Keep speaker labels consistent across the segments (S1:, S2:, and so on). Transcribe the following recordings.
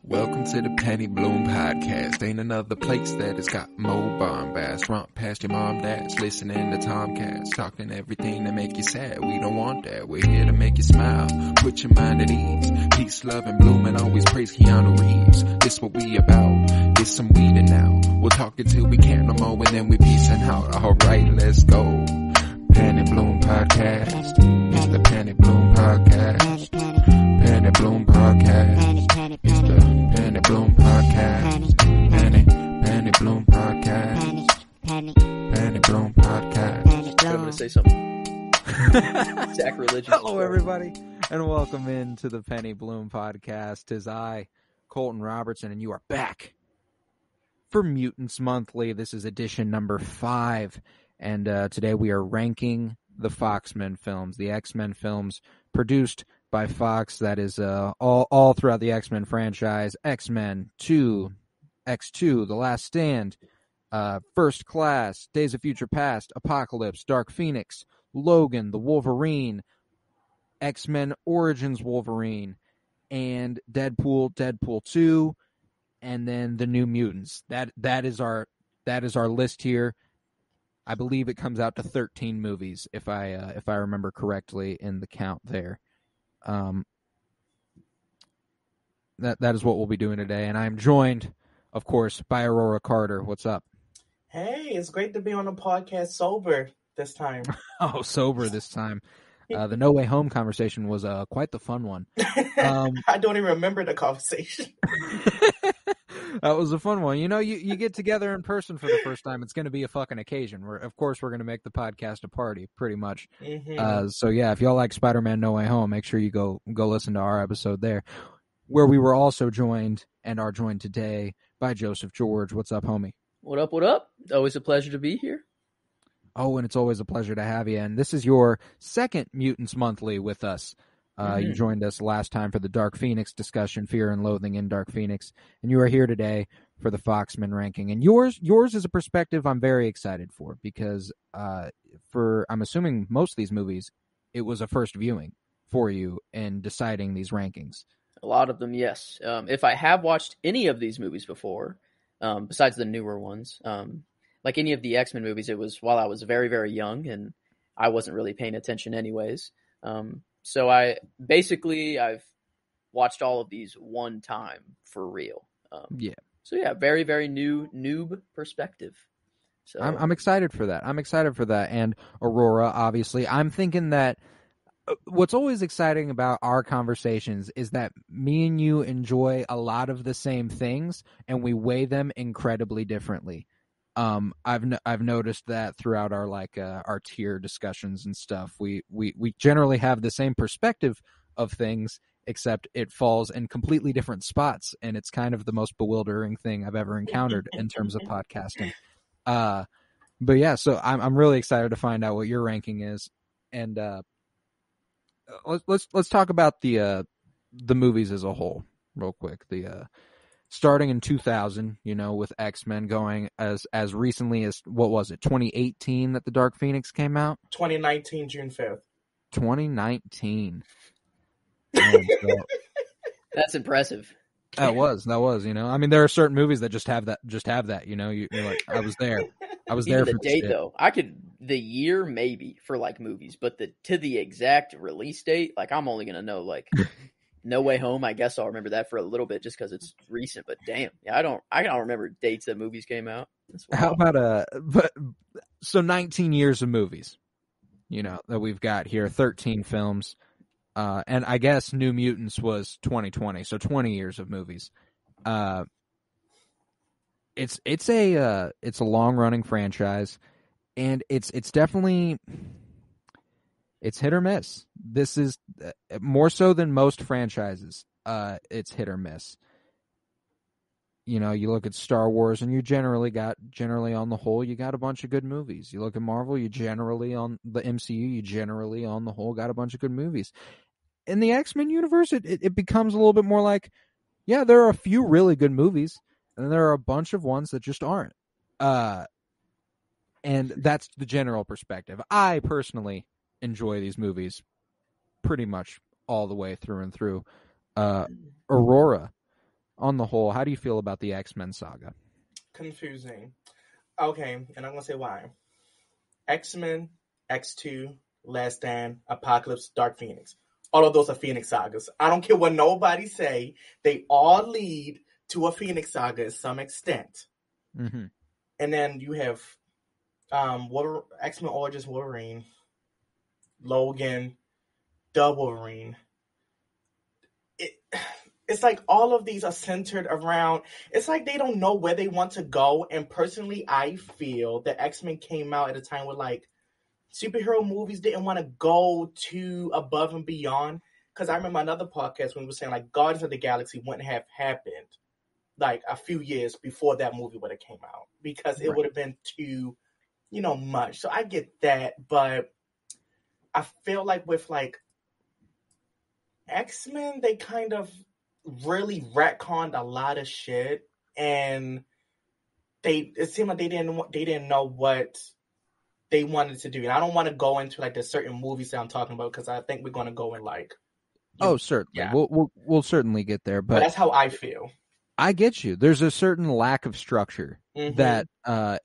S1: Welcome to the Penny Bloom Podcast. Ain't another place that has got more bombast. Romp past your mom, dad's listening to Tomcats. Talking everything that make you sad. We don't want that. We're here to make you smile. Put your mind at ease. Peace, love, and bloom, and always praise Keanu Reeves. This what we about. Get some weed in now. We'll talk until we can't no more, and then we peacing out. Alright, let's go. Penny Bloom Podcast. It's the Penny Bloom Podcast. Penny Bloom Podcast. It's the Penny Bloom Podcast. Penny Bloom Podcast. Penny Bloom Podcast.
S2: I'm going to say something sacrilegious.
S3: Hello, everybody, and welcome into the Penny Bloom Podcast. 'Tis I, Colton Robertson, and you are back for Mutants Monthly. This is edition number 5, and today we are ranking the Foxmen films, the X-Men films produced by Fox. That is all throughout the X-Men franchise. X-Men 2, X2, The Last Stand, First Class, Days of Future Past, Apocalypse, Dark Phoenix, Logan, The Wolverine, X-Men Origins Wolverine, and Deadpool, Deadpool 2, and then the New Mutants. That is our list here. I believe it comes out to 13 movies, if I remember correctly in the count there. That is what we'll be doing today, and I'm joined, of course, by Aurora Carter. What's up?
S4: Hey, it's great to be on the podcast sober this time.
S3: Oh, sober this time. The No Way Home conversation was quite the fun one.
S4: I don't even remember the conversation.
S3: That was a fun one. You know, you get together in person for the first time. It's going to be a fucking occasion. Of course, we're going to make the podcast a party, pretty much. Mm-hmm. So, yeah, if y'all like Spider-Man No Way Home, make sure you go listen to our episode there, where we were also joined and are joined today by Joseph George. What's up, homie?
S2: What up, what up? Always a pleasure to be here.
S3: Oh, and it's always a pleasure to have you. And this is your second Mutants Monthly with us. You joined us last time for the Dark Phoenix discussion, Fear and Loathing in Dark Phoenix, and you are here today for the Foxmen ranking. And yours is a perspective I'm very excited for, because I'm assuming most of these movies, it was a first viewing for you in deciding these rankings.
S2: A lot of them, yes. If I have watched any of these movies before, besides the newer ones, like any of the X-Men movies, it was while I was very, very young, and I wasn't really paying attention anyways. So I've watched all of these one time for real. So yeah, very, very new noob perspective. So
S3: I'm excited for that. And Aurora, obviously, I'm thinking that what's always exciting about our conversations is that me and you enjoy a lot of the same things, and we weigh them incredibly differently. I've noticed that throughout our tier discussions and stuff. We generally have the same perspective of things, except it falls in completely different spots, and it's kind of the most bewildering thing I've ever encountered in terms of podcasting. But yeah, so I'm really excited to find out what your ranking is, and let's talk about the movies as a whole real quick. Starting in 2000, with X-Men going as recently as, what was it, 2018 that the Dark Phoenix came out?
S4: 2019, June 5th.
S3: 2019.
S2: That's impressive.
S3: That was, I mean, there are certain movies that just have that, you're like, I was there.
S2: Even the date, though. The year maybe for like movies, but to the exact release date, like I'm only going to know like No Way Home. I guess I'll remember that for a little bit just because it's recent, but damn. Yeah, I don't remember dates that movies came out.
S3: How about so 19 years of movies, that we've got here, 13 films. And I guess New Mutants was 2020, so 20 years of movies. It's a long running franchise, and it's definitely, it's hit or miss. This is more so than most franchises. It's hit or miss. You look at Star Wars, and you generally on the whole, you got a bunch of good movies. You look at Marvel, you generally on the MCU, you generally on the whole got a bunch of good movies. In the X-Men universe, it becomes a little bit more like, yeah, there are a few really good movies, and there are a bunch of ones that just aren't. And that's the general perspective. I personally enjoy these movies pretty much all the way through and through. Aurora, on the whole, how do you feel about the X-Men saga?
S4: Confusing. Okay, and I'm gonna say why. X-Men, X2, Last Stand, Apocalypse, Dark Phoenix. All of those are Phoenix sagas. I don't care what nobody say. They all lead to a Phoenix saga to some extent.
S3: Mm-hmm.
S4: And then you have X-Men Origins Wolverine, Logan, the Wolverine. It's like all of these are centered around, it's like they don't know where they want to go. And personally, I feel that X-Men came out at a time where like superhero movies didn't want to go too above and beyond. Because I remember another podcast when we were saying like Guardians of the Galaxy wouldn't have happened like a few years before that movie would have came out. Because it would have been too, much. So I get that. But I feel like with like X-Men, they kind of really retconned a lot of shit, and it seemed like they didn't know what they wanted to do. And I don't want to go into like the certain movies that I'm talking about because I think we're going to go in like.
S3: Certainly,
S4: yeah.
S3: we'll certainly get there, but
S4: that's how I feel.
S3: I get you. There's a certain lack of structure that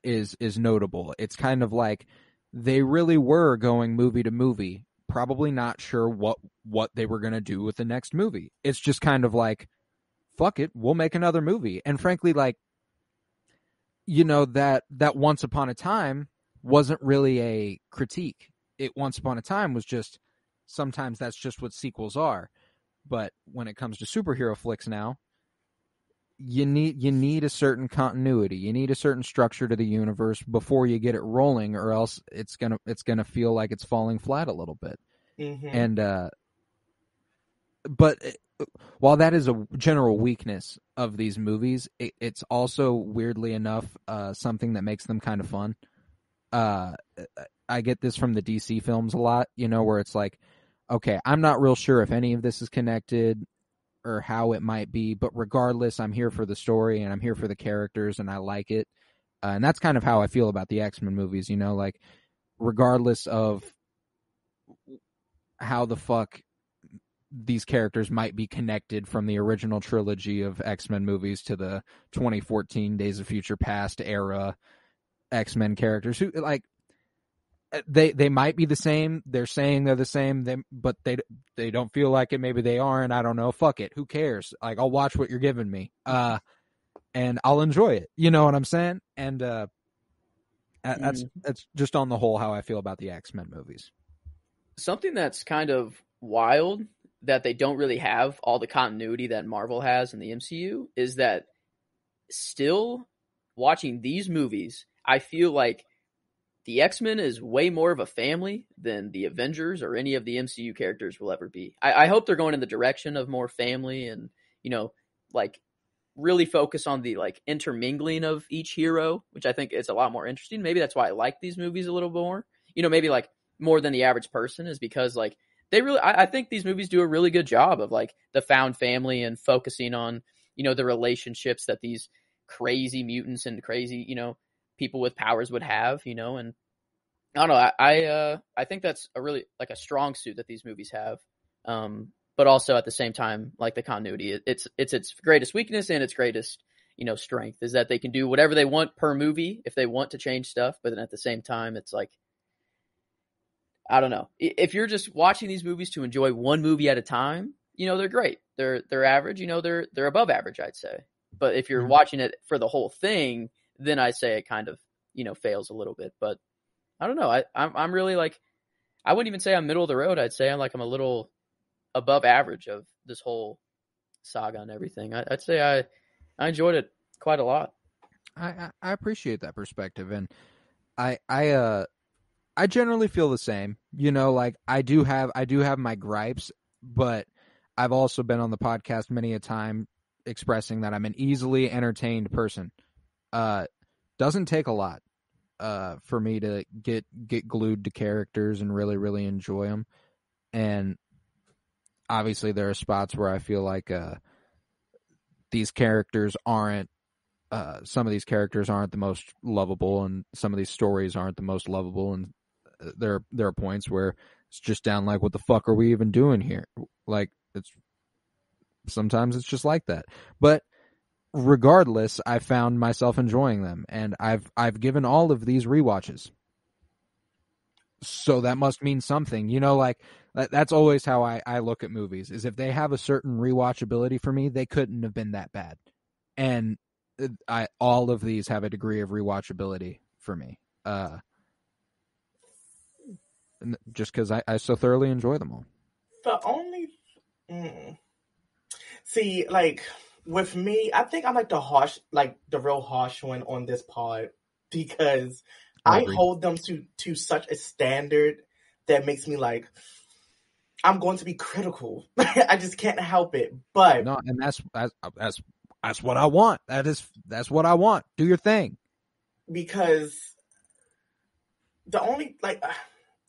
S3: is notable. It's kind of like they really were going movie to movie, probably not sure what they were going to do with the next movie. It's just kind of like, fuck it, we'll make another movie. And frankly, like, that Once Upon a Time wasn't really a critique. It Once Upon a Time was just, sometimes that's just what sequels are. But when it comes to superhero flicks now, you need a certain continuity. You need a certain structure to the universe before you get it rolling, or else it's gonna feel like it's falling flat a little bit.
S4: Mm-hmm.
S3: And but while that is a general weakness of these movies, it's also weirdly enough something that makes them kind of fun. I get this from the DC films a lot, where it's like, okay, I'm not real sure if any of this is connected or how it might be, but regardless, I'm here for the story and I'm here for the characters and I like it. And that's kind of how I feel about the X-Men movies, like regardless of how the fuck these characters might be connected from the original trilogy of X-Men movies to the 2014 Days of Future Past era X-Men characters who like they might be the same. They're saying they're the same, but they don't feel like it. Maybe they aren't. I don't know. Fuck it. Who cares? Like, I'll watch what you're giving me, and I'll enjoy it. You know what I'm saying? And that's just on the whole how I feel about the X-Men movies.
S2: Something that's kind of wild that they don't really have all the continuity that Marvel has in the MCU is that still watching these movies, I feel like the X-Men is way more of a family than the Avengers or any of the MCU characters will ever be. I hope they're going in the direction of more family and, like really focus on the like intermingling of each hero, which I think is a lot more interesting. Maybe that's why I like these movies a little more, maybe like more than the average person is because like I think these movies do a really good job of like the found family and focusing on, the relationships that these crazy mutants and crazy, people with powers would have, and I don't know. I think that's a really like a strong suit that these movies have. But also at the same time, like the continuity, it's its greatest weakness and its greatest, strength is that they can do whatever they want per movie if they want to change stuff. But then at the same time, it's like, I don't know. If you're just watching these movies to enjoy one movie at a time, they're great. They're average. They're above average, I'd say. But if you're watching it for the whole thing, then I say it kind of, fails a little bit. But I don't know. I'm really like, I wouldn't even say I'm middle of the road. I'd say I'm a little above average of this whole saga and everything. I'd say I enjoyed it quite a lot.
S3: I appreciate that perspective, and I generally feel the same. Like I do have my gripes, but I've also been on the podcast many a time expressing that I'm an easily entertained person. Doesn't take a lot for me to get glued to characters and really, really enjoy them. And obviously there are spots where I feel like these characters aren't some of these characters aren't the most lovable, and some of these stories aren't the most lovable, and there are points where it's just down like, what the fuck are we even doing here? Like, sometimes it's just like that. But regardless, I found myself enjoying them, and I've given all of these rewatches. So that must mean something, like that's always how I look at movies, is if they have a certain rewatchability for me, they couldn't have been that bad. And all of these have a degree of rewatchability for me. Just because I so thoroughly enjoy them all.
S4: The only see, like with me, I think I'm like the real harsh one on this pod, because I hold them to such a standard that makes me like, I'm going to be critical. I just can't help it. But
S3: no, and that's what I want. That's what I want. Do your thing.
S4: Because the only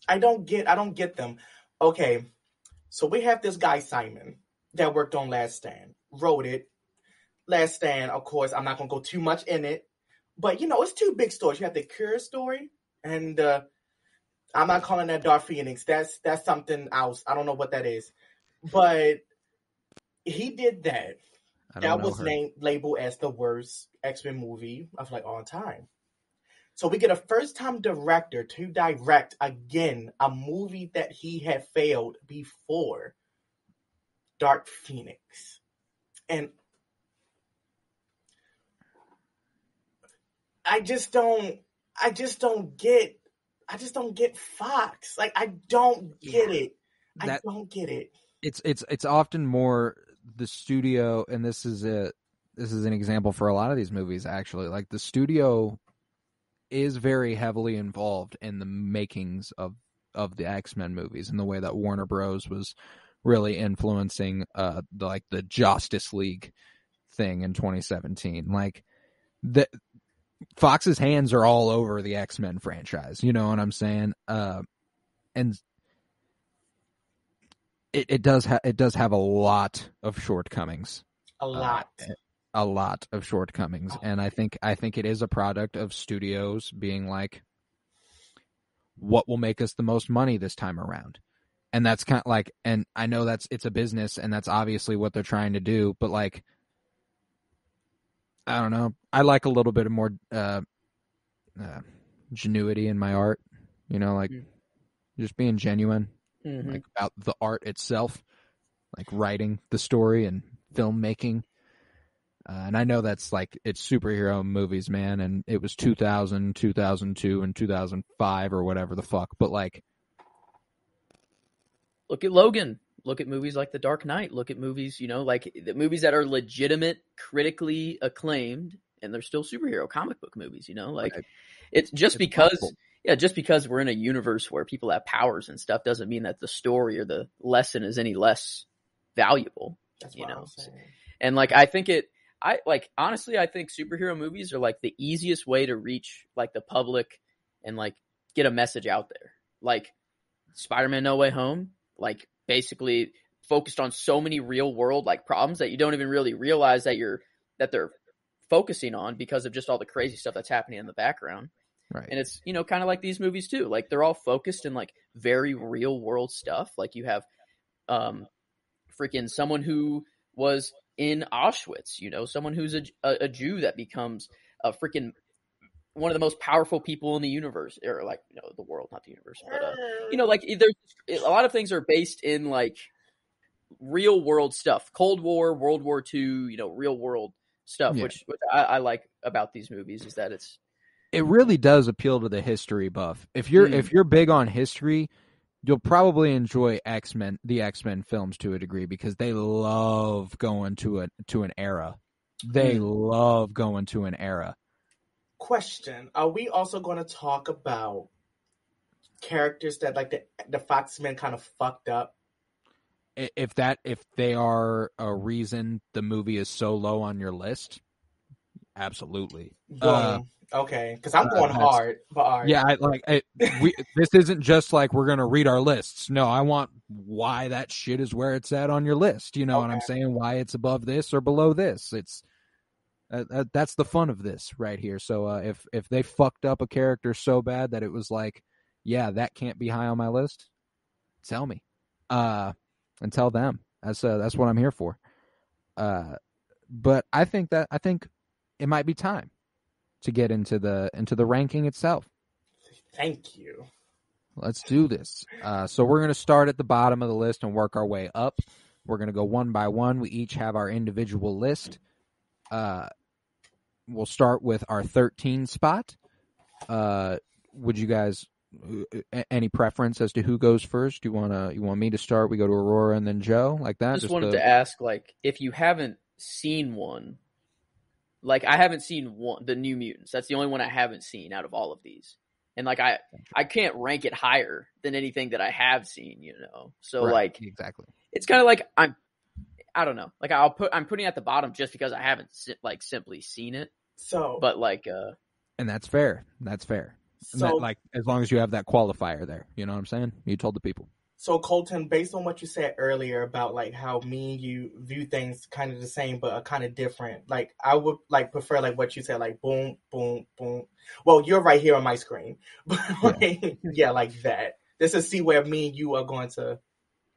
S4: I don't get them. Okay, so we have this guy Simon that worked on Last Stand, wrote it. Last Stand, of course, I'm not gonna go too much in it, but it's two big stories. You have the Cure story, and I'm not calling that Dark Phoenix. That's something else. I don't know what that is, but he did that. That was labeled as the worst X-Men movie of all time. So we get a first-time director to direct, again, a movie that he had failed before, Dark Phoenix. And I just don't get Fox. I don't get it. I don't get it.
S3: It's often more the studio, and this is an example for a lot of these movies, actually. Like, the studio is very heavily involved in the makings of the X-Men movies, in the way that Warner Bros. Was really influencing the Justice League thing in 2017. Like, Fox's hands are all over the X-Men franchise. You know what I'm saying? And it does have a lot of shortcomings.
S4: A lot
S3: of shortcomings, and I think it is a product of studios being like, what will make us the most money this time around? And that's kind of like, and I know it's a business, and that's obviously what they're trying to do, but like, I don't know, I like a little bit of more genuity in my art, just being genuine, like about the art itself, like writing the story and filmmaking. And I know that's it's superhero movies, man, and it was 2000, 2002, and 2005 or whatever the fuck, but
S2: look at Logan. Look at movies like The Dark Knight. Look at movies, the movies that are legitimate, critically acclaimed, and they're still superhero comic book movies, It's just because we're in a universe where people have powers and stuff doesn't mean that the story or the lesson is any less valuable.
S4: That's what I'm saying.
S2: And honestly, I think superhero movies are the easiest way to reach the public and get a message out there. Like Spider-Man No Way Home, basically focused on so many real world problems that you don't even really realize that they're focusing on because of just all the crazy stuff that's happening in the background.
S3: Right.
S2: And it's, kind of like these movies too. They're all focused in very real world stuff. You have freaking someone who was in Auschwitz, someone who's a Jew that becomes a freaking one of the most powerful people in the universe, or the world, not the universe, but there's a lot of things are based in real world stuff, Cold War, World War II, real world stuff, which I like about these movies is that
S3: it really does appeal to the history buff. If you're big on history, you'll probably enjoy the X-Men films to a degree, because they love going to an era. They love going to an era.
S4: Question: are we also going to talk about characters that the Foxmen kind of fucked up?
S3: If they are a reason the movie is so low on your list, absolutely.
S4: Okay, because I'm going hard. But all right.
S3: Yeah, this isn't just we're going to read our lists. No, I want why that shit is where it's at on your list. You know what I'm saying? Why it's above this or below this. It's that's the fun of this right here. So if they fucked up a character so bad that it was that can't be high on my list, tell me, and tell them. That's what I'm here for. but I think it might be time to get into the ranking itself.
S4: Thank you.
S3: Let's do this. So we're going to start at the bottom of the list and work our way up. We're going to go one by one. We each have our individual list. We'll start with our 13 spot. Would you guys any preference as to who goes first? You want me to start? We go to Aurora and then Joe, like that.
S2: Just wanted to ask, like, if you haven't seen one, like I haven't seen the New Mutants. That's the only one I haven't seen out of all of these. And like I can't rank it higher than anything that I have seen, you know. So
S3: right,
S2: like
S3: exactly,
S2: it's kind of like I don't know. Like I'm putting it at the bottom just because I haven't like simply seen it.
S4: So,
S2: but like,
S3: and that's fair. That's fair. So, like, as long as you have that qualifier there, you know what I'm saying? You told the people.
S4: So, Colton, based on what you said earlier about like how me and you view things kind of the same but are kind of different, like I would like prefer like what you said, like boom, boom, boom. Well, you're right here on my screen, but like, yeah, like that. Just to see where me and you are going to.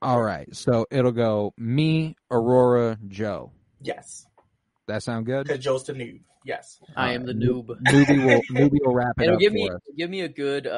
S3: All right, so it'll go me, Aurora, Joe.
S4: Yes.
S3: That sound good?
S4: Because Joe's the noob. Yes.
S2: I am the noob.
S3: Newbie will wrap it up for us.
S2: Give me a good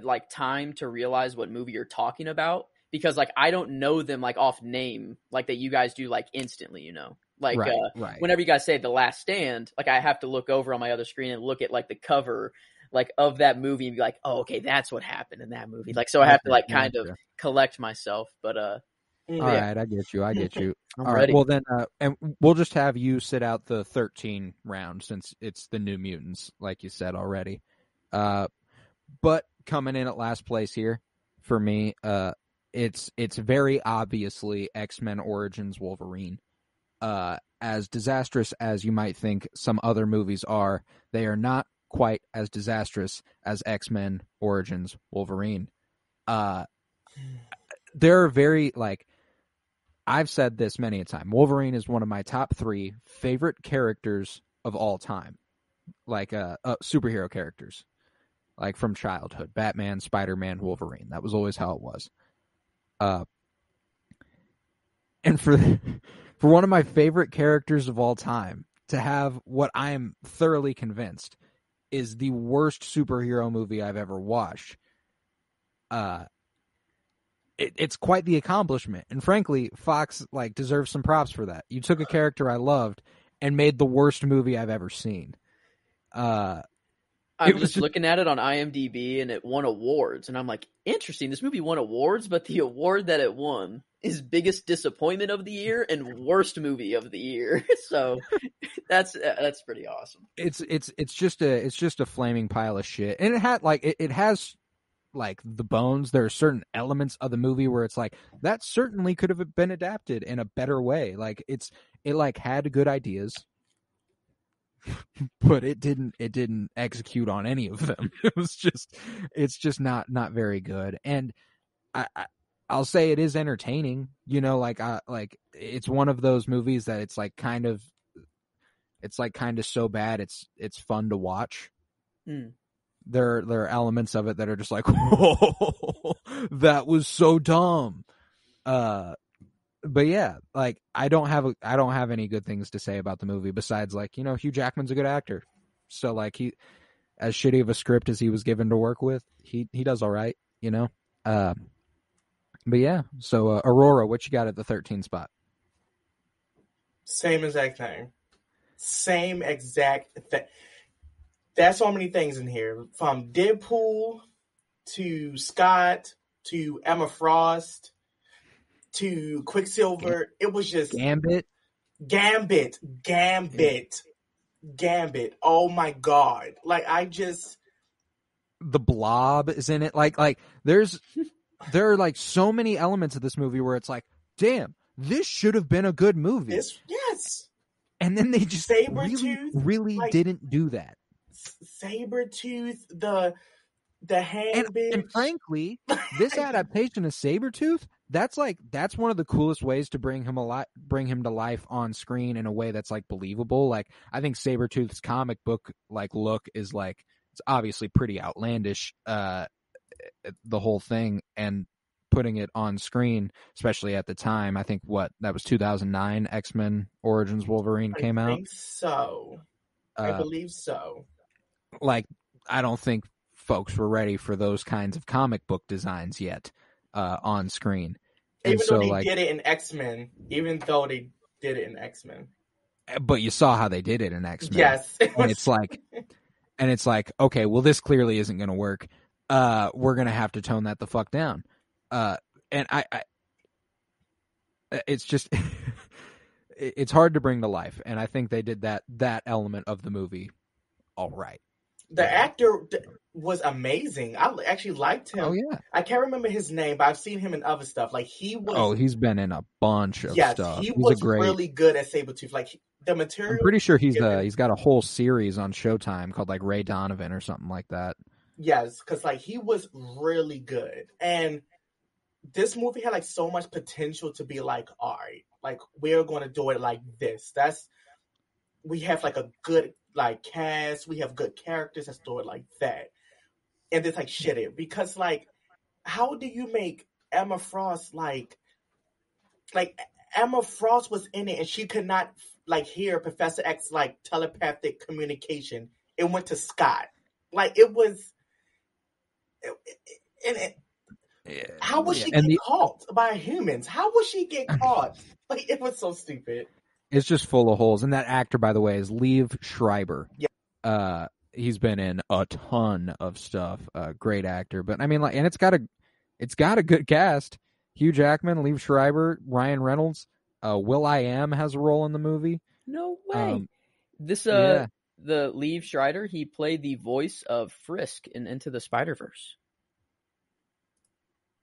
S2: like time to realize what movie you're talking about, because like I don't know them like off name like that you guys do like instantly, you know. Like
S3: right.
S2: Whenever you guys say The Last Stand, like I have to look over on my other screen and look at like the cover like of that movie and be like, oh, okay, that's what happened in that movie. Like so I have to like kind of collect myself, but
S3: all right, I get you.
S2: I'm
S3: all
S2: ready.
S3: right, well then, and we'll just have you sit out the 13 round since it's the New Mutants, like you said already. But coming in at last place here for me, it's very obviously X-Men Origins Wolverine. As disastrous as you might think some other movies are, they are not quite as disastrous as X-Men Origins Wolverine. They're very like. I've said this many a time. Wolverine is one of my top 3 favorite characters of all time. Like superhero characters. Like from childhood. Batman, Spider-Man, Wolverine. That was always how it was. And for one of my favorite characters of all time to have what I am thoroughly convinced is the worst superhero movie I've ever watched. It's quite the accomplishment, and frankly, Fox like deserves some props for that. You took a character I loved and made the worst movie I've ever seen.
S2: I'm just looking at it on IMDb, and it won awards, and I'm like, interesting. This movie won awards, but the award that it won is biggest disappointment of the year and worst movie of the year. So that's pretty awesome.
S3: It's just a flaming pile of shit, and it has. Like the bones, there are certain elements of the movie where it's like that certainly could have been adapted in a better way. Like it like had good ideas, but it didn't execute on any of them. It's just not very good. And I'll say it is entertaining. You know, like it's one of those movies that it's like kind of so bad it's fun to watch. There are elements of it that are just like, whoa, that was so dumb. But yeah, like I don't have any good things to say about the movie besides like, you know, Hugh Jackman's a good actor. So like he, as shitty of a script as he was given to work with, he does all right, you know. But yeah, so Aurora, what you got at the 13 spot?
S4: Same exact thing. Same exact thing. There's so many things in here, from Deadpool to Scott to Emma Frost to Quicksilver. It was just
S3: Gambit.
S4: Oh my god! Like
S3: the Blob is in it. Like there are like so many elements of this movie where it's like, damn, this should have been a good movie.
S4: Yes.
S3: And then they just really like, didn't do that.
S4: Sabretooth, the hand bitch.
S3: And frankly, this adaptation of Sabretooth, that's one of the coolest ways to bring him to life on screen in a way that's like believable. Like I think Sabretooth's comic book like look is like, it's obviously pretty outlandish, the whole thing, putting it on screen, especially at the time. I think that was 2009. X-Men Origins Wolverine came out.
S4: I think so. I believe so.
S3: Like, I don't think folks were ready for those kinds of comic book designs yet on screen. And
S4: even though they did it in X-Men.
S3: But you saw how they did it in X-Men.
S4: Yes.
S3: And it's like, okay, well, this clearly isn't going to work. We're going to have to tone that the fuck down. And I it's just, it's hard to bring to life. And I think they did that element of the movie all right.
S4: The actor was amazing. I actually liked him.
S3: Oh, yeah.
S4: I can't remember his name, but I've seen him in other stuff. Like, he was...
S3: Oh, he's been in a bunch of stuff.
S4: He's was really good at Sabretooth. Like, the material...
S3: I'm pretty sure he's got a whole series on Showtime called, like, Ray Donovan or something like that.
S4: Yes, because, like, he was really good. And this movie had, like, so much potential to be like, all right, like, we're going to do it like this. We have, like, a good... like cast, we have good characters. Let's do it like that. And it's like shit it because like, how do you make Emma Frost like Emma Frost was in it and she could not like hear Professor X like telepathic communication. It went to Scott. Like it was, how was she get caught by humans? How would she get caught? Like it was so stupid.
S3: It's just full of holes. And that actor, by the way, is Liev Schreiber.
S4: Yeah.
S3: He's been in a ton of stuff. Great actor. But I mean, like, and it's got a good cast. Hugh Jackman, Liev Schreiber, Ryan Reynolds, Will.i.am has a role in the movie.
S2: No way. The Liev Schreiber, he played the voice of Frisk in Into the Spider-Verse.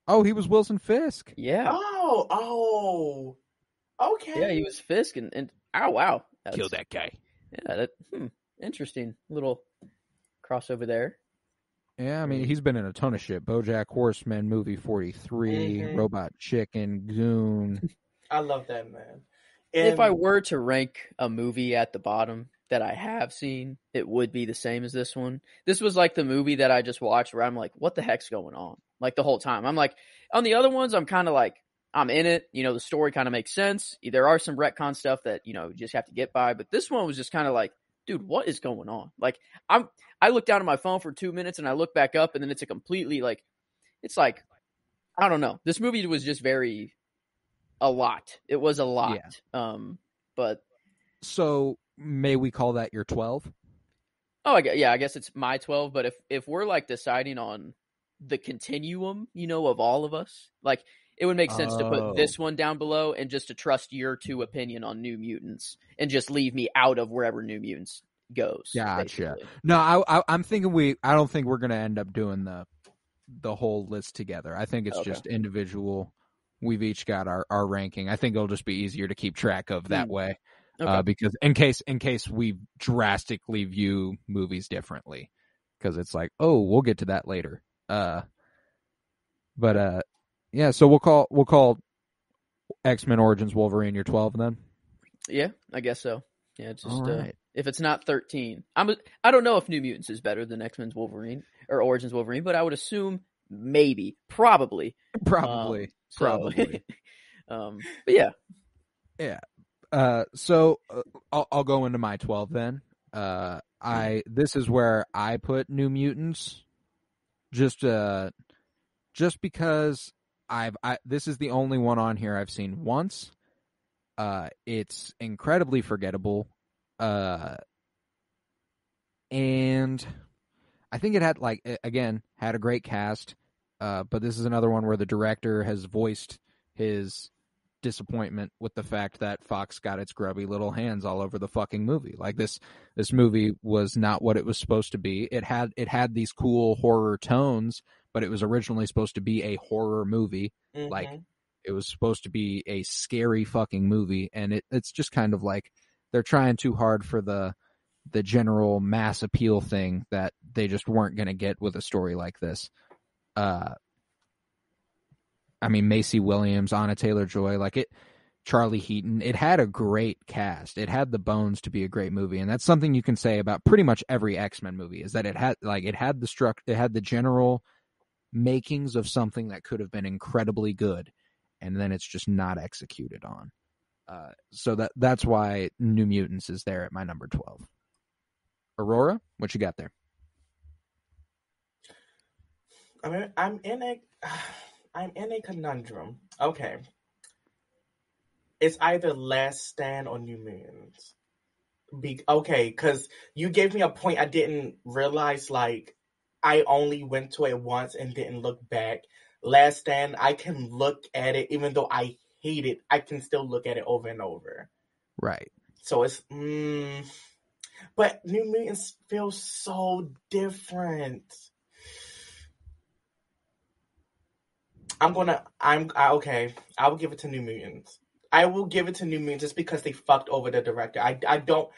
S3: Oh, he was Wilson Fisk.
S2: Yeah.
S4: Oh. Okay.
S2: Yeah, he was Fisk, and oh wow,
S3: Kill that guy.
S2: Yeah, interesting little crossover there.
S3: Yeah, I mean he's been in a ton of shit. BoJack Horseman, Movie 43, Robot Chicken, Goon.
S4: I love that man.
S2: If I were to rank a movie at the bottom that I have seen, it would be the same as this one. This was like the movie that I just watched where I'm like, what the heck's going on? Like the whole time. I'm like, on the other ones, I'm kind of like, I'm in it. You know, the story kind of makes sense. There are some retcon stuff that, you just have to get by. But this one was just kind of like, dude, what is going on? Like, I looked down at my phone for 2 minutes and I look back up and then it's a completely like, it's like, I don't know. This movie was just a lot. It was a lot. Yeah. But. So may we call that your 12? Oh, I guess it's my 12. But if we're like deciding on the continuum, of all of us, like, it would make sense to put this one down below and just to trust your two opinion on New Mutants and just leave me out of wherever New Mutants goes. Gotcha. Basically. No, I'm thinking I don't think we're going to end up doing the whole list together. I think it's just individual. We've each got our ranking. I think it'll just be easier to keep track of that way. Okay. Because in case we drastically view movies differently, because it's like, oh, we'll get to that later. Yeah, so we'll call X-Men Origins Wolverine your 12 then? Yeah, I guess so. Yeah, it's just right. If it's not 13. I don't know if New Mutants is better than X-Men's Wolverine or Origins Wolverine, but I would assume maybe, probably. Probably. But yeah. Yeah. So I'll go into my 12 then. This is where I put New Mutants just because this is the only one on here I've seen once. It's incredibly forgettable. And I think it had had a great cast. But this is another one where the director has voiced his disappointment with the fact that Fox got its grubby little hands all over the fucking movie. Like this movie was not what it was supposed to be. It had these cool horror tones, but it was originally supposed to be a horror movie. Mm-hmm. Like it was supposed to be a scary fucking movie, and it's just kind of like they're trying too hard for the general mass appeal thing that they just weren't going to get with a story like this. I mean, Macy Williams, Anna Taylor-Joy, Charlie Heaton. It had a great cast. It had the bones to be a great movie, and that's something you can say about pretty much every X-Men movie. Is that it had the general
S3: makings of something that could have been incredibly good, and then it's just not executed on. So that's why New Mutants is there at my number 12. Aurora, what you got there?
S4: I mean, I'm in a conundrum. Okay. It's either Last Stand or New Mutants. Okay, because you gave me a point I didn't realize, like, I only went to it once and didn't look back. Last Stand, I can look at it, even though I hate it, I can still look at it over and over.
S3: Right.
S4: So it's, but New Mutants feels so different. Okay, I will give it to New Mutants. I will give it to New Mutants just because they fucked over the director. I don't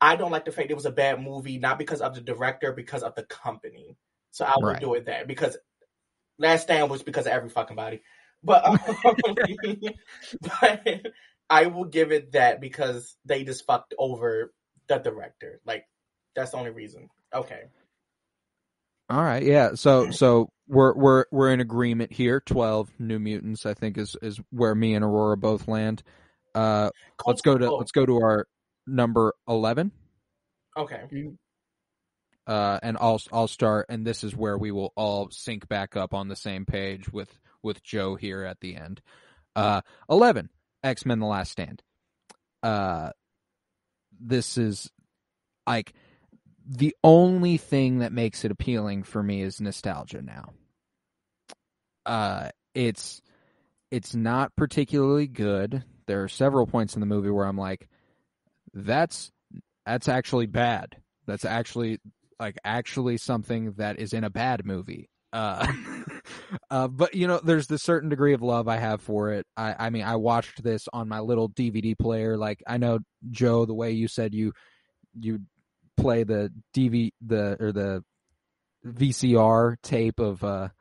S4: like the fact it was a bad movie, not because of the director, because of the company. So I will do it there, because Last Stand was because of every fucking body. But, but I will give it that because they just fucked over the director. Like, that's the only reason. Okay.
S3: All right, yeah. So we're in agreement here. 12 New Mutants, I think, is where me and Aurora both land. Let's go to our number 11.
S4: Okay.
S3: And I'll start, and this is where we will all sync back up on the same page with Joe here at the end. 11, X-Men: The Last Stand. This is like the only thing that makes it appealing for me is nostalgia now. It's not particularly good. There are several points in the movie where I'm like, that's actually bad. That's actually something that is in a bad movie. But there's this certain degree of love I have for it. I mean, I watched this on my little DVD player. Like, I know, Joe, the way you said you play the VCR tape of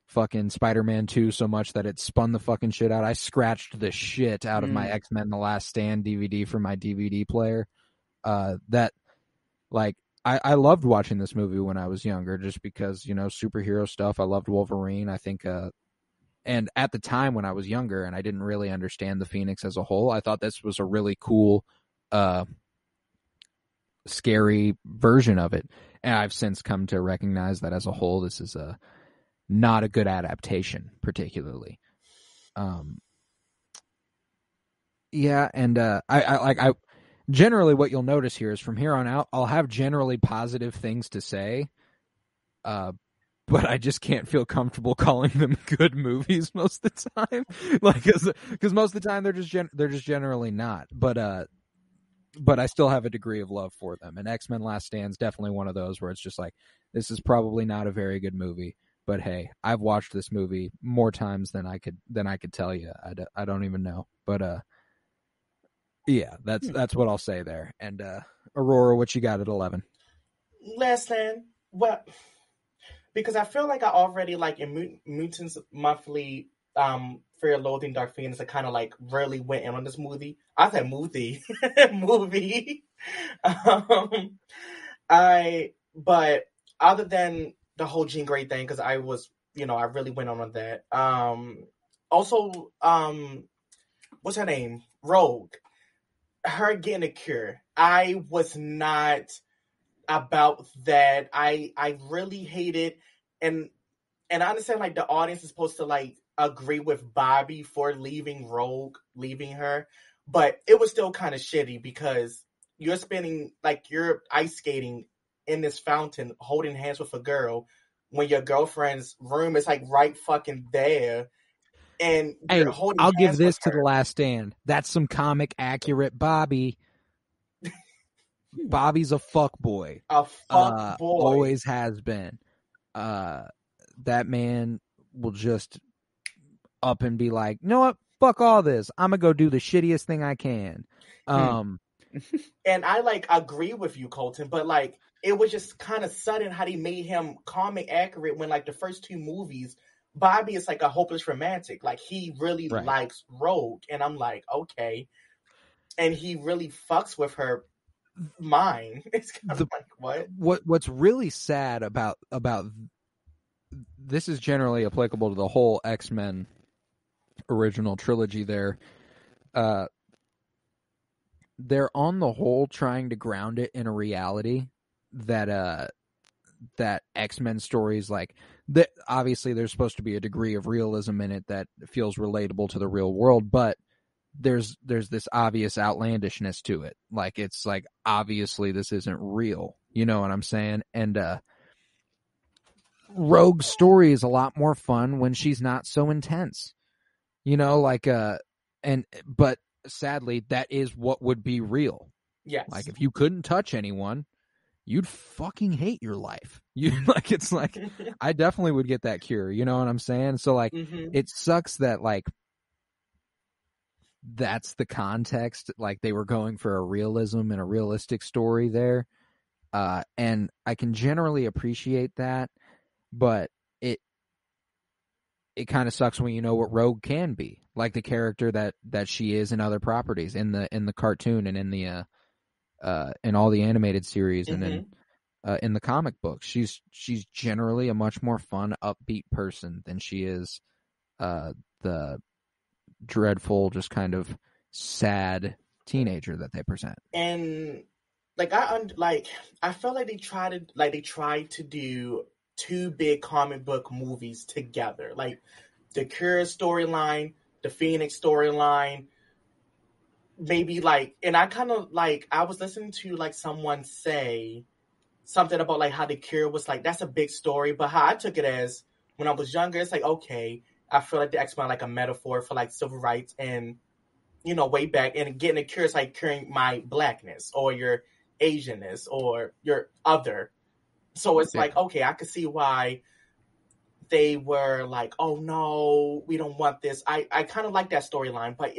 S3: fucking Spider-Man 2 so much that it spun the fucking shit out. I scratched the shit out of my X-Men: The Last Stand DVD from my DVD player. I loved watching this movie when I was younger, just because, superhero stuff. I loved Wolverine. I think, and at the time when I was younger and I didn't really understand the Phoenix as a whole, I thought this was a really cool, scary version of it. And I've since come to recognize that as a whole, this is not a good adaptation, particularly. Yeah, and I generally, what you'll notice here is from here on out, I'll have generally positive things to say, but I just can't feel comfortable calling them good movies most of the time. Because most of the time they're just generally not. But I still have a degree of love for them. And X-Men: Last Stand is definitely one of those where it's just like, this is probably not a very good movie, but hey, I've watched this movie more times than I could tell you. I don't even know, but yeah, that's what I'll say there. And Aurora, what you got at 11?
S4: Last Stand. Well, because I feel like I already, like, in Mutants Monthly, Fear, Loathing, Dark Phoenix, I kind of like really went in on this movie. I said movie. But other than the whole Jean Grey thing, because I was, I really went on that. Also, what's her name? Rogue. Her getting a cure. I was not about that. I really hate it. And I understand, like, the audience is supposed to, like, agree with Bobby for leaving her, but it was still kind of shitty because you're you're ice skating in this fountain holding hands with a girl when your girlfriend's room is, like, right fucking there, and you're holding
S3: I'll
S4: hands
S3: give this
S4: with
S3: to
S4: her.
S3: The Last Stand. That's some comic accurate Bobby. Bobby's a fuck boy.
S4: A fuck boy.
S3: Always has been. That man will just up and be like, you know what? Fuck all this. I'm gonna go do the shittiest thing I can.
S4: And I, like, agree with you, Colton, but, like, it was just kind of sudden how they made him comic accurate when, like, the first two movies, Bobby is like a hopeless romantic. Like, he really likes Rogue, and I'm like, okay. And he really fucks with her mind. It's kind of like, what?
S3: What's really sad about this is generally applicable to the whole X-Men original trilogy there. They're on the whole trying to ground it in a reality that X-Men stories, like, that obviously there's supposed to be a degree of realism in it that feels relatable to the real world, but there's this obvious outlandishness to it. Like, it's like, obviously this isn't real. You know what I'm saying? And Rogue's story is a lot more fun when she's not so intense. You know, like but sadly that is what would be real.
S4: Yes.
S3: Like, if you couldn't touch anyone, you'd fucking hate your life. You like, it's like, I definitely would get that cure. You know what I'm saying? So like, it sucks that like that's the context. Like, they were going for a realism and a realistic story there. And I can generally appreciate that, but it kind of sucks when you know what Rogue can be, like the character that she is in other properties, in the cartoon and in the in all the animated series and in the comic books. She's generally a much more fun, upbeat person than she is the dreadful, just kind of sad teenager that they present.
S4: And like I felt like they tried to do two big comic book movies together, like the Cure storyline, the Phoenix storyline, maybe like, and I kind of like, I was listening to like someone say something about like how the Cure was like, that's a big story, but how I took it as when I was younger, it's like, okay, I feel like the X-Men are like a metaphor for like civil rights and, you know, way back, and getting a cure is like curing my blackness or your Asianness or your other. So it's like, okay, I could see why they were like, oh no, we don't want this. I kind of like that storyline, but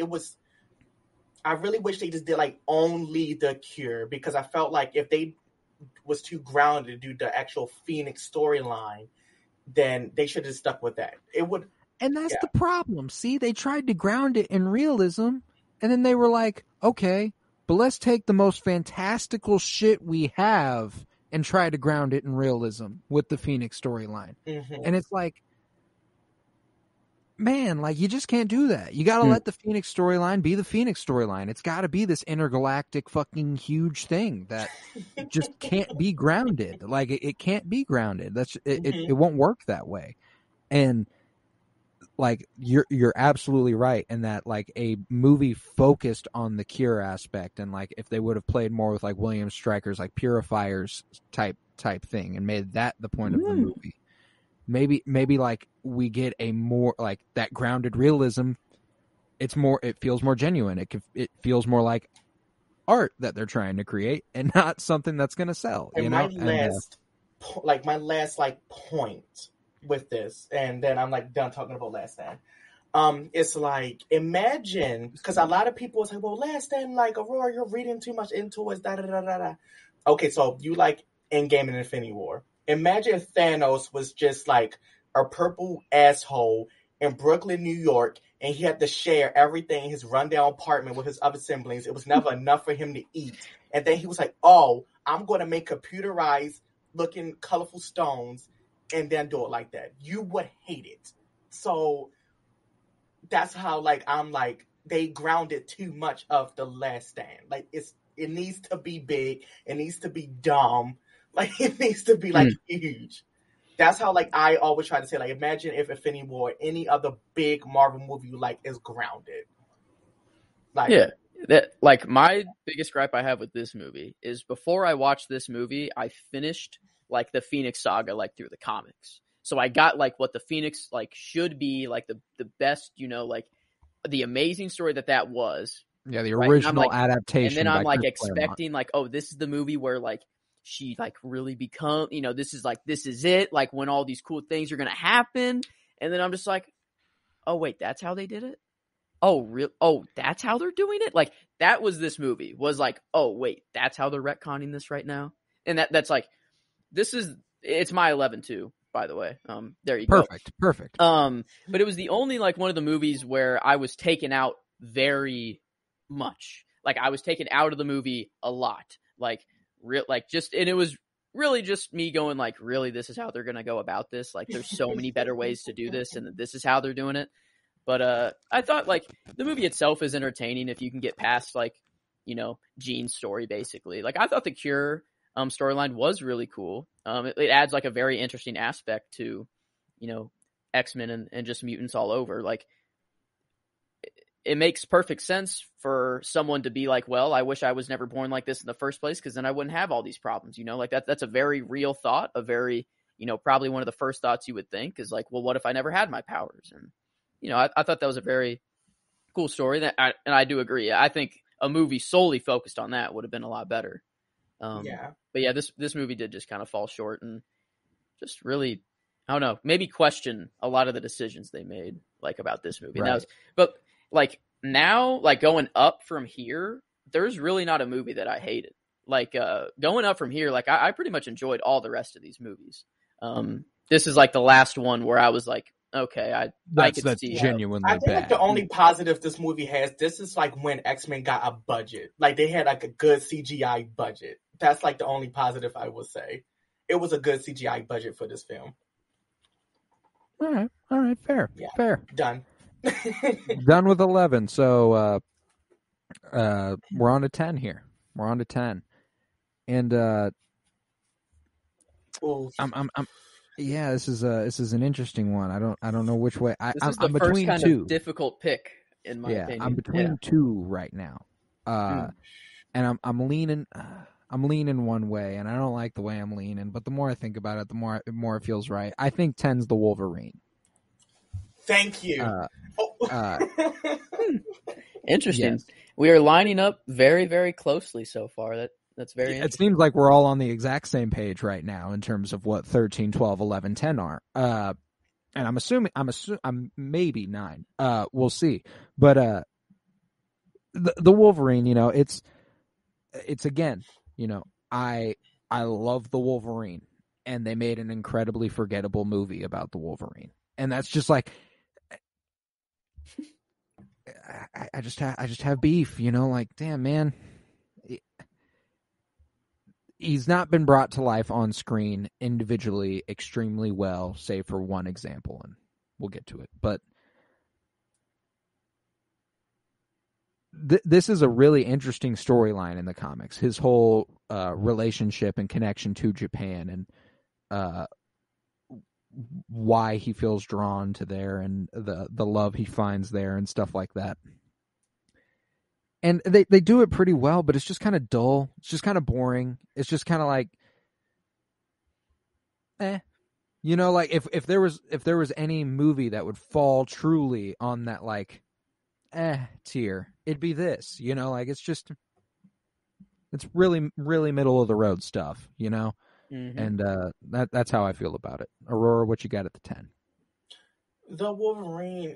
S4: I really wish they just did like only the Cure, because I felt like if they was too grounded to do the actual Phoenix storyline, then they should have stuck with that. It would.
S3: And that's the problem. See, they tried to ground it in realism, and then they were like, okay, but let's take the most fantastical shit we have and try to ground it in realism with the Phoenix storyline. And it's like, man, like, you just can't do that. You got to let the Phoenix storyline be the Phoenix storyline. It's got to be this intergalactic fucking huge thing that just can't be grounded. Like, it can't be grounded. It won't work that way. And like, you're absolutely right in that, like, a movie focused on the Cure aspect, and like if they would have played more with like William Stryker's like Purifiers type thing and made that the point of the movie, maybe like we get a more like that grounded realism. It feels more genuine. It feels more like art that they're trying to create and not something that's going to sell.
S4: And
S3: you know,
S4: my last point with this, and then I'm like done talking about Last Stand. It's like, imagine, because a lot of people say, well, Last Stand, like, Aurora, you're reading too much into it, da da da da da. Okay, so you like Endgame and Infinity War. Imagine if Thanos was just like a purple asshole in Brooklyn, New York, and he had to share everything in his rundown apartment with his other siblings. It was never enough for him to eat. And then he was like, oh, I'm going to make computerized looking colorful stones and then do it like that. You would hate it. So that's how, like, I'm like, they grounded too much of the Last Stand. Like, it needs to be big. It needs to be dumb. Like, it needs to be like huge. That's how, like, I always try to say, like, imagine if Infinity War, any other big Marvel movie you like, is grounded. Like,
S2: yeah. That, like, my biggest gripe I have with this movie is before I watched this movie, I finished like the Phoenix saga, like through the comics. So I got like what the Phoenix like should be, like the best, you know, like the amazing story that was.
S3: Yeah, the original adaptation.
S2: And then I'm like expecting like, oh, this is the movie where like she like really become, you know, this is it, like when all these cool things are gonna happen. And then I'm just like, oh wait, that's how they did it? Oh, real? Oh, that's how they're doing it? Like, that was this movie. Was like, oh wait, that's how they're retconning this right now? And that's like, it's my 11-2, by the way. There you go.
S3: Perfect.
S2: But it was the only like one of the movies where I was taken out very much. Like, I was taken out of the movie a lot. Like, and it was really just me going like, really, this is how they're going to go about this? Like, there's so many better ways to do this, and this is how they're doing it. But I thought, like, the movie itself is entertaining if you can get past, like, Jean's story, basically. Like, I thought the Cure storyline was really cool. It adds, like, a very interesting aspect to, X-Men and just mutants all over. Like, it makes perfect sense for someone to be like, well, I wish I was never born like this in the first place, because then I wouldn't have all these problems, like that's a very real thought, a very, probably one of the first thoughts you would think is like, well, what if I never had my powers? And, I thought that was a very cool story and I do agree. I think a movie solely focused on that would have been a lot better. But yeah, this movie did just kind of fall short and just really, I don't know, maybe question a lot of the decisions they made, like, about this movie.
S3: Right.
S2: But like now, like, going up from here, there's really not a movie that I hated. Like, going up from here, like, I pretty much enjoyed all the rest of these movies. This is like the last one where I was like, okay, I could see
S3: genuinely
S4: I think
S3: bad.
S4: like the only positive this movie has, this is like when X-Men got a budget. Like, they had like a good CGI budget. That's like the only positive I would say. It was a good CGI budget for this film.
S3: All right, fair.
S4: Done.
S3: Done with 11. So we're on to 10 here. We're on to 10. And I'm yeah, this is an interesting one. I don't know which way.
S2: This is the
S3: I'm
S2: first
S3: between
S2: kind
S3: two.
S2: of difficult pick in my opinion.
S3: I'm between two right now. And I'm leaning one way, and I don't like the way I'm leaning, but the more I think about it, the more it feels right. I think 10's the Wolverine.
S4: Thank you.
S2: Interesting.
S3: Yes.
S2: We are lining up very, very closely so far. That's very
S3: It
S2: interesting.
S3: seems like we're all on the exact same page right now in terms of what 13, 12, 11, 10 are. And I'm maybe 9. We'll see. But the Wolverine, it's again, I love the Wolverine, and they made an incredibly forgettable movie about the Wolverine. And that's just like, I just have beef, like, damn, man. He's not been brought to life on screen individually extremely well, save for one example, and we'll get to it. But this is a really interesting storyline in the comics. His whole relationship and connection to Japan, and why he feels drawn to there, and the love he finds there, and stuff like that. And they do it pretty well, but it's just kind of dull. It's just kind of boring. It's just kind of like, like if there was any movie that would fall truly on that like, tier, it'd be this. Like it's really, really middle of the road stuff.
S2: Mm-hmm.
S3: And that's how I feel about it. Aurora, what you got at the 10?
S4: The Wolverine,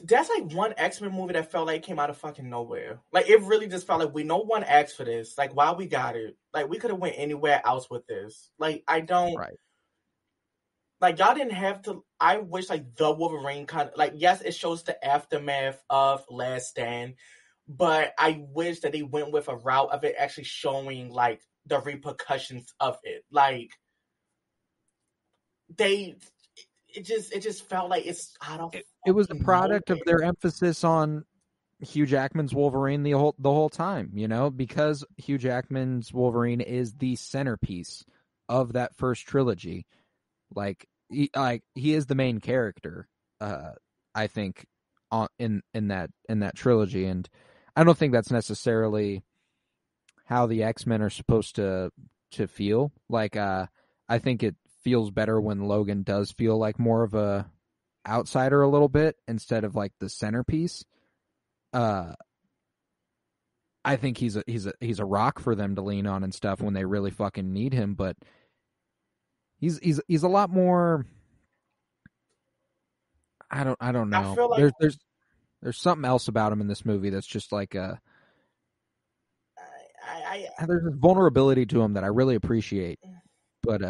S4: that's like one X-Men movie that felt like it came out of fucking nowhere. Like, it really just felt like no one asked for this. Like, why we got it? Like, we could have went anywhere else with this. Like, I don't...
S3: Right.
S4: Like, y'all didn't have to... I wish, like, the Wolverine kind of... Like, yes, it shows the aftermath of Last Stand, but I wish that they went with a route of it actually showing, like, the repercussions of it. Like, It just felt like it's out of...
S3: It was a product of their emphasis on Hugh Jackman's Wolverine the whole time, because Hugh Jackman's Wolverine is the centerpiece of that first trilogy. Like he is the main character, I think, in that trilogy, and I don't think that's necessarily how the X-Men are supposed to feel. Like, I think it feels better when Logan does feel like more of a outsider a little bit instead of like the centerpiece. I think he's a rock for them to lean on and stuff when they really fucking need him, but he's a lot more. I don't know.
S4: I feel like
S3: there's something else about him in this movie that's just like there's a vulnerability to him that I really appreciate, but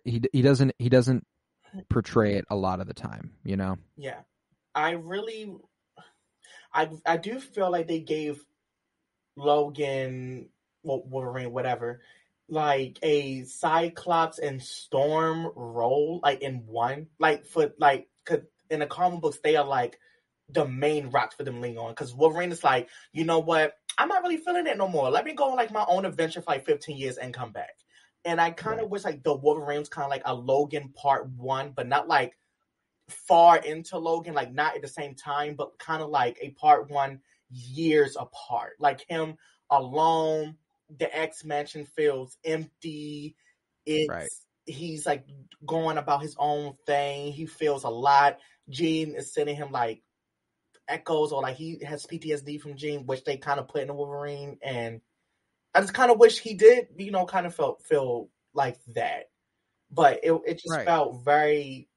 S3: he doesn't portray it a lot of the time,
S4: Yeah, I do feel like they gave Logan, Wolverine, whatever, like a Cyclops and Storm role, like in one, like for like, cause in the comic books they are like the main rocks for them to lean on. Because Wolverine is like, you know what, I'm not really feeling it no more. Let me go on like my own adventure for like 15 years and come back. And I kind of wish like the Wolverine was kind of like a Logan Part 1, but not like far into Logan, like not at the same time, but kind of like a Part 1 years apart. Like him alone, the X Mansion feels empty. He's like going about his own thing. He feels a lot. Jean is sending him like echoes, or like he has PTSD from Jean, which they kind of put in the Wolverine. And I just kind of wish he did, kind of feel like that. But it just felt very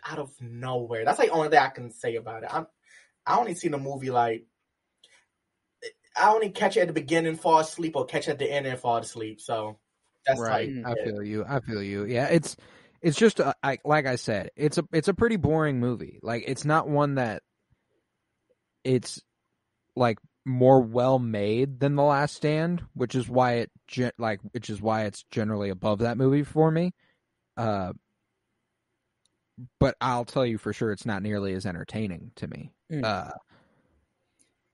S4: out of nowhere. That's like the only thing I can say about it. I only seen the movie like, I only catch it at the beginning, fall asleep, or catch it at the end and fall asleep. So that's
S3: right. I feel you. Yeah, it's just like I said, it's a pretty boring movie. Like it's not one that it's like more well made than The Last Stand, which is why it's generally above that movie for me. But I'll tell you for sure, it's not nearly as entertaining to me.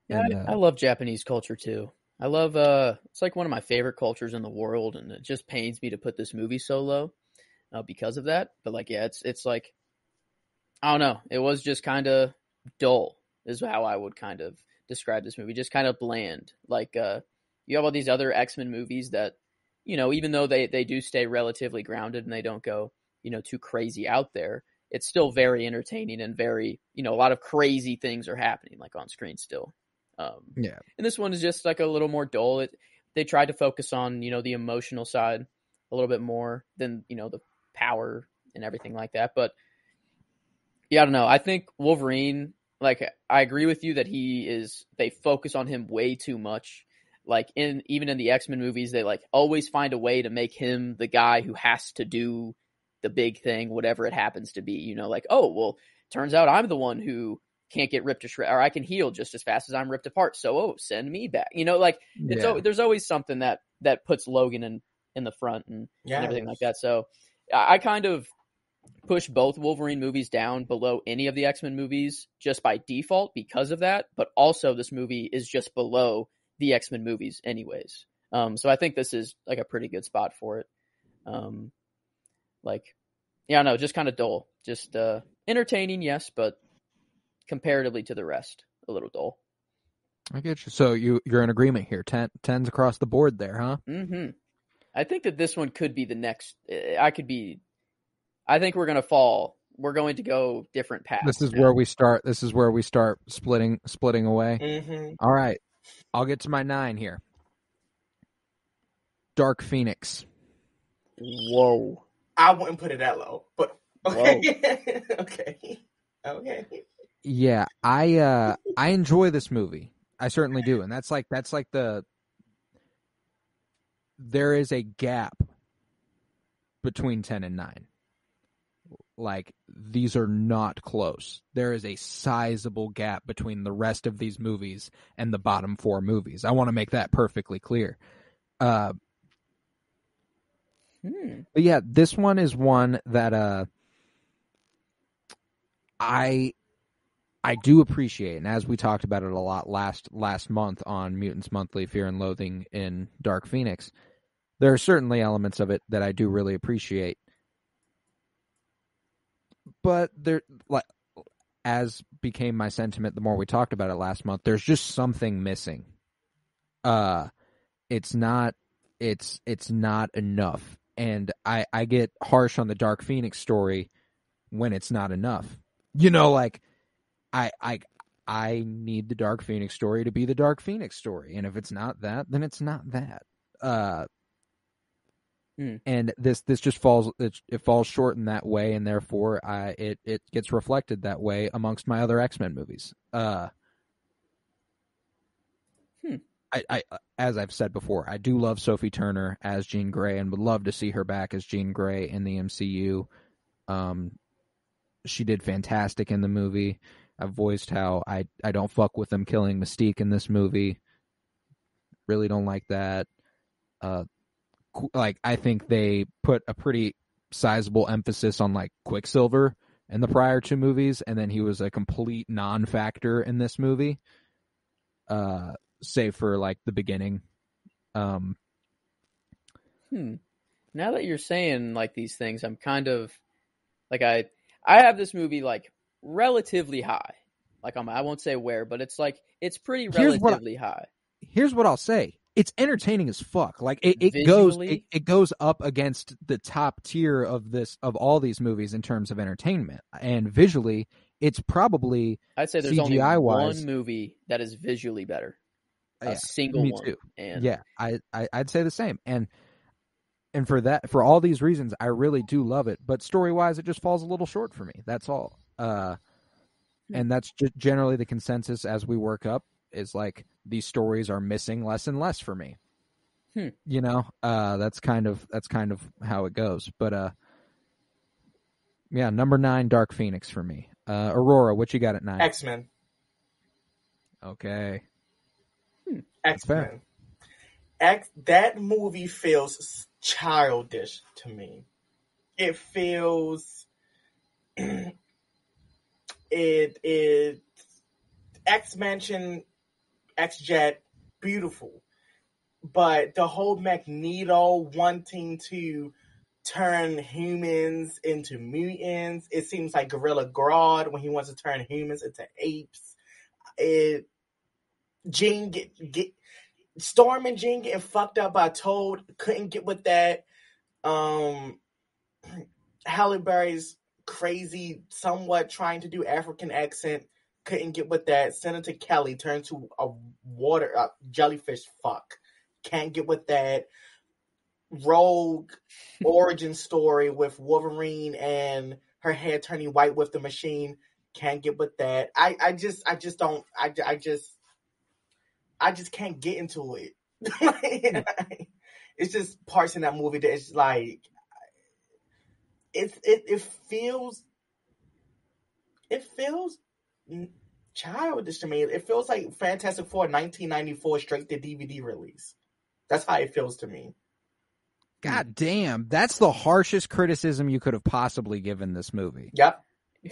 S2: I love Japanese culture too. I love it's like one of my favorite cultures in the world, and it just pains me to put this movie so low because of that. But like, yeah, it's like, I don't know. It was just kind of dull, is how I would kind of describe this movie. Just kind of bland. Like you have all these other X-Men movies that, even though they do stay relatively grounded and they don't go, too crazy out there, it's still very entertaining and very, a lot of crazy things are happening like on screen still. And this one is just like a little more dull. They tried to focus on, the emotional side a little bit more than, the power and everything like that. But yeah, I don't know. I think Wolverine, like, I agree with you that they focus on him way too much. Like even in the X-Men movies, they like always find a way to make him the guy who has to do the big thing, whatever it happens to be, like, oh, well, turns out I'm the one who can't get ripped to shred, or I can heal just as fast as I'm ripped apart. So, send me back. There's always something that puts Logan in the front and everything like that. So I kind of push both Wolverine movies down below any of the X-Men movies just by default because of that. But also this movie is just below the X-Men movies anyways. So I think this is like a pretty good spot for it. Just kind of dull, just entertaining. Yes. But comparatively to the rest, a little dull.
S3: I get you. So you're in agreement here. 10s across the board there, huh?
S2: Mm-hmm. I think that this one could be the next. I think we're going to fall. We're going to go different paths.
S3: This is where we start. This is where we start splitting away.
S4: Mm-hmm.
S3: All right. I'll get to my 9 here. Dark Phoenix.
S2: Whoa.
S4: I wouldn't put it that low, but okay. Okay.
S3: Yeah, I enjoy this movie. I certainly do. And that's like there is a gap between 10 and 9. Like, these are not close. There is a sizable gap between the rest of these movies and the bottom 4 movies. I want to make that perfectly clear. But yeah, this one is one that I do appreciate, and as we talked about it a lot last month on Mutants Monthly, Fear and Loathing in Dark Phoenix, there are certainly elements of it that I do really appreciate. But there, like, as became my sentiment the more we talked about it last month, there's just something missing. It's not enough. And I get harsh on the Dark Phoenix story when it's not enough. Like, I need the Dark Phoenix story to be the Dark Phoenix story. And if it's not that, then it's not that. And this just falls short in that way, and therefore it gets reflected that way amongst my other X-Men movies. I as I've said before, I do love Sophie Turner as Jean Grey and would love to see her back as Jean Grey in the MCU. She did fantastic in the movie. I've voiced how I don't fuck with them killing Mystique in this movie. Really don't like that. like I think they put a pretty sizable emphasis on like Quicksilver in the prior two movies, and then he was a complete non-factor in this movie, save for like the beginning.
S2: Now that you're saying like these things, I'm kind of like I have this movie like relatively high. Like I won't say where, but it's like it's pretty relatively high.
S3: Here's what I'll say. It's entertaining as fuck. Like it goes up against the top tier of all these movies in terms of entertainment, and visually, it's probably
S2: I'd say there's
S3: CGI
S2: only
S3: wise,
S2: one movie that is visually better. A single
S3: me
S2: one.
S3: too.
S2: And
S3: yeah, I'd say the same. And for all these reasons, I really do love it. But story wise, it just falls a little short for me. That's all. And that's just generally the consensus as we work up. Is like these stories are missing less and less for me. You know, that's kind of how it goes. But yeah, number 9, Dark Phoenix for me. Aurora, what you got at 9?
S4: X-Men.
S3: Okay.
S4: X-Men. That movie feels childish to me. It feels it X-Mansion, X-Jet, beautiful. But the whole Magneto wanting to turn humans into mutants, it seems like Gorilla Grodd when he wants to turn humans into apes. Storm and Jean getting fucked up by Toad, couldn't get with that. Halle Berry's crazy, somewhat trying to do African accent, couldn't get with that. Senator Kelly turned to a jellyfish fuck. Can't get with that. Rogue origin story with Wolverine and her hair turning white with the machine. Can't get with that. I just can't get into it. It's just parts in that movie that it's like it feels childish to me. It feels like Fantastic Four 1994 straight to DVD release. That's how it feels to me.
S3: God damn, that's the harshest criticism you could have possibly given this movie.
S4: Yep.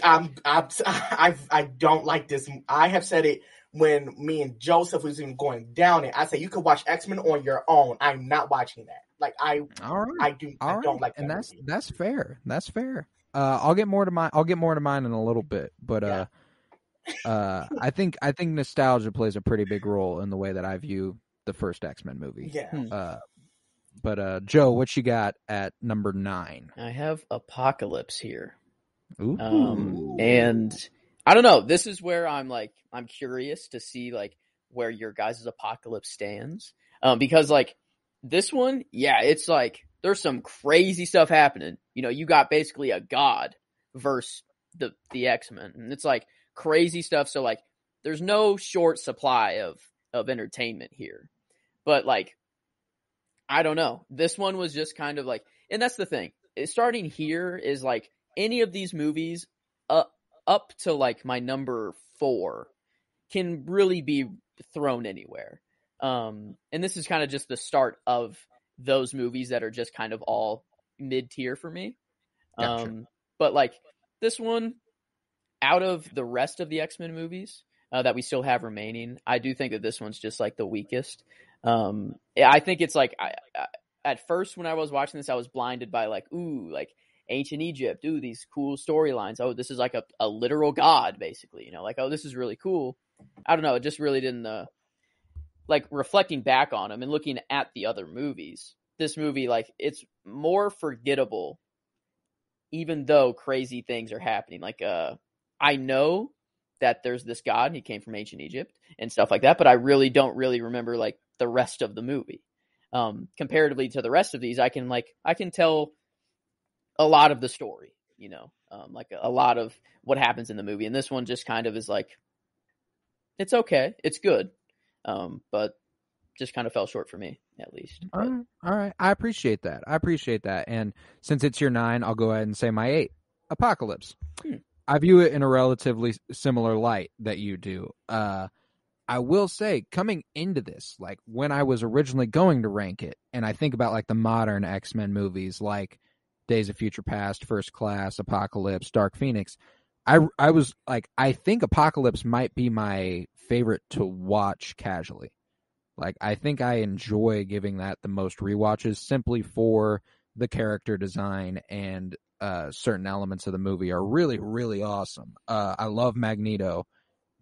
S4: I don't like this. I have said it when me and Joseph was even going down it. I said you could watch X-Men on your own. I'm not watching that. Like I don't like that.
S3: And
S4: movie.
S3: that's fair. That's fair. I'll get more to mine in a little bit, but I think nostalgia plays a pretty big role in the way that I view the first X-Men movie.
S4: Yeah.
S3: But Joe, what you got at number 9?
S2: I have Apocalypse here.
S3: Ooh.
S2: And I don't know. This is where I'm curious to see like where your guys' Apocalypse stands. Because like this one, yeah, it's like there's some crazy stuff happening. You know, you got basically a god versus the X-Men, and it's like crazy stuff. So like there's no short supply of entertainment here. But like I don't know. This one was just kind of like, and that's the thing. Starting here is like any of these movies up to like my number 4 can really be thrown anywhere. And this is kind of just the start of those movies that are just kind of all mid-tier for me.
S3: Gotcha.
S2: But like this one, out of the rest of the X-Men movies that we still have remaining, I do think that this one's just like the weakest. I think it's like at first when I was watching this, I was blinded by like, ooh, like ancient Egypt, ooh, these cool storylines. Oh, this is like a literal god, basically. You know, like, oh, this is really cool. I don't know. It just really didn't like reflecting back on them and looking at the other movies. This movie, like, it's more forgettable, even though crazy things are happening. Like, I know that there's this god and he came from ancient Egypt and stuff like that, but I really don't remember like the rest of the movie. Comparatively to the rest of these, I can tell a lot of the story, you know, like a lot of what happens in the movie. And this one just kind of is like, it's okay. It's good. But just kind of fell short for me, at least.
S3: All right. I appreciate that. And since it's your 9, I'll go ahead and say my 8, Apocalypse. I view it in a relatively similar light that you do. I will say, coming into this, like when I was originally going to rank it, and I think about like the modern X-Men movies, like Days of Future Past, First Class, Apocalypse, Dark Phoenix, I was like, I think Apocalypse might be my favorite to watch casually. Like, I think I enjoy giving that the most rewatches simply for the character design, and certain elements of the movie are really, really awesome. I love Magneto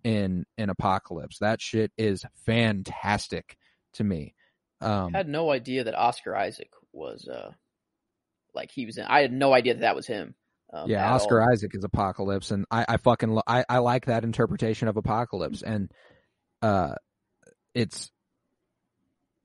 S3: in Apocalypse. That shit is fantastic to me.
S2: I had no idea that Oscar Isaac was like he was in. I had no idea that was him.
S3: Yeah, Oscar Isaac is Apocalypse, and I fucking I like that interpretation of Apocalypse, and it's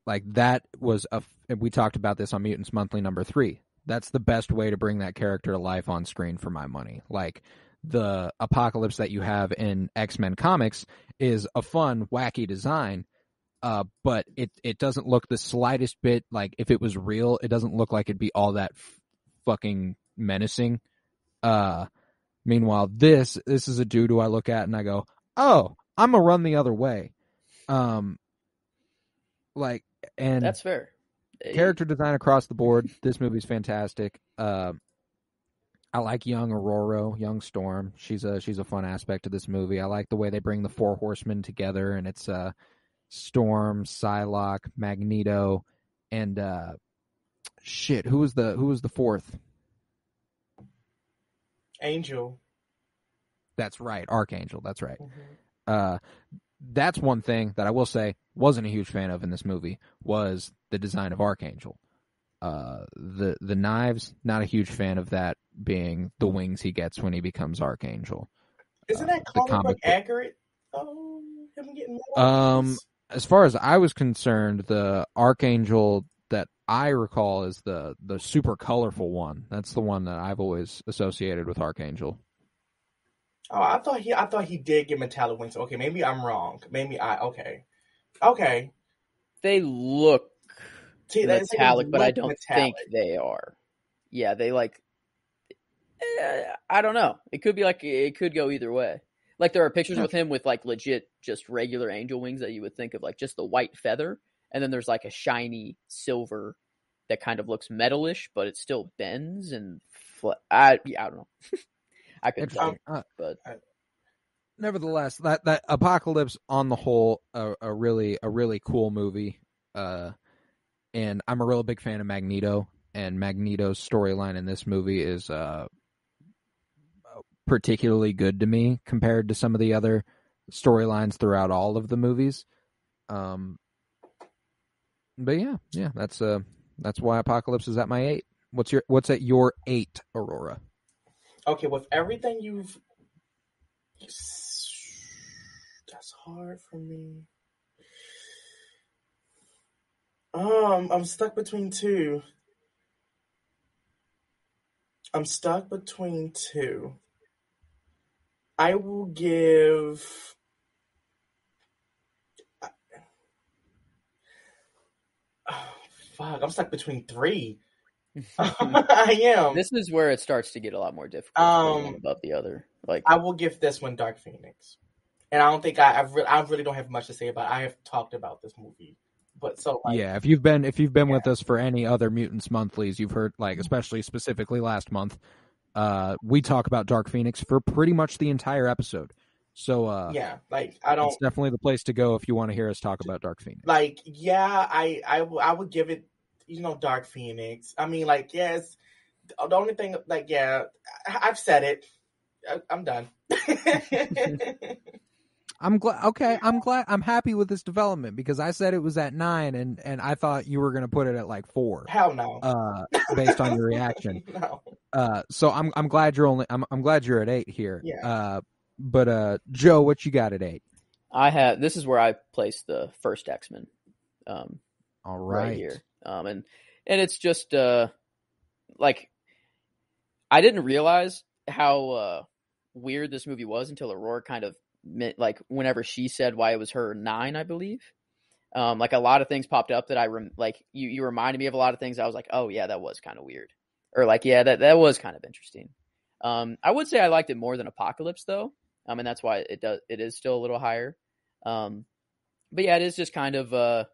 S3: like that was we talked about this on Mutants Monthly number 3. That's the best way to bring that character to life on screen for my money. Like, the Apocalypse that you have in X-Men comics is a fun, wacky design, but it doesn't look the slightest bit like, if it was real, it doesn't look like it'd be all that fucking menacing. Meanwhile, this is a dude who I look at and I go, oh, I'm gonna run the other way. Like, and
S2: that's fair.
S3: Character design across the board. This movie's fantastic. I like young Storm. She's a fun aspect of this movie. I like the way they bring the 4 horsemen together, and it's Storm, Psylocke, Magneto, and who was the fourth?
S4: Angel.
S3: That's right, Archangel. That's right.
S4: Mm-hmm.
S3: That's one thing that I will say wasn't a huge fan of in this movie, was the design of Archangel. The knives, not a huge fan of that being the wings he gets when he becomes Archangel.
S4: Isn't that comic book accurate? Him getting
S3: as far as I was concerned, the Archangel that I recall is the super colorful one. That's the one that I've always associated with Archangel.
S4: Oh, I thought he did get metallic wings. Okay, maybe I'm wrong. Okay.
S2: They look metallic, but I don't
S4: metallic.
S2: think they are. Yeah, they like. I don't know. It could be like, it could go either way. Like, there are pictures with him with like legit just regular angel wings that you would think of like just the white feather, and then there's like a shiny silver that kind of looks metalish, but it still bends and I don't know. I could tell you, but
S3: nevertheless, that Apocalypse on the whole a really cool movie. And I'm a real big fan of Magneto, and Magneto's storyline in this movie is particularly good to me compared to some of the other storylines throughout all of the movies. But yeah, that's why Apocalypse is at my 8. What's at your 8, Aurora?
S4: Okay, with everything that's hard for me. I'm stuck between two. I will give. Fuck, I'm stuck between 3. I am.
S2: This is where it starts to get a lot more difficult. One above the other. Like,
S4: I will give this one Dark Phoenix, and I don't think I really don't have much to say about it. I have talked about this movie. But so
S3: yeah, if you've been with us for any other Mutants monthlies, you've heard, like, especially specifically last month, we talk about Dark Phoenix for pretty much the entire episode. So
S4: yeah, like, I don't.
S3: It's definitely the place to go if you want to hear us talk about Dark Phoenix.
S4: Like, yeah, I would give it, Dark Phoenix. I mean, like, yes, the only thing, like, yeah, I've said it. I'm done.
S3: I'm glad. Okay, I'm glad. I'm happy with this development, because I said it was at 9, and I thought you were going to put it at like 4.
S4: Hell no.
S3: Based on your reaction.
S4: No.
S3: So I'm glad I'm glad you're at 8 here.
S4: Yeah.
S3: But Joe, what you got at 8?
S2: This is where I placed the first X-Men.
S3: All
S2: right here. And it's just like, I didn't realize how weird this movie was until Aurora kind of meant, like, whenever she said why it was her 9, I believe. Like, a lot of things popped up that you reminded me of a lot of things. I was like, oh yeah, that was kind of weird, or like, yeah, that was kind of interesting. I would say I liked it more than Apocalypse though. And that's why it is still a little higher. But yeah, it is just kind of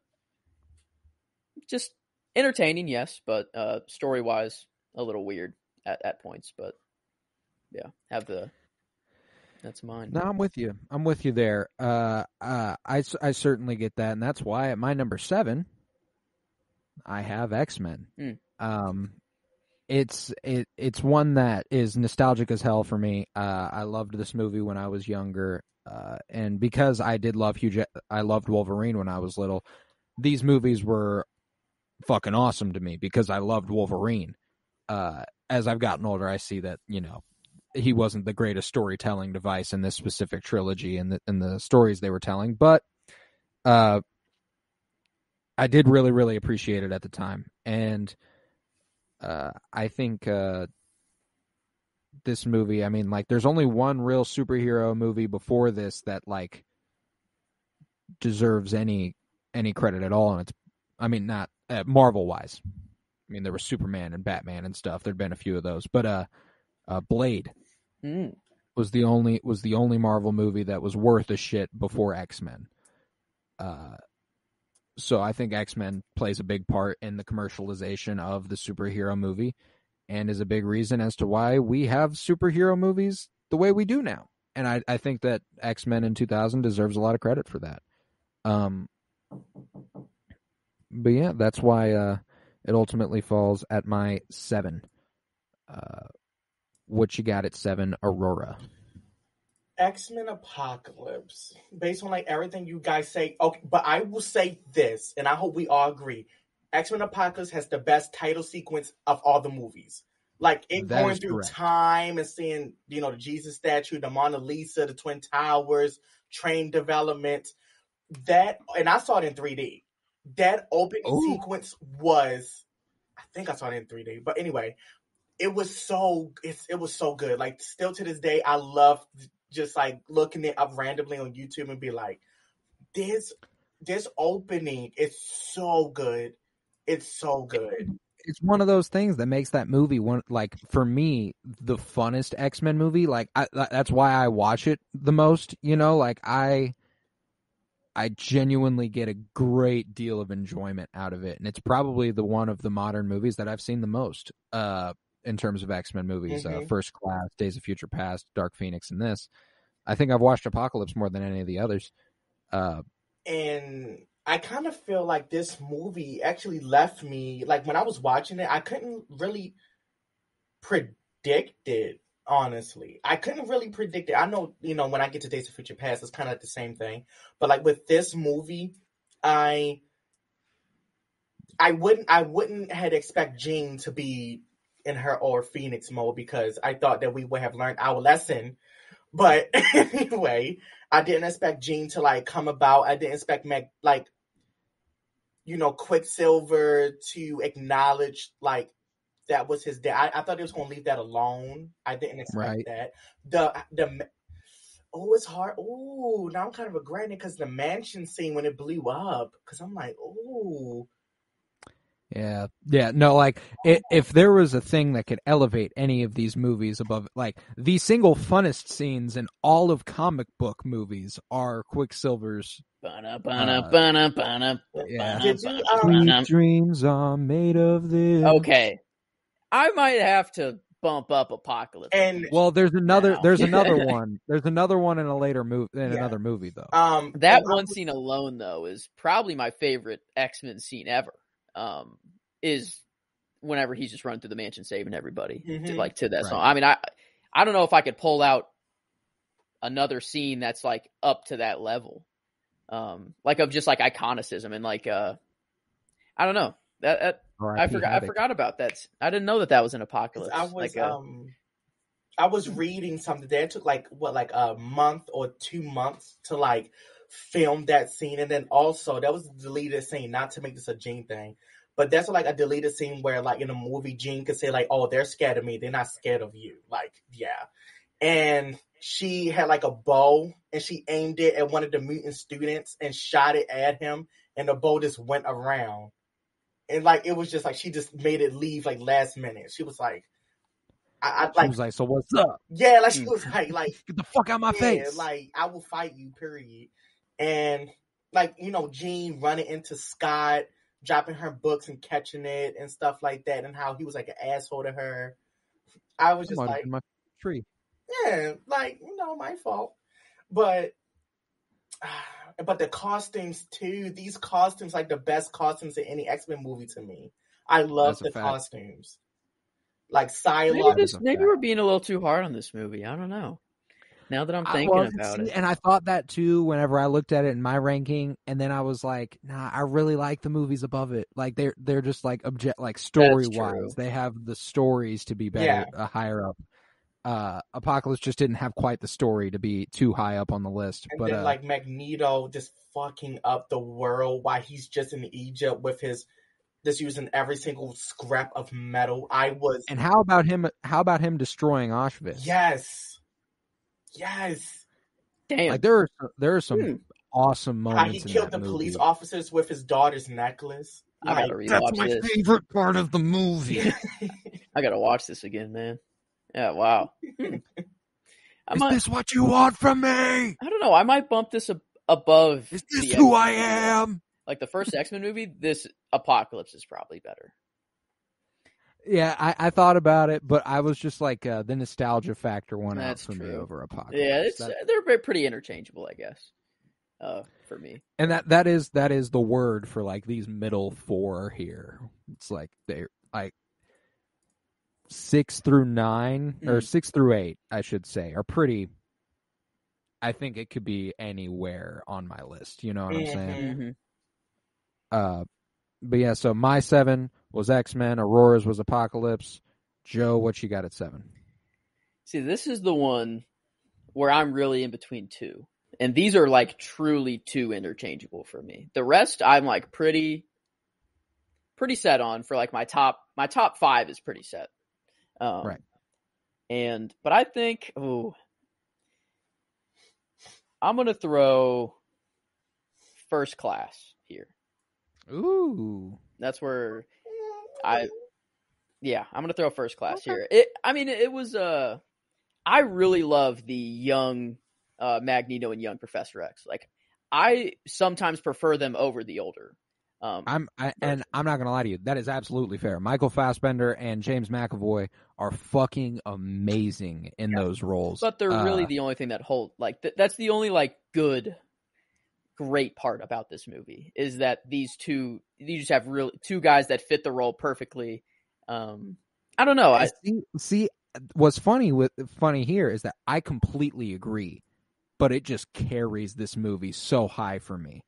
S2: just entertaining, yes, but story wise a little weird at points. But yeah, that's mine.
S3: No, I'm with you. I'm with you there. I certainly get that, and that's why at my number 7, I have X-Men. It's one that is nostalgic as hell for me. I loved this movie when I was younger, and because I did love I loved Wolverine when I was little. These movies were fucking awesome to me because I loved Wolverine. As I've gotten older, I see that he wasn't the greatest storytelling device in this specific trilogy and the stories they were telling, but I did really, really appreciate it at the time. And I think this movie, I mean, like, there's only one real superhero movie before this that, like, deserves any credit at all. And it's, I mean, not Marvel-wise. I mean, there was Superman and Batman and stuff. There'd been a few of those. But Blade was the only Marvel movie that was worth a shit before X-Men. So I think X-Men plays a big part in the commercialization of the superhero movie and is a big reason as to why we have superhero movies the way we do now. And I think that X-Men in 2000 deserves a lot of credit for that. But yeah, that's why it ultimately falls at my 7. What you got at 7, Aurora?
S4: X-Men Apocalypse. Based on like everything you guys say, okay, but I will say this, and I hope we all agree. X-Men Apocalypse has the best title sequence of all the movies. Like it
S3: That
S4: going
S3: is
S4: through
S3: correct.
S4: time and seeing, the Jesus statue, the Mona Lisa, the Twin Towers, train development. That, and I saw it in 3D. That opening sequence was, I think I saw it in 3D. But anyway, it was so good. Like still to this day, I love just like looking it up randomly on YouTube and be like, this opening is so good. It's so good.
S3: It's one of those things that makes that movie one, like, for me, the funnest X-Men movie. Like that's why I watch it the most. Like I genuinely get a great deal of enjoyment out of it, and it's probably the one of the modern movies that I've seen the most. In terms of X-Men movies, First Class, Days of Future Past, Dark Phoenix, and this. I think I've watched Apocalypse more than any of the others.
S4: And I kind of feel like this movie actually left me, like when I was watching it, I couldn't really predict it, honestly. I couldn't really predict it. I know, when I get to Days of Future Past, it's kind of the same thing. But like with this movie, I wouldn't had expect Jean to be in her or Phoenix mode because I thought that we would have learned our lesson. But anyway, I didn't expect Jean to like come about. I didn't expect Quicksilver to acknowledge like that was his dad. I thought he was going to leave that alone. I didn't expect that. It's hard. Oh, now I'm kind of regretting it because the mansion scene when it blew up. Because I'm like, oh.
S3: Yeah. No, like if there was a thing that could elevate any of these movies above, like the single funnest scenes in all of comic book movies are Quicksilver's. Sweet dreams are made of this.
S2: Okay, I might have to bump up Apocalypse.
S4: And
S3: well, there's another one. There's another one in a later movie, another movie though.
S2: That one scene alone though is probably my favorite X-Men scene ever. Is whenever he's just running through the mansion saving everybody to that song. I mean, I don't know if I could pull out another scene that's like up to that level, like of just like iconicism and like I don't know that I forgot about that. I didn't know that was an Apocalypse.
S4: I was reading something that it took like a month or 2 months to like film that scene, and then also that was a deleted scene. Not to make this a Jean thing, but that's like a deleted scene where like in a movie Jean could say like, "Oh, they're scared of me. They're not scared of you." Like, yeah. And she had like a bow and she aimed it at one of the mutant students and shot it at him, and the bow just went around. And like it was just like she just made it leave like last minute. She was like,
S3: she was like, "So what's up?"
S4: Yeah, like she was like
S3: get the fuck out my face.
S4: Like I will fight you, period. And like, you know, Jean running into Scott, dropping her books and catching it and stuff like that, and how he was like an asshole to her. I was just like,
S3: my tree.
S4: yeah, like, you know, my fault. But the costumes too. These costumes, like the best costumes in any X-Men movie to me. I love the costumes. Like Psylocke.
S2: Maybe we're being a little too hard on this movie. I don't know. Now that I'm thinking about it.
S3: And I thought that too whenever I looked at it in my ranking, and then I was like, nah, I really like the movies above it. Like they're just like story wise. They have the stories to be better, higher up. Apocalypse just didn't have quite the story to be too high up on the list.
S4: And then like Magneto just fucking up the world while he's just in Egypt with his just using every single scrap of metal.
S3: And how about him destroying Auschwitz?
S4: Yes.
S2: Damn.
S3: Like there are some awesome moments.
S4: How he killed the police officers with his daughter's necklace.
S2: I gotta rewatch
S3: that's my favorite part of the movie.
S2: I gotta watch this again, man. Yeah, wow.
S3: Is this what you want from me?
S2: I don't know. I might bump this above.
S3: Is this who I am?
S2: Like the first X-Men movie, this Apocalypse is probably better.
S3: Yeah, I thought about it, but I was just like the nostalgia factor won out for me over Apocalypse.
S2: Yeah, they're pretty interchangeable, I guess, for me.
S3: And that is the word for like these middle four here. It's like they're like 6 through 9 or 6 through 8, I should say, are pretty. I think it could be anywhere on my list. You know what I'm saying?
S2: Mm-hmm.
S3: But yeah, so my 7 was X-Men, Aurora's was Apocalypse. Joe, what you got at 7?
S2: See, this is the one where I'm really in between two. And these are like truly two interchangeable for me. The rest I'm like pretty set on for like my top 5 is pretty set.
S3: Right.
S2: But I think, I'm going to throw First Class here.
S3: Ooh.
S2: That's where I'm going to throw First Class here. It was, I really love the young Magneto and young Professor X. Like, I sometimes prefer them over the older.
S3: I'm not gonna lie to you. That is absolutely fair. Michael Fassbender and James McAvoy are fucking amazing in those roles.
S2: But they're really the only thing that hold. Like that's the only like great part about this movie is that you just have two guys that fit the role perfectly. I don't know.
S3: See, what's funny here is that I completely agree, but it just carries this movie so high for me.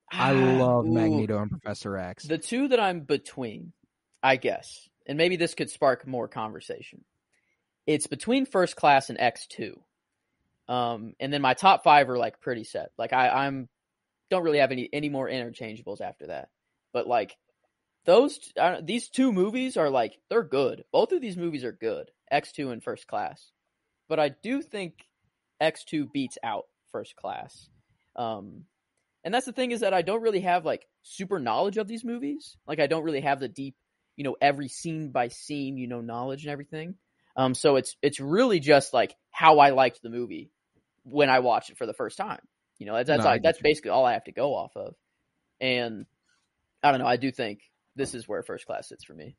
S3: I love Magneto and Professor X.
S2: The two that I'm between, I guess, and maybe this could spark more conversation. It's between First Class and X2. And then my top 5 are like pretty set. Like I'm don't really have any more interchangeables after that. But like these two movies are like, they're good. Both of these movies are good. X2 and First Class. But I do think X2 beats out First Class. And that's the thing is that I don't really have like super knowledge of these movies. Like I don't really have the deep, every scene by scene, knowledge and everything. So it's really just like how I liked the movie when I watched it for the first time. That's basically all I have to go off of. And I don't know. I do think this is where First Class sits for me.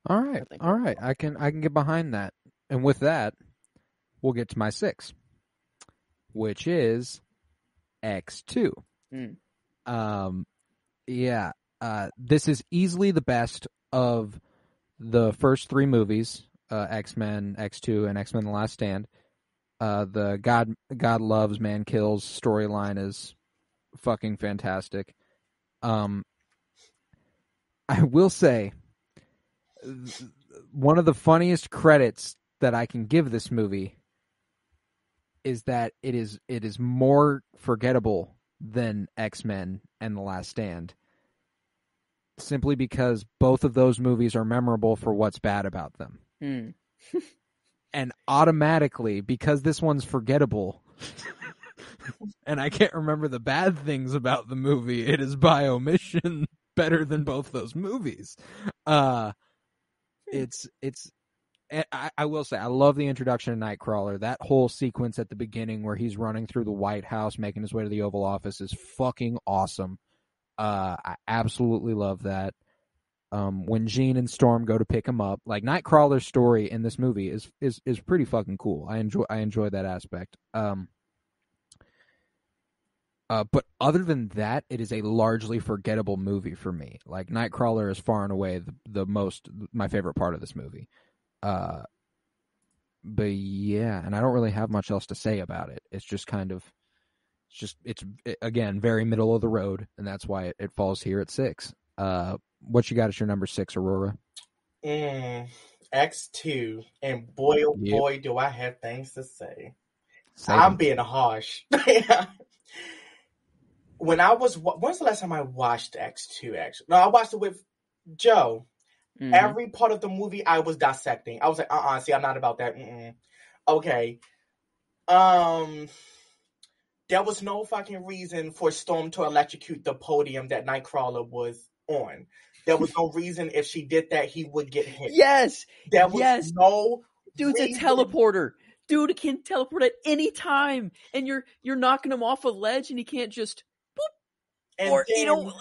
S3: All right. I can get behind that. And with that, we'll get to my 6, which is X2. This is easily the best of the first 3 movies, X-Men, X2, and X-Men The Last Stand. The God Loves, Man Kills storyline is fucking fantastic. I will say, one of the funniest credits that I can give this movie is that it is more forgettable than X-Men and The Last Stand, simply because both of those movies are memorable for what's bad about them. And automatically, because this one's forgettable, and I can't remember the bad things about the movie, it is by omission better than both those movies. It's I will say, I love the introduction of Nightcrawler. That whole sequence at the beginning where he's running through the White House, making his way to the Oval Office is fucking awesome. I absolutely love that. When Jean and Storm go to pick him up, like Nightcrawler's story in this movie is pretty fucking cool. I enjoy that aspect. But other than that, it is a largely forgettable movie for me. Like Nightcrawler is far and away my favorite part of this movie. But yeah, and I don't really have much else to say about it. It's just kind of, it's again very middle of the road, and that's why it falls here at 6. What you got at your number 6, Aurora?
S4: X2, and boy, oh boy, do I have things to say.
S3: Same.
S4: I'm being harsh. When's the last time I watched X2? Actually, no, I watched it with Joe. Mm-hmm. Every part of the movie I was dissecting. I was like, see, I'm not about that. Okay. There was no fucking reason for Storm to electrocute the podium that Nightcrawler was on. There was no reason if she did that, he would get hit.
S2: Yes.
S4: There was no
S2: Dude's reason. A teleporter. Dude can teleport at any time. And you're knocking him off a ledge and he can't just boop.
S4: And
S2: or,
S4: then,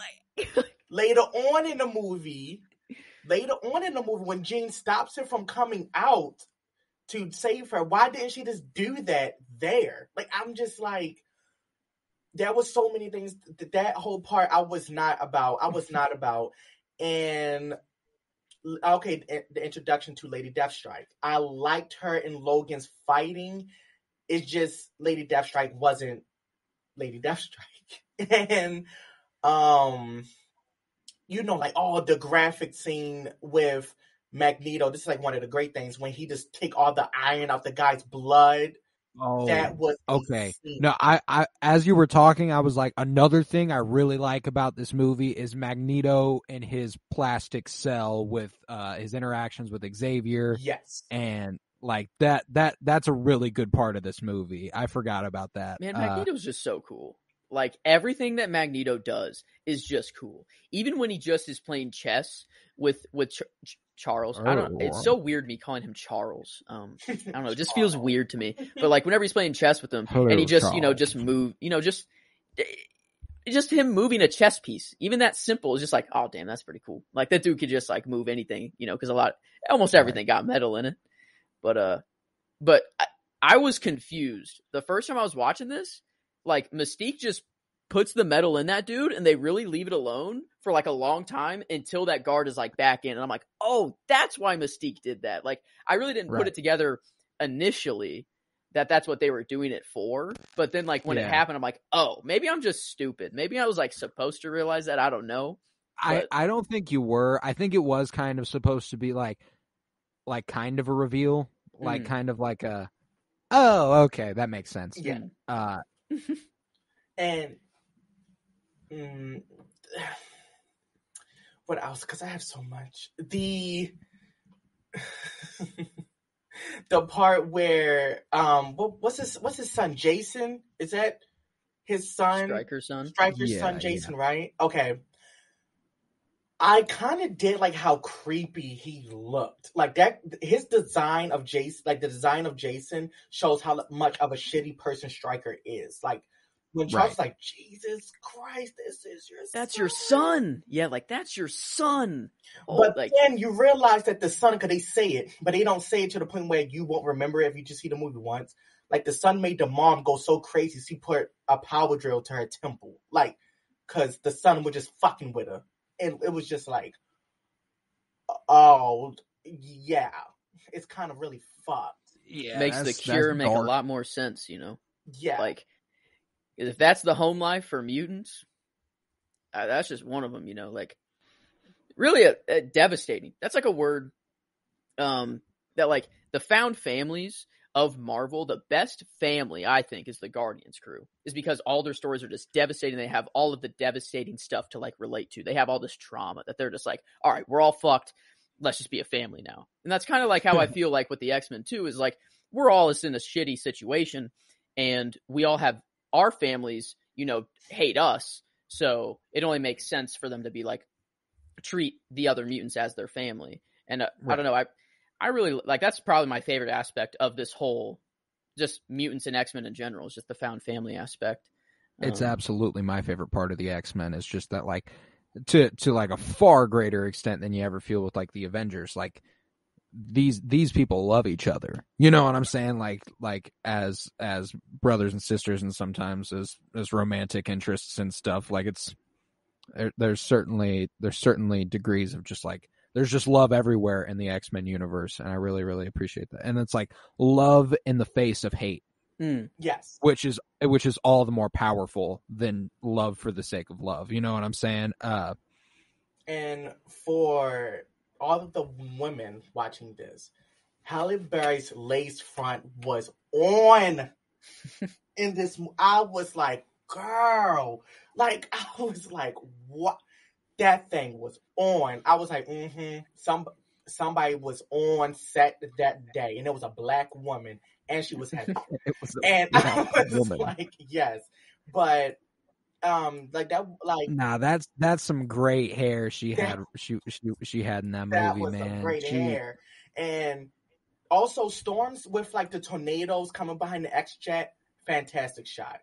S4: later on in the movie, when Jean stops her from coming out to save her, why didn't she just do that there? Like, I'm just like, there was so many things. That whole part I was not about. And, okay, the introduction to Lady Deathstrike. I liked her in Logan's fighting. It's just Lady Deathstrike wasn't Lady Deathstrike. And, the graphic scene with Magneto, this is like one of the great things when he just take all the iron out the guy's blood.
S3: Oh,
S4: that was
S3: okay.
S4: insane.
S3: No, I as you were talking, I was like, another thing I really like about this movie is Magneto and his plastic cell with his interactions with Xavier.
S4: Yes.
S3: And like that's a really good part of this movie. I forgot about that.
S2: Man, Magneto's just so cool. Like, everything that Magneto does is just cool. Even when he just is playing chess with Charles. I don't. It's so weird me calling him Charles. I don't know. It just feels weird to me. But like whenever he's playing chess with him, and he just
S3: Charles.
S2: Just move, just him moving a chess piece, even that simple is just like, oh damn, that's pretty cool. Like that dude could just like move anything, because almost everything got metal in it. But I was confused the first time I was watching this. Like Mystique just puts the metal in that dude and they really leave it alone for like a long time until that guard is like back in. And I'm like, oh, that's why Mystique did that. Like I really didn't put it together initially that that's what they were doing it for. But then like when it happened, I'm like, oh, maybe I'm just stupid. Maybe I was like supposed to realize that. I don't know.
S3: But I don't think you were. I think it was kind of supposed to be like kind of a reveal, like kind of like a, oh, okay, that makes sense.
S4: Yeah. And what else? Because I have so much. The part where what's his son? Jason? Is that his son?
S2: Stryker's son.
S4: Stryker's son, Jason, right? Okay. I kind of did like how creepy he looked. Like that, his design of Jason, like the design of Jason, shows how much of a shitty person Stryker is. Like. When Charles was like, Jesus Christ, this is your son.
S2: That's your son. Yeah, like, that's your son.
S4: Oh, but then you realize that the son, because they say it, but they don't say it to the point where you won't remember it if you just see the movie once. Like, the son made the mom go so crazy, she put a power drill to her temple. Like, because the son was just fucking with her. And it was just like, oh, yeah. It's kind of really fucked.
S2: Yeah, makes the cure make a lot more sense,
S4: Yeah.
S2: Like, if that's the home life for mutants, that's just one of them, like really a devastating. That's like a word that like the found families of Marvel, the best family I think is the Guardians crew, is because all their stories are just devastating. They have all of the devastating stuff to like relate to. They have all this trauma that they're just like, all right, we're all fucked. Let's just be a family now. And that's kind of like how I feel like with the X-Men too, is like, we're all just in a shitty situation and we all have our families, hate us. So it only makes sense for them to be like, treat the other mutants as their family. And I don't know. I really like, that's probably my favorite aspect of this whole, just mutants and X-Men in general, is just the found family aspect.
S3: It's absolutely my favorite part of the X-Men. Is just that, like, to like a far greater extent than you ever feel with like the Avengers. Like these people love each other. You know what I'm saying? Like as brothers and sisters, and sometimes as romantic interests and stuff. Like there's certainly degrees of just like, there's just love everywhere in the X-Men universe, and I really, really appreciate that. And it's like love in the face of hate.
S4: Yes.
S3: Which is all the more powerful than love for the sake of love. You know what I'm saying?
S4: And for all of the women watching this, Halle Berry's lace front was on in this. I was like, girl, like, I was like, what? That thing was on. I was like, somebody was on set that day, and it was a black woman, and she was heavy. I was like, yes, but like that, like,
S3: nah, that's some great hair she had in that movie,
S4: was
S3: man.
S4: Some great hair. And also Storms with like the tornadoes coming behind the X-Jet, fantastic shot.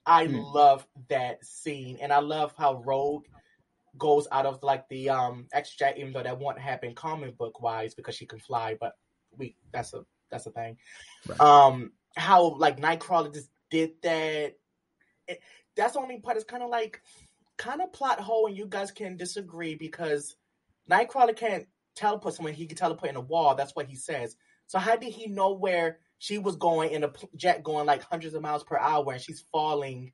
S4: I love that scene, and I love how Rogue goes out of like the X-Jet, even though that won't happen comic book wise because she can fly, but that's a thing. Right. How like Nightcrawler just did that. That's the only part that's kind of plot hole, and you guys can disagree because Nightcrawler can't teleport someone. He can teleport in a wall. That's what he says. So how did he know where she was going in a jet going like hundreds of miles per hour, and she's falling?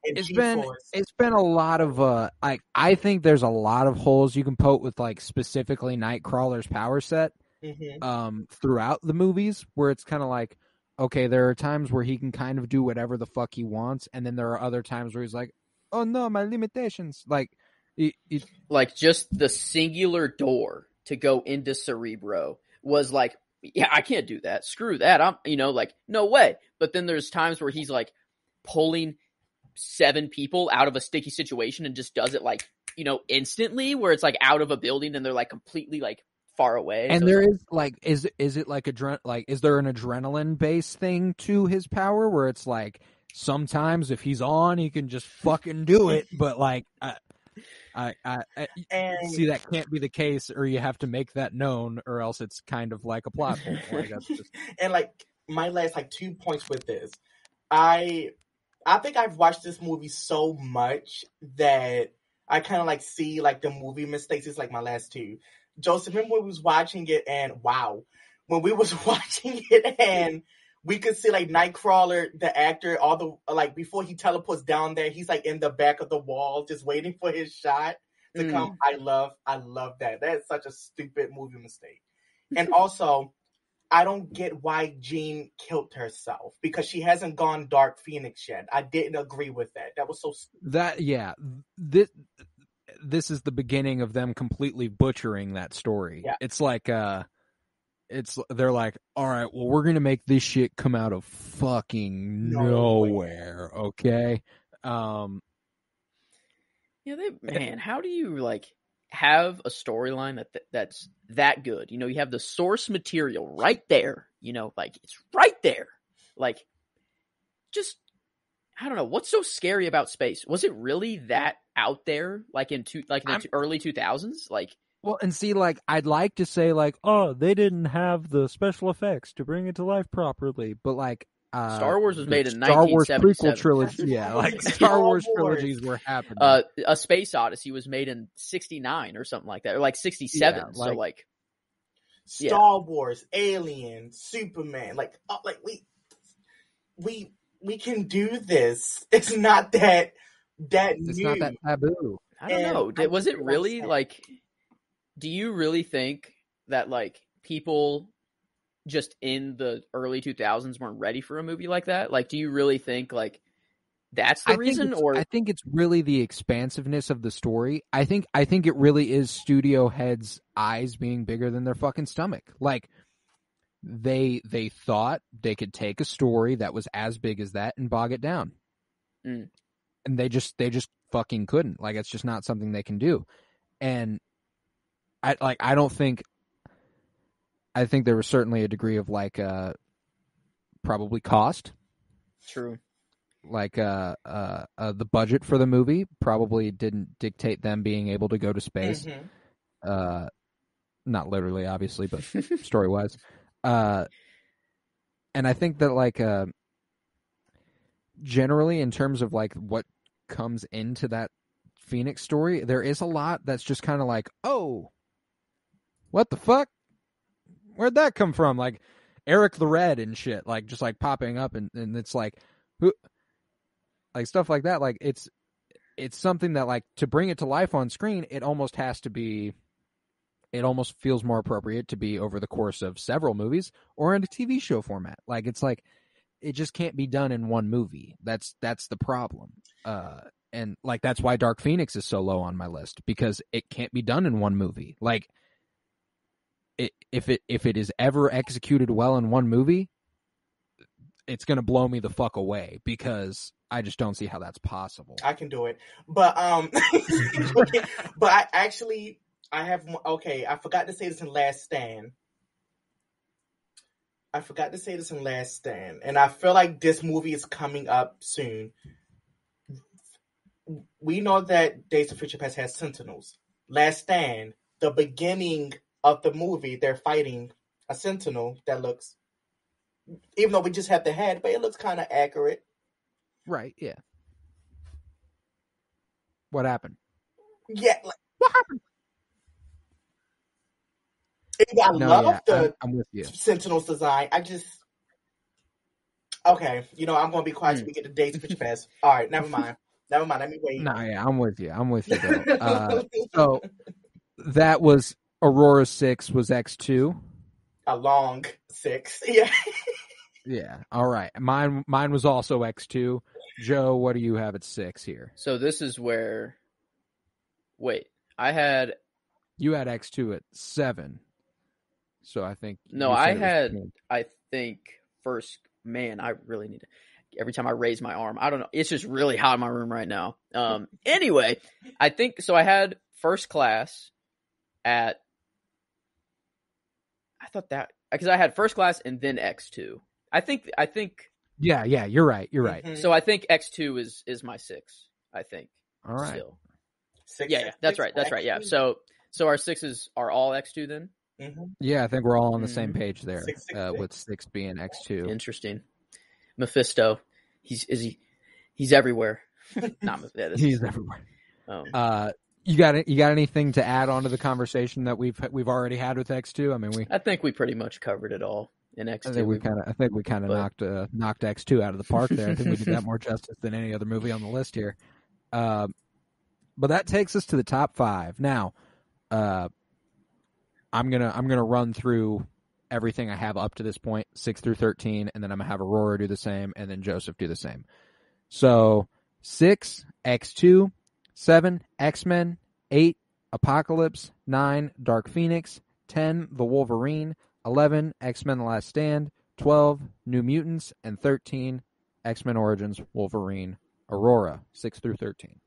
S4: It's
S3: been a lot of I think there's a lot of holes you can poke with like specifically Nightcrawler's power set throughout the movies, where it's kind of like, okay, there are times where he can kind of do whatever the fuck he wants, and then there are other times where he's like, oh no, my limitations. Like
S2: like just the singular door to go into Cerebro was like, yeah, I can't do that. Screw that. I'm, like, no way. But then there's times where he's like pulling 7 people out of a sticky situation and just does it like, instantly, where it's like out of a building and they're like completely like far away.
S3: And so there is like, is it like is there an adrenaline based thing to his power where it's like sometimes if he's on, he can just fucking do it, but like I see that can't be the case, or you have to make that known, or else it's kind of like a plot hole. Like, that's just...
S4: And like my last like 2 points with this, I think I've watched this movie so much that I kind of like see like the movie mistakes. It's like my last 2. Joseph, remember when we was watching it, and wow, when we was watching it and we could see like Nightcrawler, the actor, all the like before he teleports down there, he's like in the back of the wall just waiting for his shot to come. I love that. That is such a stupid movie mistake. And also, I don't get why Jean killed herself because she hasn't gone Dark Phoenix yet. I didn't agree with that. That was so stupid.
S3: This is the beginning of them completely butchering that story. Yeah. It's like they're like, all right, well, we're gonna make this shit come out of fucking nowhere, okay?
S2: How do you like have a storyline that's that good? You have the source material right there. Like it's right there. Like, just I don't know what's so scary about space. Was it really that out there? Like in the early 2000s? Like,
S3: well, and see, like I'd like to say like, oh, they didn't have the special effects to bring it to life properly, but like.
S2: Star Wars was made in
S3: Star
S2: 1977.
S3: Wars prequel trilogy, yeah, like Star Wars trilogies were happening.
S2: A Space Odyssey was made in 69 or something like that, or like 67. Yeah, so like
S4: Star Wars, Alien, Superman, like we can do this. It's not that
S3: it's not that taboo.
S2: I don't know. Was it really like? Do you really think that like people just in the early 2000s weren't ready for a movie like that? Like, do you really think like that's the reason? Or
S3: I think it's really the expansiveness of the story. I think it really is studio heads' eyes being bigger than their fucking stomach. Like they thought they could take a story that was as big as that and bog it down. And they just fucking couldn't. Like, it's just not something they can do. And I don't think I think there was certainly a degree of like probably cost.
S2: True.
S3: Like the budget for the movie probably didn't dictate them being able to go to space. Not literally, obviously, but story wise. And I think that like generally in terms of like what comes into that Phoenix story, there is a lot that's just kind of like, oh, what the fuck? Where'd that come from? Like Eric the Red and shit, like just like popping up, and it's like, who, like stuff like that. Like it's something that like to bring it to life on screen, it almost feels more appropriate to be over the course of several movies or in a TV show format. Like it's like it just can't be done in one movie. That's the problem. And like that's why Dark Phoenix is so low on my list, because it can't be done in one movie. Like if it is ever executed well in one movie, it's gonna blow me the fuck away, because I just don't see how that's possible.
S4: I can do it, but but I have okay. I forgot to say this in Last Stand. And I feel like this movie is coming up soon. We know that Days of Future Past has Sentinels. Last Stand, the beginning of the movie, they're fighting a Sentinel that looks, even though we just have the head, but it looks kind of accurate.
S3: Right, yeah. What happened?
S4: Yeah.
S3: What happened?
S4: I love the
S3: I'm with you.
S4: Sentinel's design. Okay, I'm going to be quiet till we get the Days of Future Past. All right, never mind. Let me wait.
S3: Nah, yeah, I'm with you. Though. So that was Aurora 6 was X2.
S4: A long 6. Yeah.
S3: Yeah. All right. Mine was also X2. Joe, what do you have at 6 here?
S2: So this is where. Wait, you
S3: had X2 at 7. So I think
S2: I think first. Man, I really need to. Every time I raise my arm, I don't know. It's just really hot in my room right now. Anyway, I think so. I had First Class at. I thought that because I had First Class and then X2. I think.
S3: Yeah. You're right. Mm-hmm.
S2: So I think X2 is my 6. I think.
S3: All right.
S2: Still.
S4: 6,
S2: yeah. That's right. Yeah. So our 6s are all X2 then.
S4: Mm-hmm.
S3: Yeah, I think we're all on the same page there.
S4: 6,
S3: with 6 being X2.
S2: Interesting. Mephisto, he's everywhere.
S3: He's everywhere.
S2: Oh.
S3: You got anything to add on to the conversation that we've already had with X2? I mean,
S2: I think we pretty much covered it all in X2.
S3: I think we kind of knocked X2 out of the park there. I think we did that more justice than any other movie on the list here. But that takes us to the top 5. Now, I'm gonna run through everything I have up to this point, 6 through 13, and then I'm gonna have Aurora do the same, and then Joseph do the same. So 6, X2, 7, X-Men, 8, Apocalypse, 9, Dark Phoenix, 10, The Wolverine, 11, X-Men The Last Stand, 12, New Mutants, and 13, X-Men Origins, Wolverine, Aurora, 6 through 13.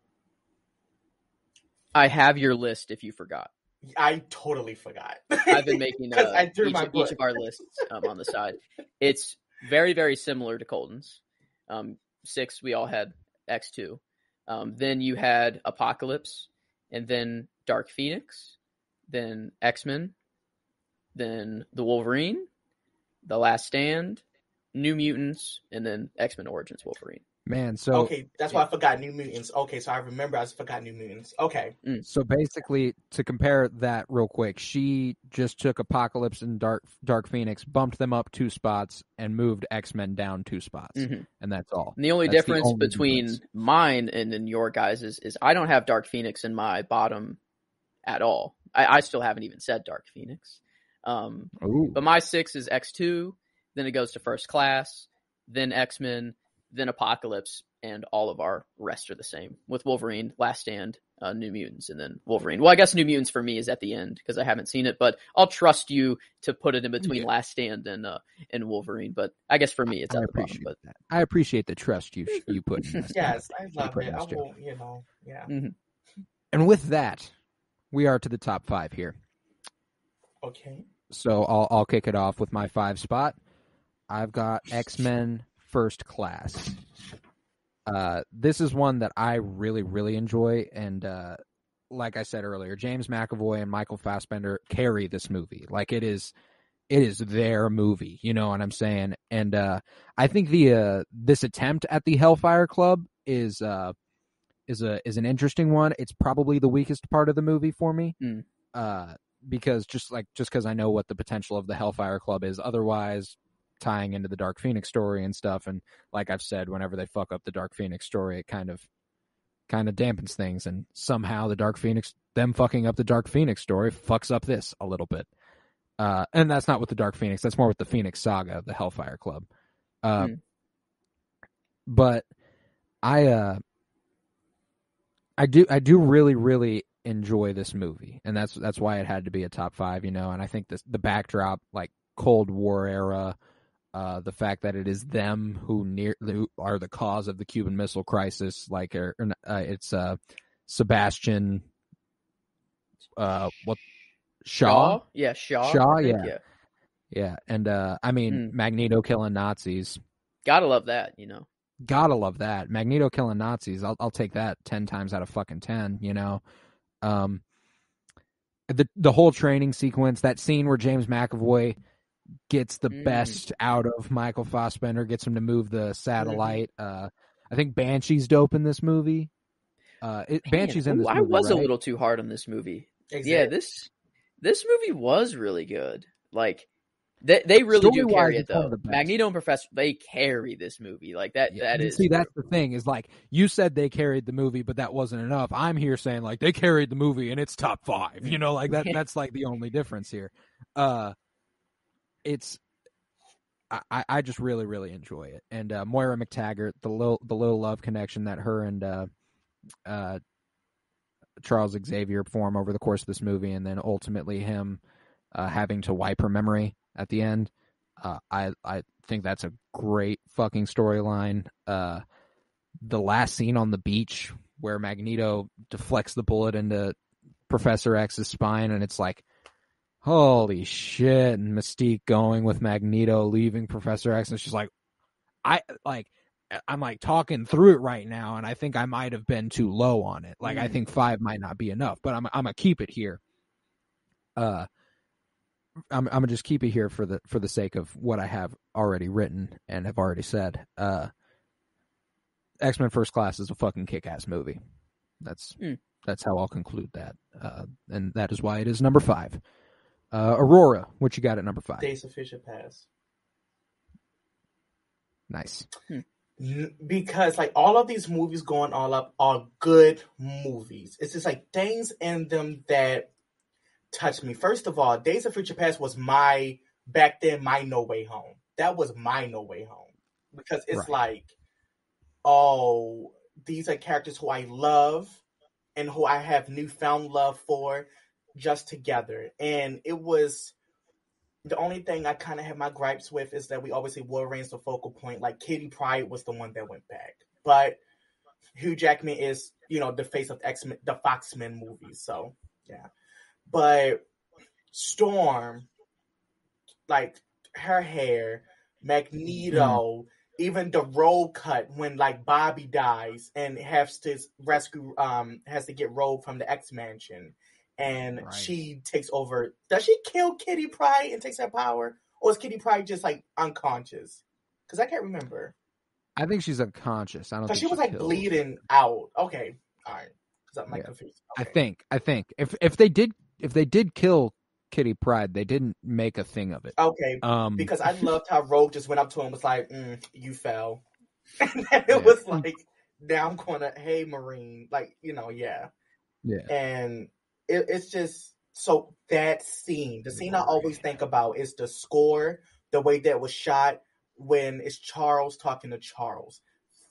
S2: I have your list if you forgot.
S4: I totally forgot.
S2: I've been making each of our lists on the side. It's very, very similar to Colton's. 6, we all had X2. Then you had Apocalypse, and then Dark Phoenix, then X-Men, then The Wolverine, The Last Stand, New Mutants, and then X-Men Origins Wolverine.
S3: Man, so
S4: okay, that's why I forgot New Mutants. Okay, so I remember I forgot New Mutants. Okay,
S3: so basically, to compare that real quick, she just took Apocalypse and Dark Phoenix, bumped them up 2 spots, and moved X-Men down 2 spots, and that's all.
S2: And the only difference between mine and then your guys is I don't have Dark Phoenix in my bottom at all. I still haven't even said Dark Phoenix. But my 6 is X2, then it goes to First Class, then X-Men, then Apocalypse, and all of our rest are the same, with Wolverine, Last Stand, New Mutants, and then Wolverine. Well, I guess New Mutants for me is at the end because I haven't seen it, but I'll trust you to put it in between Last Stand and Wolverine. But I guess for me, it's at the bottom. But
S3: I appreciate the trust you put in this.
S4: Yes, I love it. I will, yeah.
S3: Mm-hmm. And with that, we are to the top 5 here.
S4: Okay.
S3: So I'll kick it off with my 5 spot. I've got X-Men First Class. This is one that I really, really enjoy, and like I said earlier, James McAvoy and Michael Fassbender carry this movie. Like it is their movie. You know what I'm saying? And I think this attempt at the Hellfire Club is an interesting one. It's probably the weakest part of the movie for me. Because just because I know what the potential of the Hellfire Club is. Otherwise, tying into the Dark Phoenix story and stuff, and like I've said, whenever they fuck up the Dark Phoenix story, it kind of dampens things, and somehow them fucking up the Dark Phoenix story fucks up this a little bit. And that's not with the Dark Phoenix. That's more with the Phoenix Saga, the Hellfire Club. But I do really, really enjoy this movie, and that's why it had to be a top 5, you know. And I think the backdrop, like Cold War era, the fact that it is them who are the cause of the Cuban Missile Crisis, like it's Sebastian, Shaw?
S2: Yeah, Shaw.
S3: Shaw,
S2: I think,
S3: yeah. And I mean, Magneto killing Nazis.
S2: Gotta love that, you know.
S3: Gotta love that. Magneto killing Nazis. I'll take that 10 times out of fucking 10, you know. The whole training sequence, that scene where James McAvoy gets the best out of Michael Fassbender, gets him to move the satellite. I think Banshee's dope in this movie. Banshee's in this movie,
S2: I was
S3: right?
S2: a little too hard on this movie.
S4: Exactly.
S2: Yeah, this movie was really good. Like they really do carry it though. Magneto and Professor, they carry this movie. Like that.
S3: Yeah.
S2: That is.
S3: See, that's the thing is, like, you said they carried the movie, but that wasn't enough. I'm here saying, like, they carried the movie and it's top 5. You know, like that's like the only difference here. It's I just really, really enjoy it. And Moira McTaggart, the little love connection that her and Charles Xavier form over the course of this movie, and then ultimately him having to wipe her memory at the end. I think that's a great fucking storyline. The last scene on the beach where Magneto deflects the bullet into Professor X's spine, and it's like, holy shit, and Mystique going with Magneto, leaving Professor X, and she's like, I'm like talking through it right now, and I think I might have been too low on it. Like, I think 5 might not be enough, but I'm gonna keep it here. I'm gonna just keep it here for the sake of what I have already written and have already said. X-Men First Class is a fucking kick-ass movie. That's how I'll conclude that, and that is why it is number 5. Aurora, what you got at number 5?
S4: Days of Future Past.
S3: Nice.
S4: Because like all of these movies going all up are good movies. It's just like things in them that touched me. First of all, Days of Future Past was back then my No Way Home. That was my No Way Home. Because it's like, oh, these are characters who I love and who I have newfound love for just together. And it was, the only thing I kind of have my gripes with is that we always say Wolverine's the focal point. Like Kitty Pryde was the one that went back. But Hugh Jackman is, the face of X-Men, the Fox-Men movies. So, yeah. But Storm, like her hair, Magneto, even the roll cut when like Bobby dies and has to rescue, has to get rolled from the X-Mansion, and she takes over. Does she kill Kitty Pryde and takes her power, or is Kitty Pryde just like unconscious? Because I can't remember.
S3: I think she's unconscious. I don't. Because
S4: she was like bleeding out. Okay, all right. Because I'm like confused. Okay.
S3: I think if they did kill Kitty Pryde, they didn't make a thing of it.
S4: Okay, because I loved how Rogue just went up to him and was like, you fell. And then it was like, now I'm going to, hey, Marine. Like, yeah. And it's just, so that scene, the scene I always think about is the score, the way that was shot when it's Charles talking to Charles.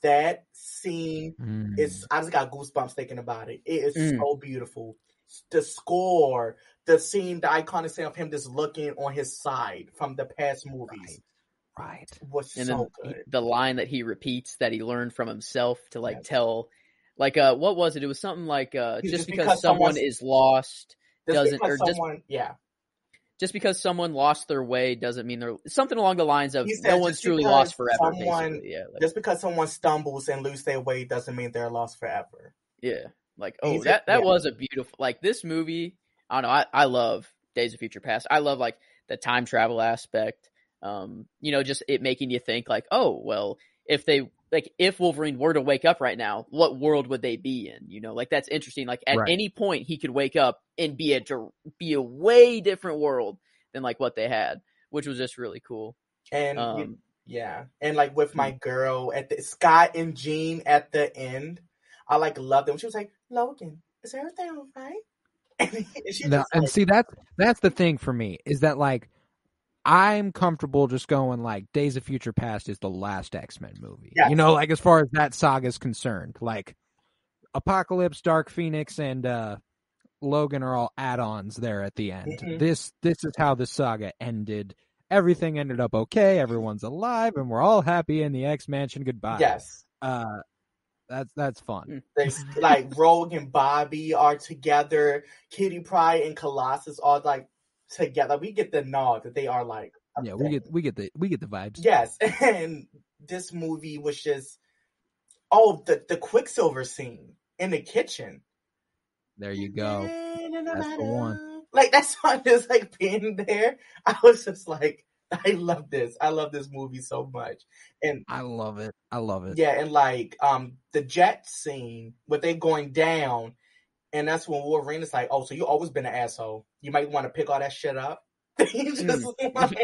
S4: That scene is, I just got goosebumps thinking about it. It is so beautiful. The score, the scene, the iconic scene of him just looking on his side from the past movies.
S3: Right.
S4: Was
S2: and
S4: so good.
S2: The line that he repeats that he learned from himself to like tell, like, what was it? It was something like, just because someone is lost doesn't, or just because someone lost their way doesn't mean they're something along the lines of
S4: He said
S2: no one's
S4: just
S2: truly
S4: because
S2: lost forever.
S4: someone-
S2: Basically, yeah, like,
S4: Just because someone stumbles and lose their way doesn't mean they're lost forever.
S2: yeah, like
S4: He
S2: oh,
S4: said-
S2: that
S4: yeah.
S2: was a beautiful like this movie. I don't know. I love Days of Future Past. I love like the time travel aspect. You know, just it making you think like, oh, well, if Wolverine were to wake up right now, what world would they be in? You know, like that's interesting. Like at
S3: Right.
S2: any point he could wake up and be a way different world than like what they had, which was just really cool.
S4: And yeah, and like with my girl at the Scott and Jean at the end, I like loved them. She was like, "Logan, is everything all right?" And she
S3: No,
S4: just
S3: and
S4: like,
S3: see that's the thing for me is that like I'm comfortable just going like Days of Future Past is the last X-Men movie.
S4: Yes.
S3: You know, like as far as that saga is concerned, like Apocalypse, Dark Phoenix, and Logan are all add-ons there at the end.
S4: Mhm.
S3: This is how the saga ended. Everything ended up okay. Everyone's alive, and we're all happy in the X-Mansion. Goodbye.
S4: yes.
S3: That's fun.
S4: They like Rogue and Bobby are together. Kitty Pryde and Colossus are like together. We get the nod that they are like a
S3: Yeah,
S4: thing.
S3: we get the vibes.
S4: Yes, and this movie was just the Quicksilver scene in the kitchen.
S3: There you go. That's the one.
S4: Like that song just like being there. I was just like, I love this. I love this movie so much. And
S3: I love it.
S4: yeah, and like the jet scene with they going down, and that's when Wolverine is like, "Oh, so you always been an asshole. You might want to pick all that shit up." He's just like,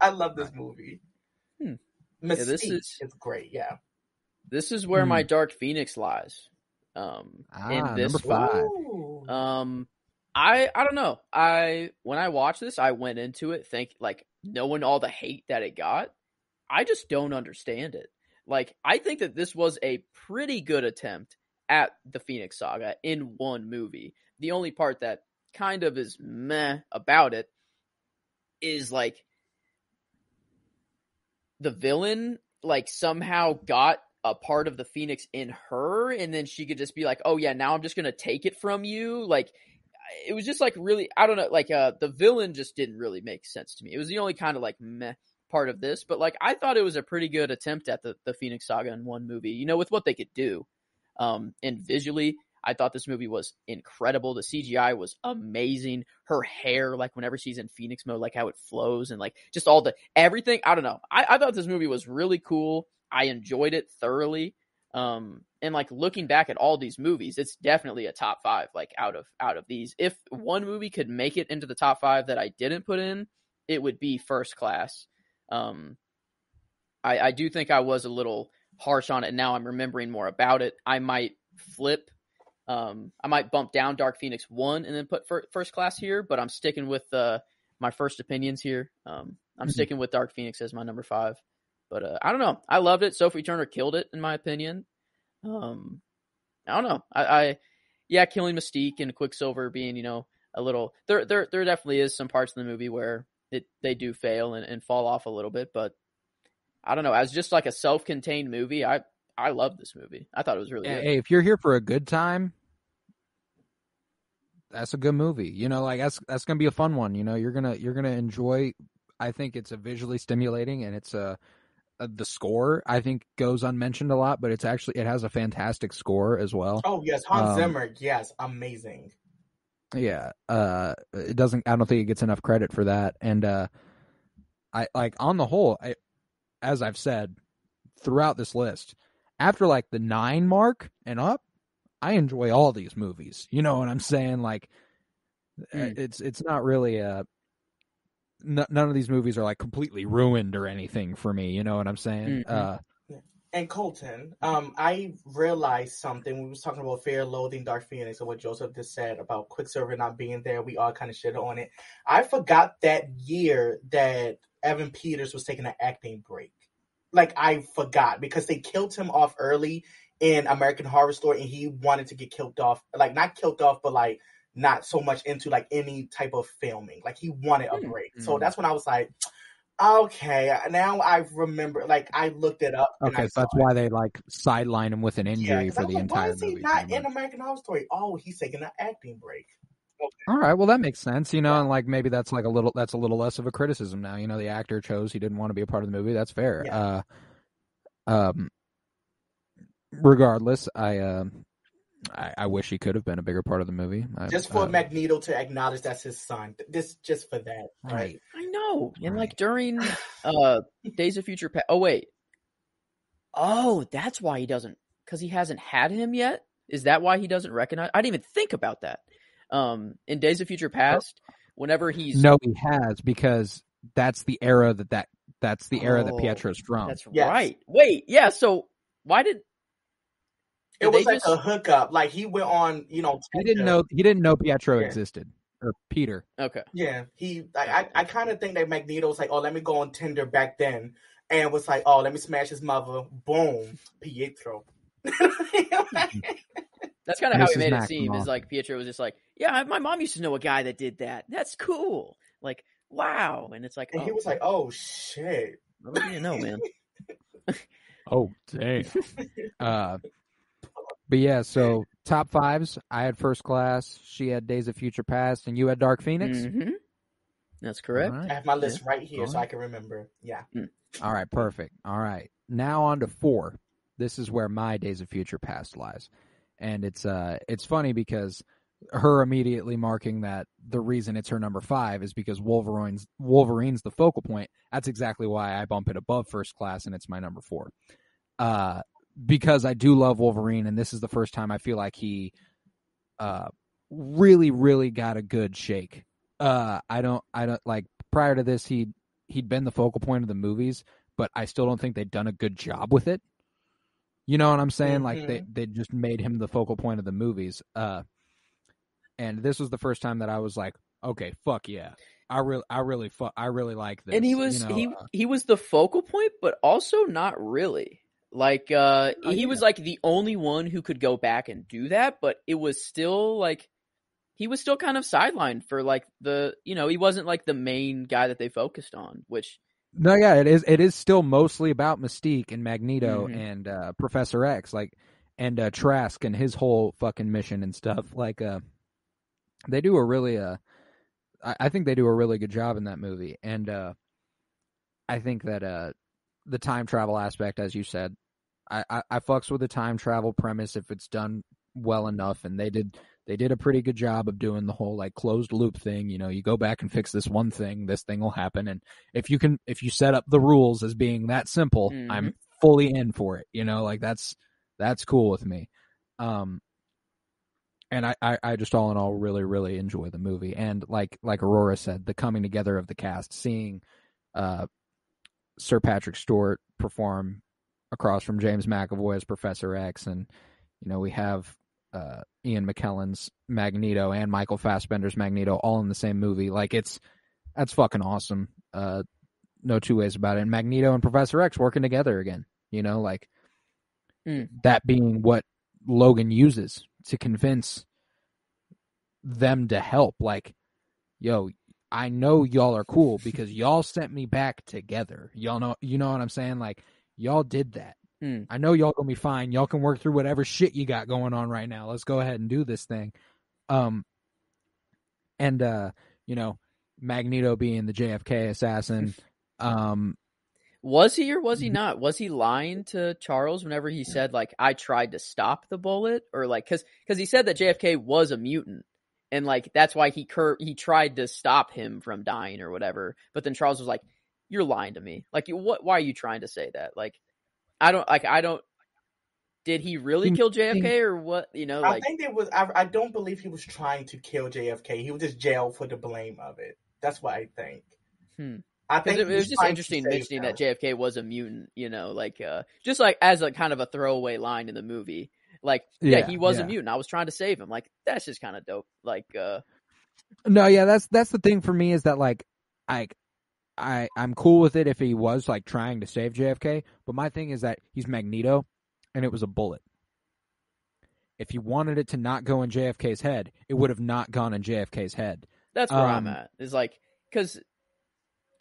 S4: I love this movie. Mystique is great. Yeah,
S2: This is where my Dark Phoenix lies. In this
S3: number 5.
S4: Ooh.
S2: I don't know. When I watched this, I went into it like knowing all the hate that it got. I just don't understand it. Like I think that this was a pretty good attempt at the Phoenix Saga in one movie. The only part that kind of is meh about it is like the villain like somehow got a part of the Phoenix in her, and then she could just be like, oh yeah, now I'm just gonna take it from you. Like it was just like really, I don't know, like the villain just didn't really make sense to me. It was the only kind of like meh part of this, but like I thought it was a pretty good attempt at the Phoenix Saga in one movie, you know, with what they could do. And visually, I thought this movie was incredible. The CGI was amazing. Her hair, like whenever she's in Phoenix mode, like how it flows and like just all the everything. I don't know. I thought this movie was really cool. I enjoyed it thoroughly. And like looking back at all these movies, it's definitely a top 5, like out of these. If one movie could make it into the top 5 that I didn't put in, it would be First Class. I do think I was a little harsh on it, and now I'm remembering more about it. I might flip. I might bump down Dark Phoenix 1 and then put First Class here, but I'm sticking with my first opinions here. I'm sticking with Dark Phoenix as my number 5. But I don't know. I loved it. Sophie Turner killed it, in my opinion. I don't know. Yeah, killing Mystique and Quicksilver being, you know, a little. There definitely is some parts in the movie where they do fail and fall off a little bit, but I don't know. As just like a self-contained movie, I love this movie. I thought it was really good.
S3: Hey, if you're here for a good time, that's a good movie. You know, like that's gonna be a fun one. You know, you're gonna enjoy. I think it's a visually stimulating, and it's the score I think goes unmentioned a lot, but it has a fantastic score as well.
S4: Oh yes, Hans Zimmer. Yes, amazing.
S3: Yeah, I don't think it gets enough credit for that. And I like on the whole, as I've said throughout this list, after like the 9 mark and up, I enjoy all these movies. You know what I'm saying? Like it's not really none of these movies are like completely ruined or anything for me. You know what I'm saying?
S4: And Colton, I realized something. We was talking about Fear, Loathing, Dark Phoenix, and what Joseph just said about Quicksilver not being there. We all kind of shit on it. I forgot that year that Evan Peters was taking an acting break. Like, I forgot because they killed him off early in American Horror Story, and he wanted to get killed off. Like, not killed off, but like not so much into like any type of filming. Like, he wanted a break. So that's when I was like, okay, now I remember. Like, I looked it up.
S3: Okay, so that's why they like sideline him with an injury for the entire movie.
S4: Why is he not in American Horror Story? Oh, he's taking an acting break.
S3: All right, well that makes sense, and like maybe that's a little less of a criticism now. The actor chose he didn't want to be a part of the movie. That's fair.
S4: Yeah.
S3: Regardless, I wish he could have been a bigger part of the movie.
S4: Just for Magneto to acknowledge that's his son. Just for that. Right.
S2: I know. And
S3: Right.
S2: like during Days of Future Past. Oh wait. Oh, that's why he doesn't, because he hasn't had him yet. Is that why he doesn't recognize? I didn't even think about that. In Days of Future Past, whenever he's
S3: No, he has, because that's the era that's the era that Pietro's from.
S2: That's right. Wait, yeah. So why did
S4: it was like a hookup? Like he went on,
S3: he didn't know Pietro existed, or Peter.
S2: Okay.
S4: Yeah, I kind of think that Magneto was like, oh, let me go on Tinder back then, and was like, oh, let me smash his mother. Boom, Pietro.
S2: That's kind of how he made it seem. Is like Pietro was just like, yeah, my mom used to know a guy that did that. That's cool. Like, wow. And it's like,
S4: and he was like, oh shit.
S2: What do you know, man?
S3: Oh damn. But yeah, so top fives. I had First Class. She had Days of Future Past, and you had Dark Phoenix.
S2: Mm-hmm. That's correct.
S4: Right. I have my list right here, so I can remember. Yeah.
S3: All right, perfect. All right, now on to 4. This is where my Days of Future Past lies, and it's funny because her immediately marking that the reason it's her number 5 is because Wolverine's the focal point. That's exactly why I bump it above First Class, and it's my number 4. Because I do love Wolverine, and this is the first time I feel like he really, really got a good shake. I don't like, prior to this he'd been the focal point of the movies, but I still don't think they'd done a good job with it. You know what I'm saying?
S4: Mm-hmm.
S3: Like they just made him the focal point of the movies. And this was the first time that I was like, okay, fuck yeah. I really like this.
S2: And he was he was the focal point, but also not really. Like he was like the only one who could go back and do that, but it was still like he was still kind of sidelined for like he wasn't like the main guy that they focused on, which
S3: no, yeah, it is still mostly about Mystique and Magneto and Professor X, like, and Trask and his whole fucking mission and stuff. Like they do a really I think they do a really good job in that movie. And I think that the time travel aspect, as you said, I fucks with the time travel premise if it's done well enough, and they did a pretty good job of doing the whole like closed loop thing. You go back and fix this one thing, this thing will happen, and if you set up the rules as being that simple, I'm fully in for it. Like that's cool with me. And I just all in all really, really enjoy the movie, and like Aurora said, the coming together of the cast, seeing Sir Patrick Stewart perform across from James McAvoy as Professor X, and we have Ian McKellen's Magneto and Michael Fassbender's Magneto all in the same movie. Like that's fucking awesome. No two ways about it. And Magneto and Professor X working together again. That being what Logan uses to convince them to help. Like, yo, I know y'all are cool because y'all sent me back together. Y'all know, what I'm saying? Like, y'all did that. I know y'all gonna be fine. Y'all can work through whatever shit you got going on right now. Let's go ahead and do this thing. Magneto being the JFK assassin.
S2: Was he or was he not? Was he lying to Charles whenever he said, like, I tried to stop the bullet? Or, like, because he said that JFK was a mutant. And, like, that's why he tried to stop him from dying or whatever. But then Charles was like, you're lying to me. Like, why are you trying to say that? Like, I don't. Did he really kill JFK or what?
S4: I think it was. I don't believe he was trying to kill JFK. He was just jailed for the blame of it. That's what I think. I think
S2: it was just interesting mentioning that JFK was a mutant. Just like as a kind of a throwaway line in the movie. Like, he was a mutant. I was trying to save him. Like, that's just kind of dope. Like,
S3: no, yeah, that's the thing for me is that like, I'm cool with it if he was like trying to save JFK, but my thing is that he's Magneto, and it was a bullet. If you wanted it to not go in JFK's head, it would have not gone in JFK's head.
S2: That's where I'm at. Is like, because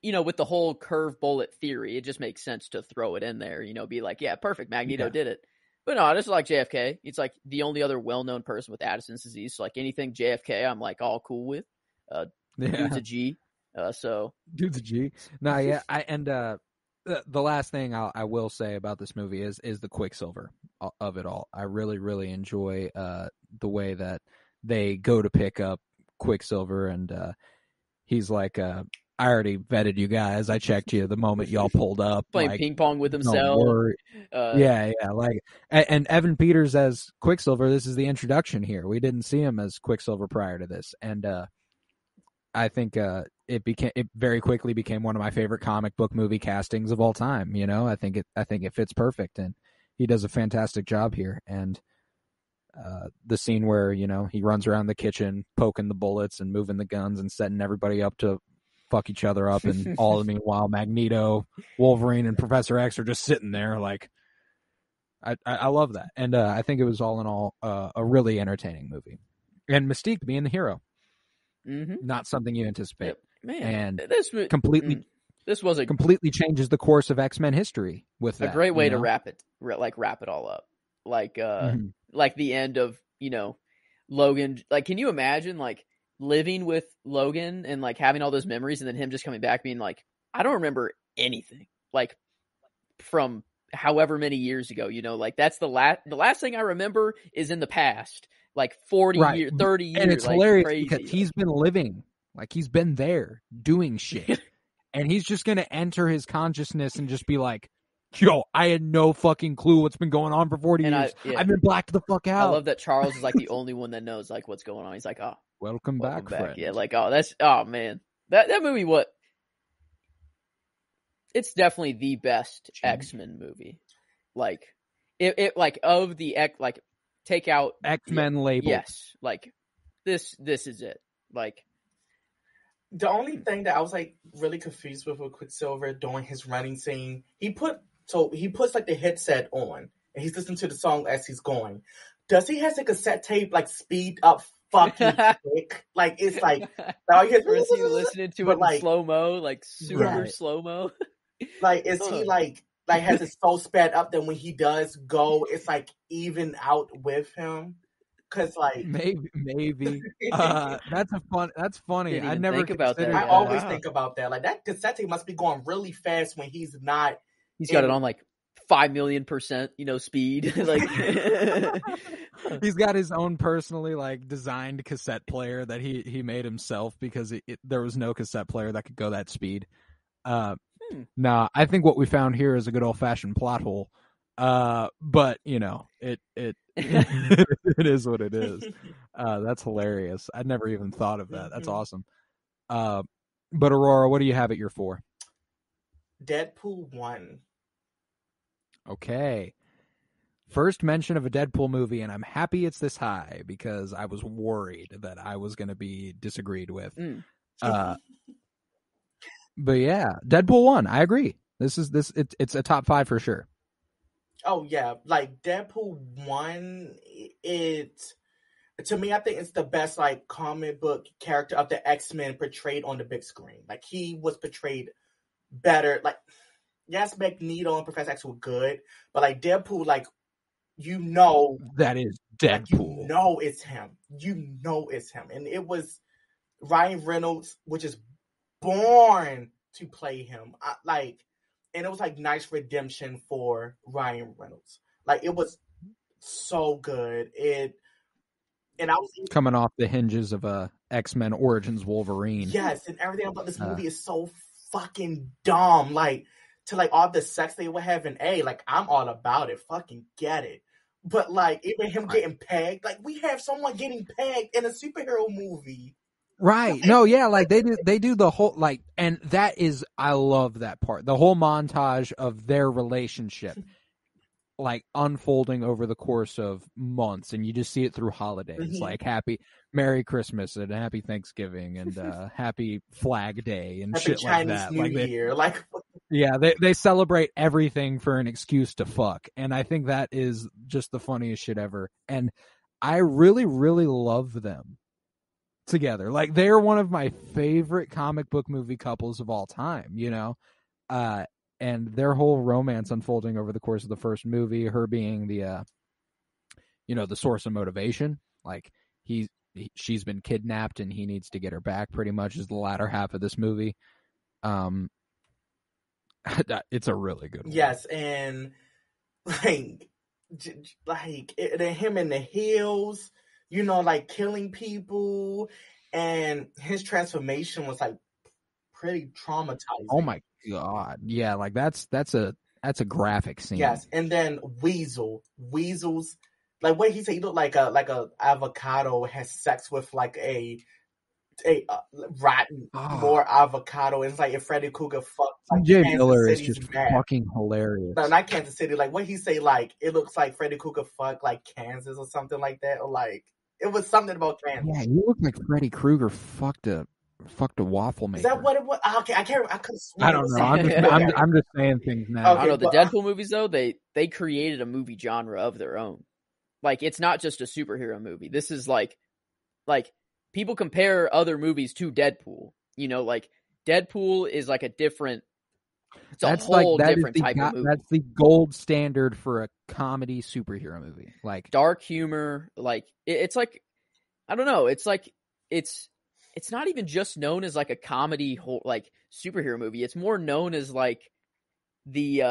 S2: with the whole curve bullet theory, it just makes sense to throw it in there. Be like, yeah, perfect, Magneto did it. But no, this is like JFK. It's like the only other well-known person with Addison's disease. So like anything JFK, I'm like all cool with. Dude's a G. So
S3: dude's a G. No, yeah. The last thing I will say about this movie is the Quicksilver of it all. I really, really enjoy the way that they go to pick up Quicksilver, and he's like, I already vetted you guys. I checked you the moment y'all pulled up.
S2: Playing
S3: like,
S2: ping pong with himself.
S3: Yeah. Like, and Evan Peters as Quicksilver. This is the introduction here. We didn't see him as Quicksilver prior to this, and I think it very quickly became one of my favorite comic book movie castings of all time. You know, I think it fits perfect, and he does a fantastic job here. And the scene where, you know, he runs around the kitchen poking the bullets and moving the guns and setting everybody up to fuck each other up, and all the meanwhile Magneto, Wolverine, and Professor X are just sitting there. Like, I love that, and I think it was all in all a really entertaining movie, and Mystique being the hero.
S2: Mm-hmm.
S3: Not something you anticipate.
S2: Man,
S3: and
S2: this
S3: completely changes the course of X-Men history with that.
S2: A great way to wrap it all up. Like like the end of, you know, Logan. Like, can you imagine like living with Logan and like having all those memories, and then him just coming back being like, I don't remember anything, like from however many years ago, you know, like that's the last thing I remember is in the past. Like 40 years, 30 years. And
S3: it's
S2: like
S3: hilarious
S2: crazy.
S3: Because he's been living, like he's been there doing shit. And he's just going to enter his consciousness and just be like, yo, I had no fucking clue what's been going on for 40 years. I've been blacked the fuck out.
S2: I love that Charles is like the only one that knows like what's going on. He's like, oh,
S3: welcome back, friend.
S2: Yeah, like, man. That movie, it's definitely the best X-Men movie. Like, it like of the like, take out
S3: X-Men label.
S2: Yes, like this is it. Like,
S4: the only thing that I was like really confused with Quicksilver during his running scene, he puts like the headset on and he's listening to the song as he's going. Does he have the cassette tape like speed up fucking quick? Like, it's like,
S2: or is he listening to it in slow mo, like super slow mo?
S4: Like, is he like has it so sped up that when he does go, it's like even out with him? Cause like
S3: maybe that's funny. I never
S2: think about that.
S4: I always think about that. Like, that cassette tape must be going really fast when he's not.
S2: He's got it on like 5 million%, you know, speed. Like,
S3: he's got his own personally like designed cassette player that he made himself because there was no cassette player that could go that speed. Nah, I think what we found here is a good old fashioned plot hole. But you know, it it is what it is. That's hilarious. I'd never even thought of that. That's awesome. But Aurora, what do you have at your 4?
S4: Deadpool 1.
S3: Okay. First mention of a Deadpool movie, and I'm happy it's this high because I was worried that I was going to be disagreed with. But yeah, Deadpool 1, I agree. It's a top 5 for sure.
S4: Oh yeah, like Deadpool 1, to me, I think it's the best like comic book character of the X-Men portrayed on the big screen. Like, he was portrayed better. Like, yes, Magneto and Professor X were good, but like Deadpool, like, you know
S3: that is Deadpool.
S4: You know it's him. You know it's him, and it was Ryan Reynolds, which is born to play him. And it was like nice redemption for Ryan Reynolds. Like, it was so good. And I was
S3: coming off the hinges of X-Men Origins Wolverine.
S4: Yes, and everything about this movie is so fucking dumb. Like, to like all the sex they would have in like, I'm all about it. Fucking get it. But like, even him getting pegged, like, we have someone getting pegged in a superhero movie.
S3: Right. No, yeah, like they do the whole like, and that is, I love that part. The whole montage of their relationship like unfolding over the course of months, and you just see it through holidays, like Merry Christmas and Happy Thanksgiving and Happy Flag Day and
S4: Happy
S3: shit
S4: Chinese
S3: like that.
S4: New Year. Like,
S3: yeah, they celebrate everything for an excuse to fuck, and I think that is just the funniest shit ever. And I really, really love them together. Like, they're one of my favorite comic book movie couples of all time, you know? And their whole romance unfolding over the course of the first movie, her being the the source of motivation. Like she's been kidnapped and he needs to get her back. Pretty much is the latter half of this movie. It's a really good one.
S4: Yes, and like him in the hills, like killing people, and his transformation was like pretty traumatizing.
S3: Oh my god, yeah, like that's a graphic scene.
S4: Yes, and then Weasel's like what he said, he looked like a avocado has sex with like a rotten more avocado. It's like if Freddy Krueger fucked like
S3: Jay
S4: Kansas
S3: Miller is
S4: City's
S3: just
S4: mad.
S3: fucking hilarious.
S4: No, not Kansas City. Like what he say, like it looks like Freddy Krueger fucked like Kansas or something like that, or like it was something about Kansas.
S3: Yeah, you look like Freddy Krueger fucked a waffle maker.
S4: Is that what it was? Okay, I can't. I couldn't.
S3: I don't know. I'm just saying things now.
S2: I don't know. The Deadpool movies though, they created a movie genre of their own. Like it's not just a superhero movie. This is like people compare other movies to Deadpool. Like Deadpool is like a different. It's a whole different type of movie.
S3: That's the gold standard for a comedy superhero movie. Like
S2: dark humor. Like it's like I don't know. It's like it's not even just known as like a comedy like superhero movie. It's more known as like the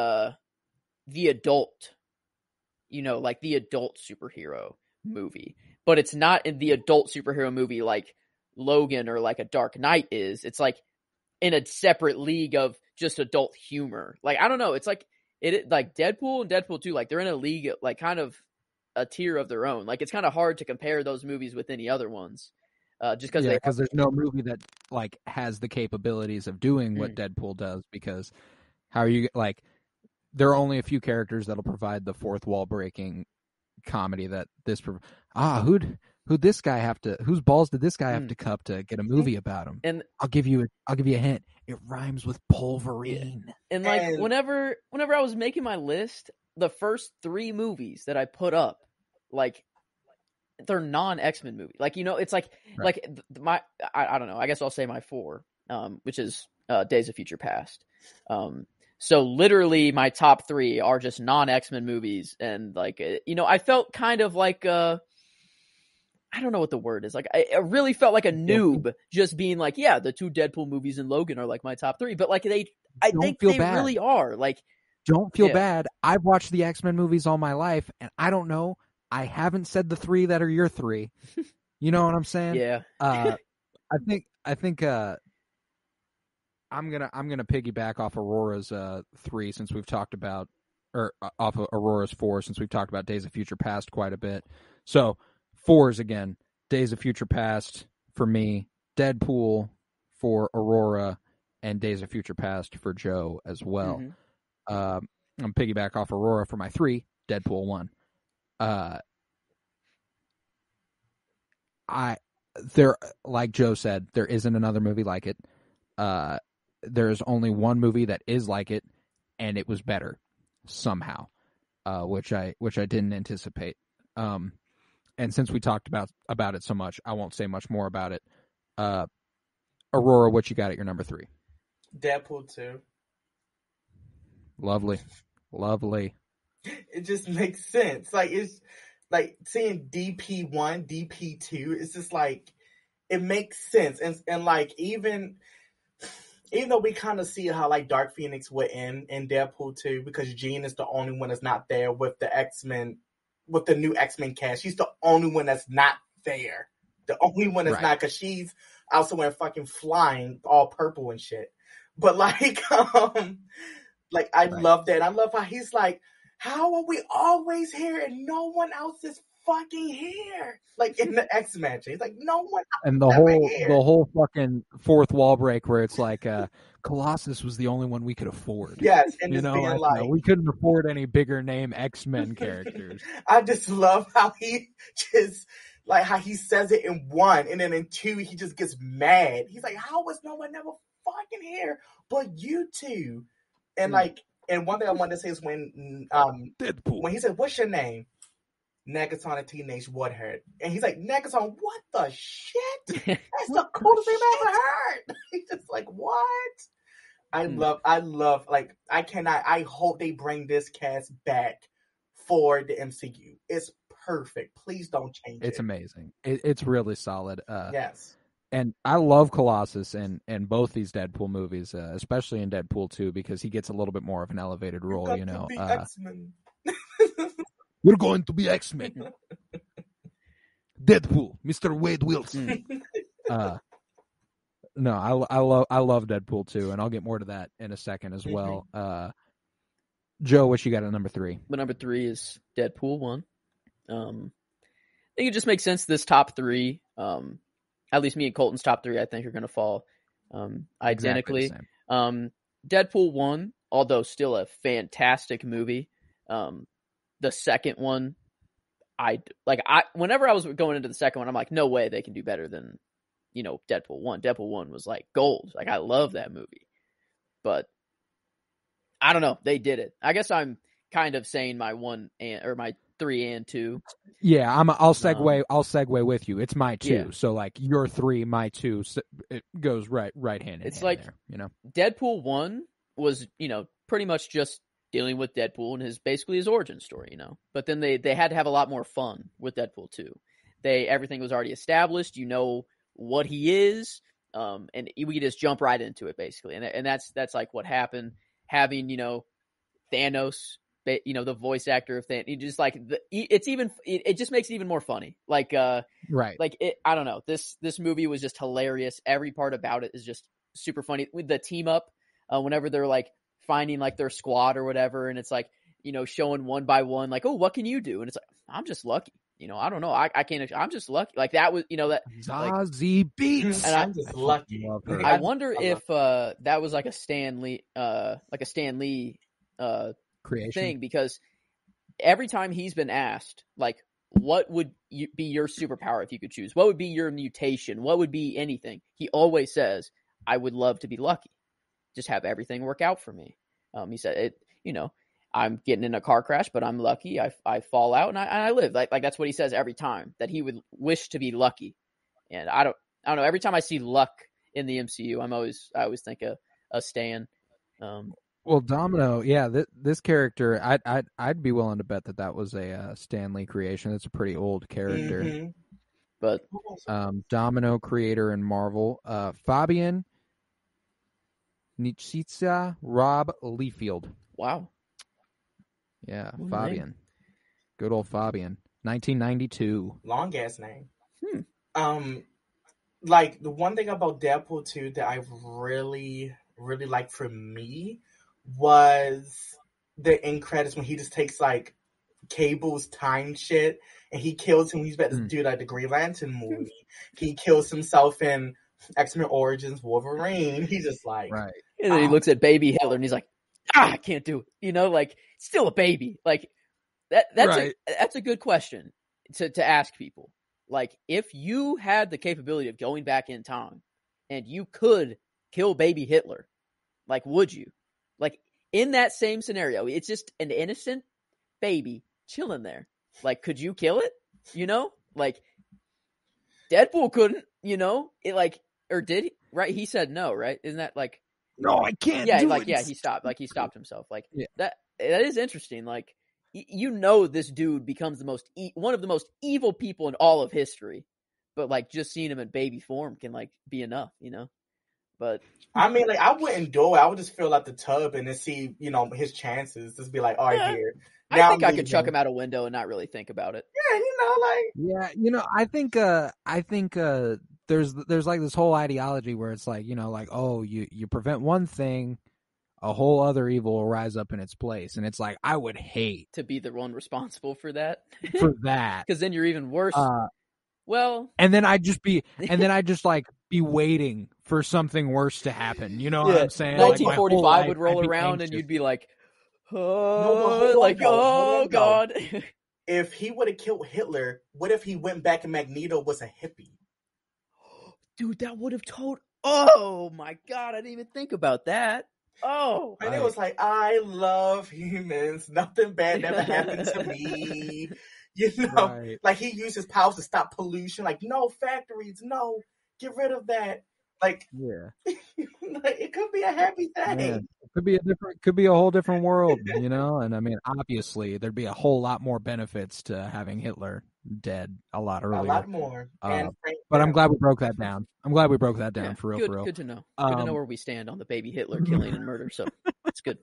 S2: adult. Like the adult superhero movie. But it's not in the adult superhero movie like Logan or like a Dark Knight is. It's like in a separate league of just adult humor. Like I don't know. It's like like Deadpool and Deadpool 2, like they're in a league like kind of a tier of their own. Like it's kind of hard to compare those movies with any other ones. Just because
S3: there's no movie that like has the capabilities of doing what Deadpool does. Because how are you like? There are only a few characters that'll provide the fourth wall breaking comedy that this. Who'd this guy have to? Whose balls did this guy have to cup to get a movie about him?
S2: And
S3: I'll give you a hint. It rhymes with Pulverine.
S2: Yeah. And like whenever I was making my list, the first 3 movies that I put up, like they're non-X-Men movies. Like it's like right. Like I don't know. I guess I'll say my 4, which is Days of Future Past. So literally my top 3 are just non-X-Men movies, and like I felt kind of like I don't know what the word is. Like I really felt like a noob just being like, yeah, the 2 Deadpool movies and Logan are like my top 3, but like I think they bad. Really are. Like
S3: don't feel bad. I've watched the X-Men movies all my life, and I don't know. I haven't said the 3 that are your 3. You know what I'm saying?
S2: Yeah.
S3: I think I'm gonna piggyback off Aurora's 3 since we've talked about, or off of Aurora's 4 since we've talked about Days of Future Past quite a bit. So 4s again, Days of Future Past for me, Deadpool for Aurora, and Days of Future Past for Joe as well. I'm piggyback off Aurora for my 3, Deadpool 1. There, like Joe said, there isn't another movie like it. There's only one movie that is like it, and it was better somehow, which I didn't anticipate. And since we talked about it so much, I won't say much more about it. Aurora, what you got at your number 3?
S4: Deadpool 2.
S3: Lovely.
S4: It just makes sense. Like it's like seeing DP1, DP2. It's just like it makes sense, and like even though we kind of see how like Dark Phoenix would end in Deadpool 2 because Jean is the only one that's not there with the X-Men. With the new X-Men cast, she's the only one that's not there. The only one that's not, because she's also went fucking flying all purple and shit. But like, I love that. I love how he's like, how are we always here and no one else is fucking here? Like in the X-Men, he's like, no one else
S3: and the whole fucking fourth wall break where it's like, Colossus was the only one we could afford.
S4: Yes, and being like,
S3: we couldn't afford any bigger name X-Men characters.
S4: I just love how he just like how he says it in 1, and then in 2 he just gets mad. He's like, how was no one ever fucking here but you 2? And like, and one thing I wanted to say is when
S3: Deadpool,
S4: when he said, "What's your name?" Negatron, a teenage warhead, and he's like, "Negatron, what the shit? That's the coolest thing I've ever heard." He's just like, "What?" I love, like, I hope they bring this cast back for the MCU. It's perfect. Please don't change it.
S3: It's amazing. It's really solid.
S4: Yes.
S3: And I love Colossus in both these Deadpool movies, especially in Deadpool 2, because he gets a little bit more of an elevated role.
S4: Got
S3: You know,
S4: to be X-Men.
S3: we're going to be X-Men. Deadpool, Mr. Wade Wilson. No, I love Deadpool 2, and I'll get more to that in a second as well. Joe, what you got at number 3?
S2: But number 3 is Deadpool 1. I think it just makes sense. This top 3, at least me and Colton's top 3, I think are going to fall identically.
S3: Exactly
S2: Deadpool 1, although still a fantastic movie. The second one, whenever I was going into the second one, I'm like, no way they can do better than, Deadpool 1. Deadpool 1 was like gold. Like, I love that movie. But I don't know. They did it. I guess I'm kind of saying my 1 or my 3 and 2.
S3: Yeah, I'll segue with you. It's my 2.
S2: Yeah.
S3: So like your 3, my 2, it goes right hand in
S2: It's
S3: hand
S2: like
S3: there,
S2: Deadpool 1 was, pretty much just dealing with Deadpool and his origin story, But then they had to have a lot more fun with Deadpool 2. Everything was already established, what he is, and we just jump right into it basically. And that's like what happened, having, Thanos, the voice actor of Thanos, just like it just makes it even more funny. Like,
S3: right.
S2: Like I don't know. This movie was just hilarious. Every part about it is just super funny. With the team up, whenever they're like finding like their squad or whatever, and it's like, showing one by one, like, oh, what can you do? And it's like, I'm just lucky. I don't know. I can't. I'm just lucky. Like that was, that
S3: Zazie Beats.
S4: And I'm just lucky.
S2: I wonder if that was like a Stan Lee,
S3: creation
S2: thing, because every time he's been asked, like, what would be your superpower if you could choose? What would be your mutation? What would be anything? He always says, I would love to be lucky. Just have everything work out for me. He said, I'm getting in a car crash, but I'm lucky. I fall out and I live. Like that's what he says every time, that he would wish to be lucky. And I don't know. Every time I see luck in the MCU, I always think a Stan.
S3: Well, Domino, yeah, this character, I'd be willing to bet that was a Stan Lee creation. It's a pretty old character.
S4: Mm-hmm.
S2: But
S3: Domino creator in Marvel, Fabian Nicieza Rob Liefeld.
S2: Wow.
S3: Yeah,
S2: What
S3: Fabian. Name. Good old Fabian. 1992.
S4: Long ass name. Like the one thing about Deadpool 2 that I really, really liked for me was the end credits when he just takes like Cable's time shit and he kills him. He's about to do like the Green Lantern movie. He kills himself in X-Men Origins Wolverine. He's just like,
S3: right.
S2: And then he looks at baby Hitler and he's like, I can't do it. Like, still a baby. Like that's
S3: right.
S2: That's a good question to ask people. Like, if you had the capability of going back in time and you could kill baby Hitler, like, would you? Like, in that same scenario, it's just an innocent baby chilling there. Like, could you kill it? Like, Deadpool couldn't, it like, or did he? Right? He said no, right? Isn't that like,
S3: no, I can't.
S2: Yeah,
S3: do
S2: like,
S3: it.
S2: yeah, he stopped himself. Like,
S3: yeah.
S2: that is interesting. Like, this dude becomes one of the most evil people in all of history, but like, just seeing him in baby form can like be enough, But
S4: I mean, like, I wouldn't do it. I would just fill out the tub and then see, his chances. Just be like, all right, here.
S2: Now I think I could chuck him out a window and not really think about it.
S4: Yeah,
S3: I think there's like this whole ideology where it's like, like, oh, you prevent one thing, a whole other evil will rise up in its place, and it's like, I would hate
S2: to be the one responsible for that.
S3: Because
S2: then you're even worse.
S3: And then I'd just be waiting for something worse to happen. You know what I'm saying?
S2: 1945
S3: like,
S2: would roll around and you'd be like,
S4: God. If he would have killed Hitler, what if he went back and Magneto was a hippie?
S2: Dude, that would have told. Oh my God, I didn't even think about that. Oh,
S4: and it was like, I love humans. Nothing bad never happened to me. Like, he used his powers to stop pollution. Like, no factories, no, get rid of that. Like,
S3: yeah,
S4: like, it could be a happy thing.
S3: Man. Could be a whole different world, you know. And I mean, obviously, there'd be a whole lot more benefits to having Hitler dead a lot earlier.
S4: A lot more.
S3: But I'm glad we broke that down. For real, for real.
S2: Good to know. Good to know where we stand on the baby Hitler killing and murder. So it's good.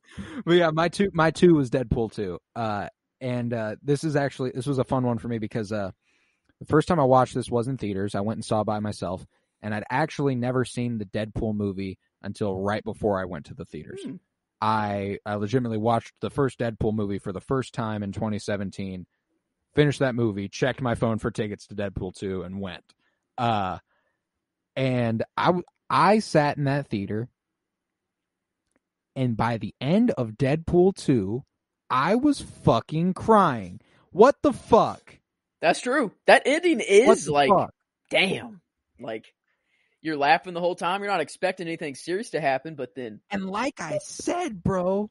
S3: But yeah, my two was Deadpool 2. And this was a fun one for me because the first time I watched this was in theaters. I went and saw it by myself, and I'd actually never seen the Deadpool movie until right before I went to the theaters. I legitimately watched the first Deadpool movie for the first time in 2017, finished that movie, checked my phone for tickets to Deadpool 2, and went. And I sat in that theater, and by the end of Deadpool 2, I was fucking crying. What the fuck?
S2: That's true. That ending is like, damn. Like, you're laughing the whole time. You're not expecting anything serious to happen, but then...
S3: And like I said, bro,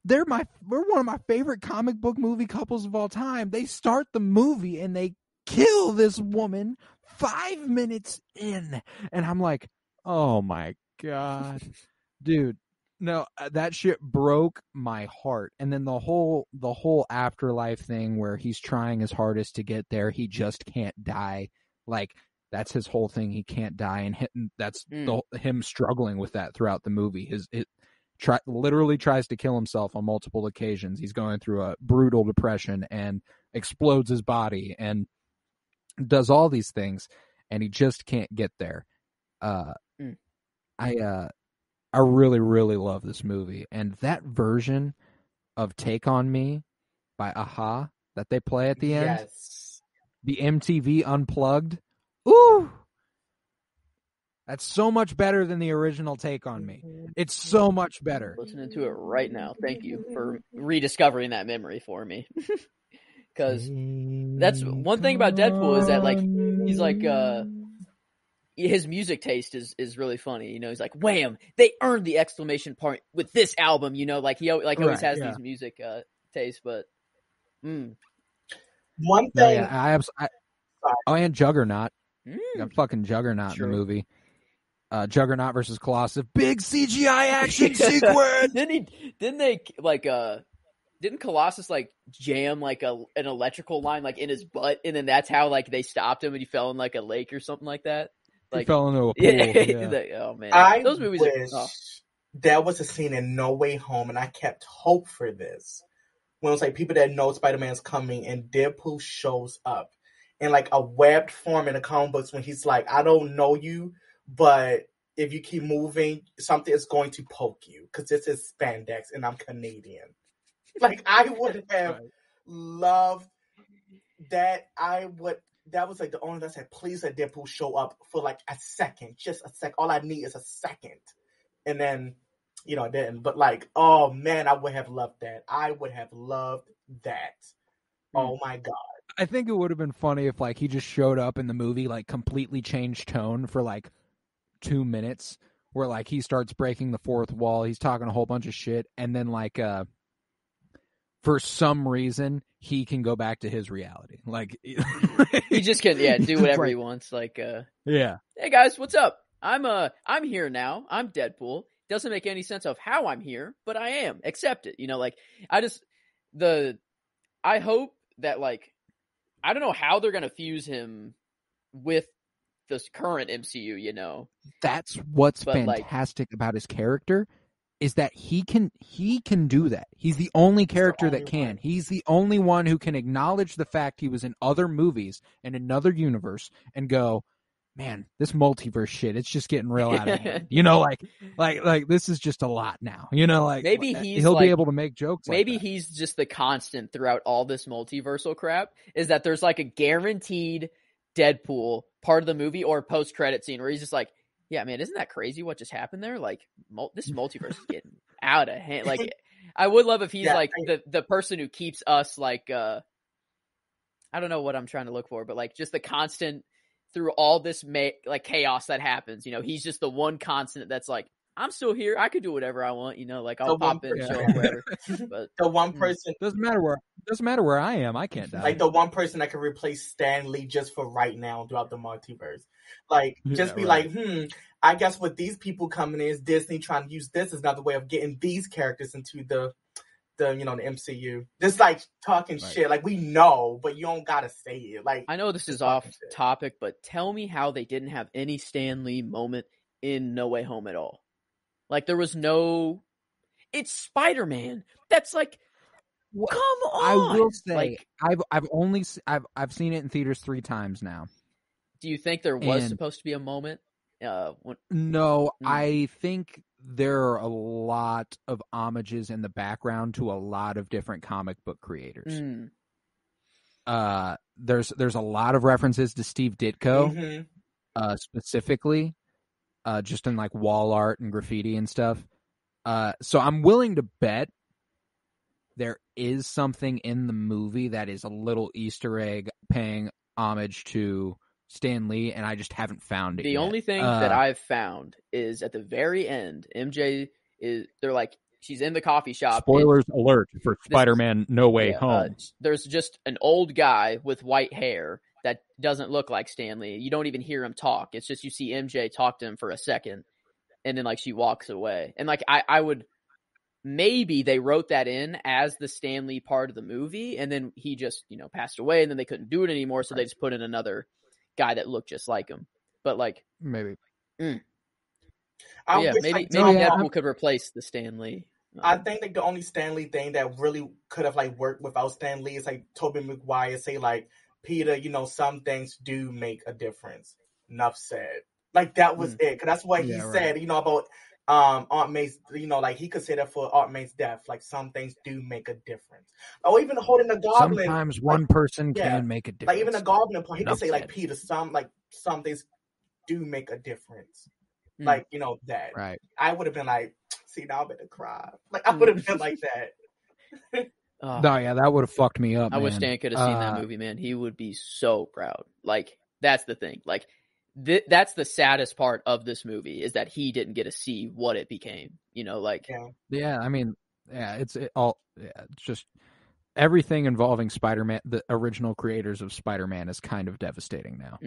S3: we're one of my favorite comic book movie couples of all time. They start the movie and they kill this woman 5 minutes in. And I'm like, oh my God. Dude, no, that shit broke my heart. And then the whole afterlife thing where he's trying his hardest to get there, he just can't die. Like, that's his whole thing. He can't die, and that's him struggling with that throughout the movie. Literally tries to kill himself on multiple occasions. He's going through a brutal depression and explodes his body and does all these things, and he just can't get there. I really, really love this movie, and that version of "Take on Me" by Aha that they play at the end, the MTV Unplugged. Ooh, that's so much better than the original Take on Me. It's so much better.
S2: Listening to it right now. Thank you for rediscovering that memory for me. Because that's one thing about Deadpool is that like he's like his music taste is really funny. You know, he's like, wham, they earned the exclamation point with this album. You know, like he always has these music tastes. But
S4: one thing,
S3: and Juggernaut. Got fucking Juggernaut in the movie. Juggernaut versus Colossus. Big CGI action sequence.
S2: Didn't Colossus like jam like an electrical line like in his butt, and then that's how like they stopped him and he fell in like a lake or something like that? Like,
S3: he fell into a pool.
S2: Yeah. Oh man, those movies
S4: wish that was a scene in No Way Home, and I kept hope for this. When it was like people that know Spider-Man's coming and Deadpool shows up in like a webbed form in the comic books when he's like, I don't know you, but if you keep moving, something is going to poke you because this is spandex and I'm Canadian. Like, I would have loved that. That was like the only thing I said, please let Deadpool show up for like a second, just a second. All I need is a second. And then, you know, it didn't. But like, oh man, I would have loved that. I would have loved that. Oh my God.
S3: I think it would have been funny if like he just showed up in the movie, like completely changed tone for like 2 minutes, where like he starts breaking the fourth wall, he's talking a whole bunch of shit, and then like for some reason he can go back to his reality. Like
S2: he just can do whatever he wants. Like hey guys, what's up? I'm here now. I'm Deadpool. Doesn't make any sense of how I'm here, but I am. Accept it. You know, like I hope that like I don't know how they're gonna fuse him with this current MCU, you know.
S3: That's what's fantastic about his character is that he can do that. He's the only character that can. He's the only one who can acknowledge the fact he was in other movies in another universe and go, man, this multiverse shit, it's just getting real out of hand. You know, like this is just a lot now. You know, like
S2: maybe
S3: he'll be able to make jokes.
S2: Maybe
S3: like that.
S2: He's just the constant throughout all this multiversal crap. Is that there's like a guaranteed Deadpool part of the movie or post-credit scene where he's just like, yeah, man, isn't that crazy what just happened there? Like, this multiverse is getting out of hand. Like, I would love if he's like the person who keeps us like, I don't know what I'm trying to look for, but like just the constant through all this like chaos that happens. You know, he's just the one constant that's like, I'm still here. I could do whatever I want. You know, like I'll pop in, show up, whatever. But
S4: the one person
S3: doesn't matter where I am. I can't die.
S4: Like the one person that can replace Stan Lee just for right now throughout the multiverse. Like just be like, I guess what these people coming in is Disney trying to use this as another way of getting these characters into the the MCU. Just like talking shit. Like we know, but you don't gotta say it. Like
S2: I know this is off topic, but tell me how they didn't have any Stan Lee moment in No Way Home at all. Like there was no. It's Spider-Man. That's like, come on.
S3: I will say,
S2: like,
S3: I've seen it in theaters 3 times now.
S2: Do you think there was supposed to be a moment?
S3: No, I think there are a lot of homages in the background to a lot of different comic book creators. There's a lot of references to Steve Ditko, specifically, just in like wall art and graffiti and stuff. So I'm willing to bet there is something in the movie that is a little Easter egg paying homage to Stan Lee, and I just haven't found it
S2: yet. The only thing that I've found is at the very end, MJ they're like, she's in the coffee shop.
S3: Spoilers alert for Spider-Man No Way Home.
S2: There's just an old guy with white hair that doesn't look like Stan Lee. You don't even hear him talk. It's just you see MJ talk to him for a second, and then like she walks away. And like I would maybe they wrote that in as the Stan Lee part of the movie, and then he just passed away, and then they couldn't do it anymore, so they just put in another guy that looked just like him. But like
S3: maybe.
S2: Maybe Deadpool could replace the Stan Lee.
S4: I think like the only Stan Lee thing that really could have like worked without Stan Lee is like Tobey Maguire say like, Peter, some things do make a difference. Enough said. Like that was it. Because that's what he said, about Aunt May's, like he could say that for Aunt May's death. Like some things do make a difference. Or even holding the goblin.
S3: Sometimes one person can make a difference.
S4: Like even the goblin part, he could say like, Peter, some things do make a difference. Like, that.
S3: Right.
S4: I would have been like, see, now I'm going to cry. Like, I would have been like that.
S3: No, yeah, that would have fucked me up,
S2: I wish Stan could have seen that movie, man. He would be so proud. Like, that's the thing. Like, that's the saddest part of this movie is that he didn't get to see what it became.
S3: Yeah, I mean, it's just everything involving Spider-Man, the original creators of Spider-Man is kind of devastating now.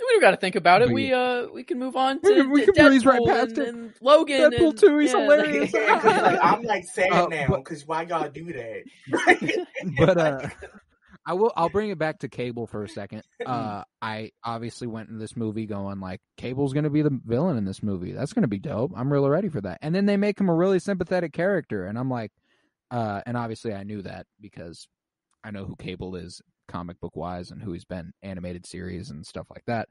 S2: We don't got to think about it. We can move on to
S3: we can
S2: Deadpool
S3: breeze right past
S2: and Logan.
S3: Deadpool 2, he's hilarious.
S4: I'm like sad now because why y'all do that?
S3: But I'll bring it back to Cable for a second. I obviously went in this movie going like, Cable's going to be the villain in this movie. That's going to be dope. I'm really ready for that. And then they make him a really sympathetic character, and I'm like, and obviously I knew that because I know who Cable is comic book wise and who he's been animated series and stuff like that.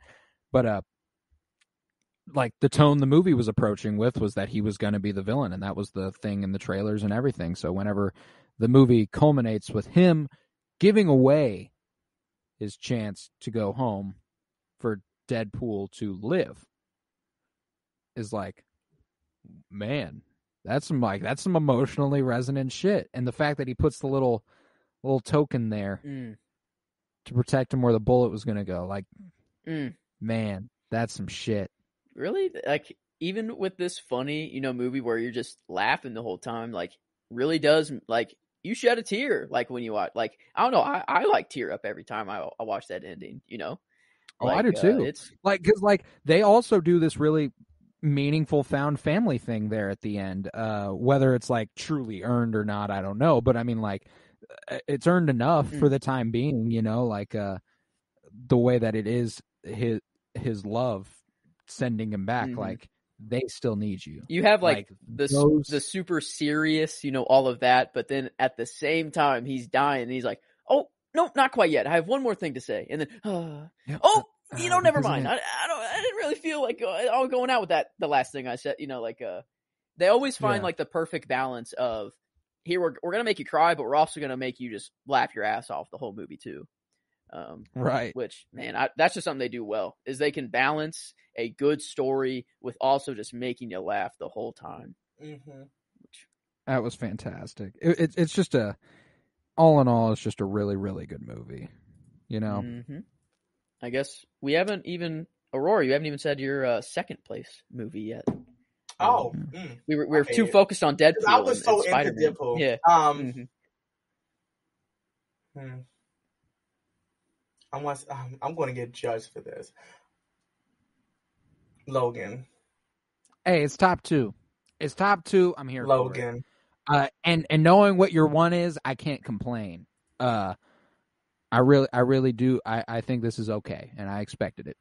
S3: But like the tone the movie was approaching with was that he was going to be the villain, and that was the thing in the trailers and everything. So whenever the movie culminates with him giving away his chance to go home for Deadpool to live is like, man, that's some emotionally resonant shit. And the fact that he puts the little token there to protect him where the bullet was going to go. Like, man, that's some shit.
S2: Really? Like, even with this funny, movie where you're just laughing the whole time, like, really does, like, you shed a tear, like, when you watch, like, I don't know, I like tear up every time I watch that ending, Like,
S3: I do too. It's like, because, like, they also do this really meaningful found family thing there at the end. Whether it's, like, truly earned or not, I don't know. But, I mean, like, it's earned enough for the time being, like the way that it is his love sending him back. Like, they still need you.
S2: You have like the super serious, all of that, but then at the same time he's dying and he's like, oh no, not quite yet. I have one more thing to say, and then never mind. I didn't really feel like going out with that. The last thing I said, they always find like the perfect balance of, here we're gonna make you cry, but we're also gonna make you just laugh your ass off the whole movie too.
S3: Right.
S2: Which, man, that's just something they do well, is they can balance a good story with also just making you laugh the whole time.
S3: That was fantastic. It's just all in all, it's just a really, really good movie.
S2: I guess we haven't even, Aurora, you haven't even said your second place movie yet.
S4: Oh,
S2: we were too focused on Deadpool.
S4: I was so into
S2: Spider-Man.
S4: Deadpool.
S2: Yeah.
S4: I'm going to get judged for this. Logan.
S3: Hey, it's top 2. It's top 2. I'm here
S4: Logan.
S3: for it. And knowing what your 1 is, I can't complain. I really do. I think this is okay, and I expected it.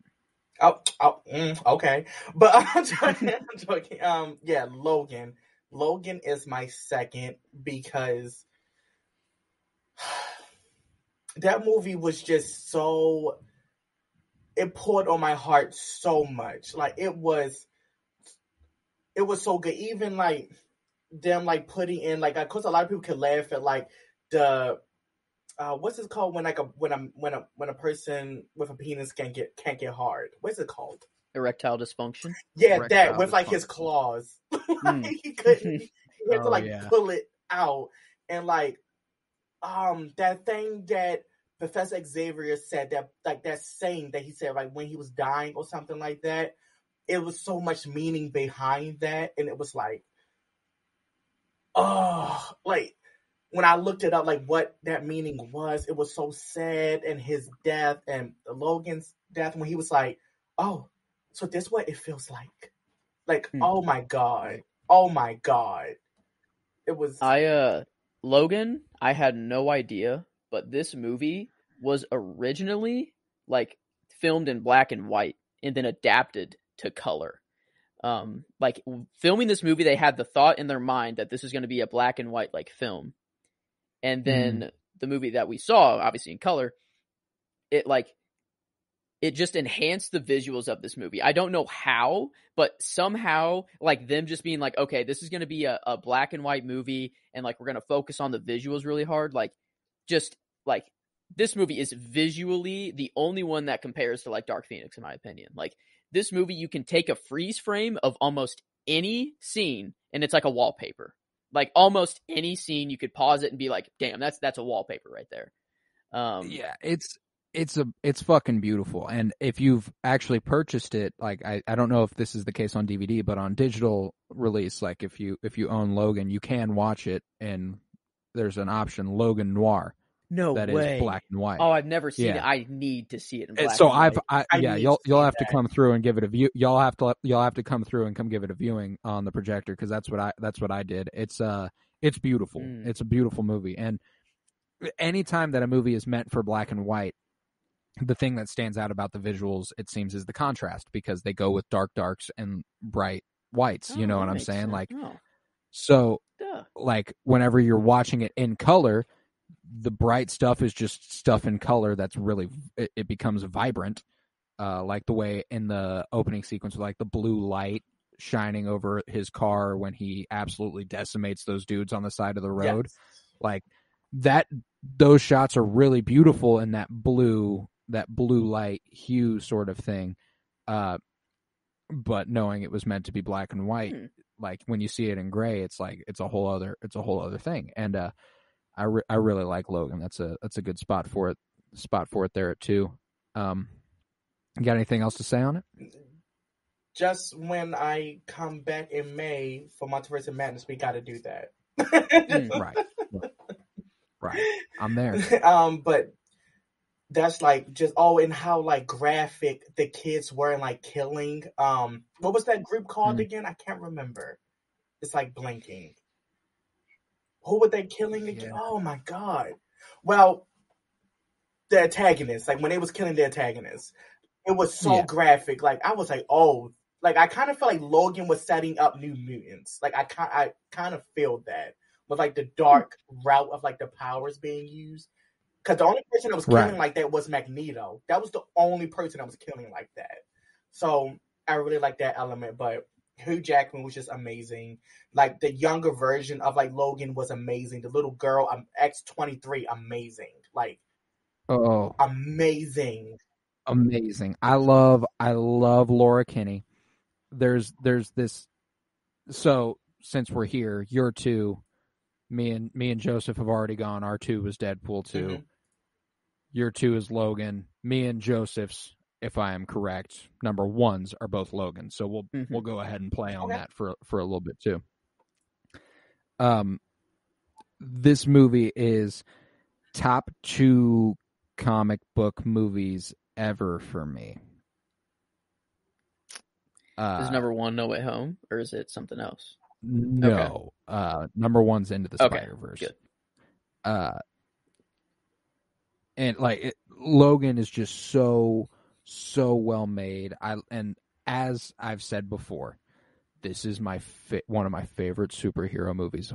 S4: Okay. But I'm joking. Yeah, Logan. Logan is my second because that movie was just so, it poured on my heart so much. Like it was so good. Even like them like putting in like, of course a lot of people could laugh at like the what's it called when like when a person with a penis can't get hard. What's it called?
S2: Erectile dysfunction.
S4: Yeah,
S3: Erectile
S4: that with like
S3: dysfunction.
S4: his claws. He couldn't. He had to like pull it out, and like that thing that Professor Xavier said, that like that saying that he said like when he was dying or something like that. It was so much meaning behind that, and it was like, oh, like when I looked it up, like what that meaning was, it was so sad. And his death and Logan's death, when he was like, oh, so this is what it feels like. Like, oh my God. It was.
S2: Logan, I had no idea, but this movie was originally like filmed in black and white and then adapted to color. Like filming this movie, they had the thought in their mind that this is going to be a black and white like film. And then the movie that we saw, obviously in color, it just enhanced the visuals of this movie. I don't know how, but somehow like them just being like, okay, this is going to be a black and white movie. And like, we're going to focus on the visuals really hard. Like just like this movie is visually the only one that compares to like Dark Phoenix, in my opinion. Like this movie, you can take a freeze frame of almost any scene and it's like a wallpaper. Like almost any scene, you could pause it and be like, damn, that's a wallpaper right there.
S3: Yeah, it's fucking beautiful. And if you've actually purchased it, like I don't know if this is the case on DVD, but on digital release, like if you own Logan, you can watch it, and there's an option Logan Noir.
S2: No
S3: that
S2: way.
S3: is black and white.
S2: Oh, I've never seen it. I need to see it in black
S3: so
S2: and white.
S3: You'll have to come through and give it a view. You'll have to come through and come give it a viewing on the projector, because that's what I did. It's beautiful. It's a beautiful movie. And anytime that a movie is meant for black and white, the thing that stands out about the visuals, it seems, is the contrast, because they go with darks and bright whites. You know what I'm saying?
S2: Sense.
S3: Like, so like whenever you're watching it in color, the bright stuff is just stuff in color that's really, it becomes vibrant. Like the way in the opening sequence, like the blue light shining over his car when he absolutely decimates those dudes on the side of the road. Yes. Like that, those shots are really beautiful in that blue light hue sort of thing. But knowing it was meant to be black and white, like when you see it in gray, it's like, it's a whole other thing. And, I really like Logan. That's a good spot for it there at 2. You got anything else to say on it?
S4: Just when I come back in May for Multiverse of Madness, we got to do that.
S3: Right. I'm there.
S4: But that's like just and how like graphic the kids were and like killing. What was that group called again? I can't remember. It's like blinking. Who were they killing again? Yeah. Oh my God. Well, the antagonists, like when they was killing the antagonists, it was so graphic. Like I was like, oh, like I kind of felt like Logan was setting up New Mutants. Like I kind of feel that with like the dark route of like the powers being used. Because the only person that was killing like that was Magneto. That was the only person that was killing like that. So I really like that element, but Hugh Jackman was just amazing. Like the younger version of like Logan was amazing. The little girl, X-23, amazing. Like, amazing.
S3: I love Laura Kinney. There's this. So since we're here, your 2, me and Joseph have already gone. Our 2 was Deadpool 2. Mm-hmm. Your 2 is Logan. Me and Joseph's, if I am correct, number 1s are both Logan. So we'll go ahead and play on that for a little bit too. This movie is top 2 comic book movies ever for me.
S2: Is number 1 No Way Home, or is it something else?
S3: No. Number 1's Into the Spider-Verse.
S2: Good.
S3: And like Logan is just so well made. And as I've said before, this is one of my favorite superheroes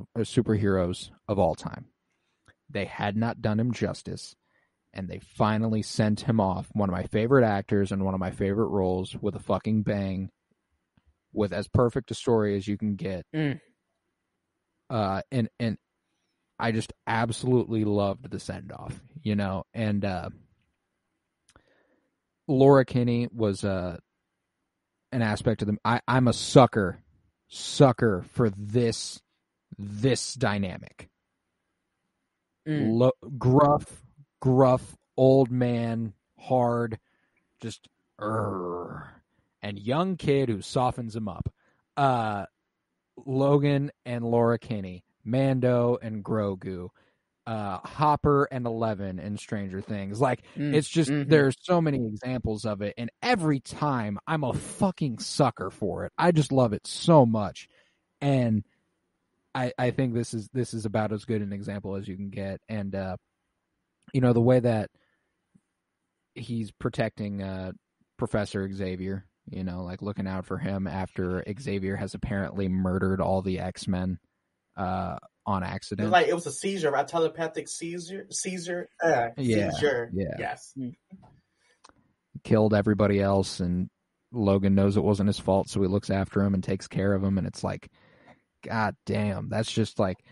S3: of all time. They had not done him justice, and they finally sent him off, one of my favorite actors and one of my favorite roles, with a fucking bang, with as perfect a story as you can get. And I just absolutely loved the send-off, and Laura Kinney was an aspect of them. I'm a sucker for this dynamic. Gruff, old man, hard, just and young kid who softens him up. Logan and Laura Kinney, Mando and Grogu, Hopper and Eleven in Stranger Things. Like, it's just, there's so many examples of it, and every time I'm a fucking sucker for it. I just love it so much. And I think this is about as good an example as you can get. And the way that he's protecting Professor Xavier, like looking out for him after Xavier has apparently murdered all the X-Men on accident.
S4: It was a seizure, a telepathic seizure. Seizure.
S3: Yeah.
S4: Yes.
S3: Killed everybody else, and Logan knows it wasn't his fault, so he looks after him and takes care of him. And it's like, God damn, that's just like,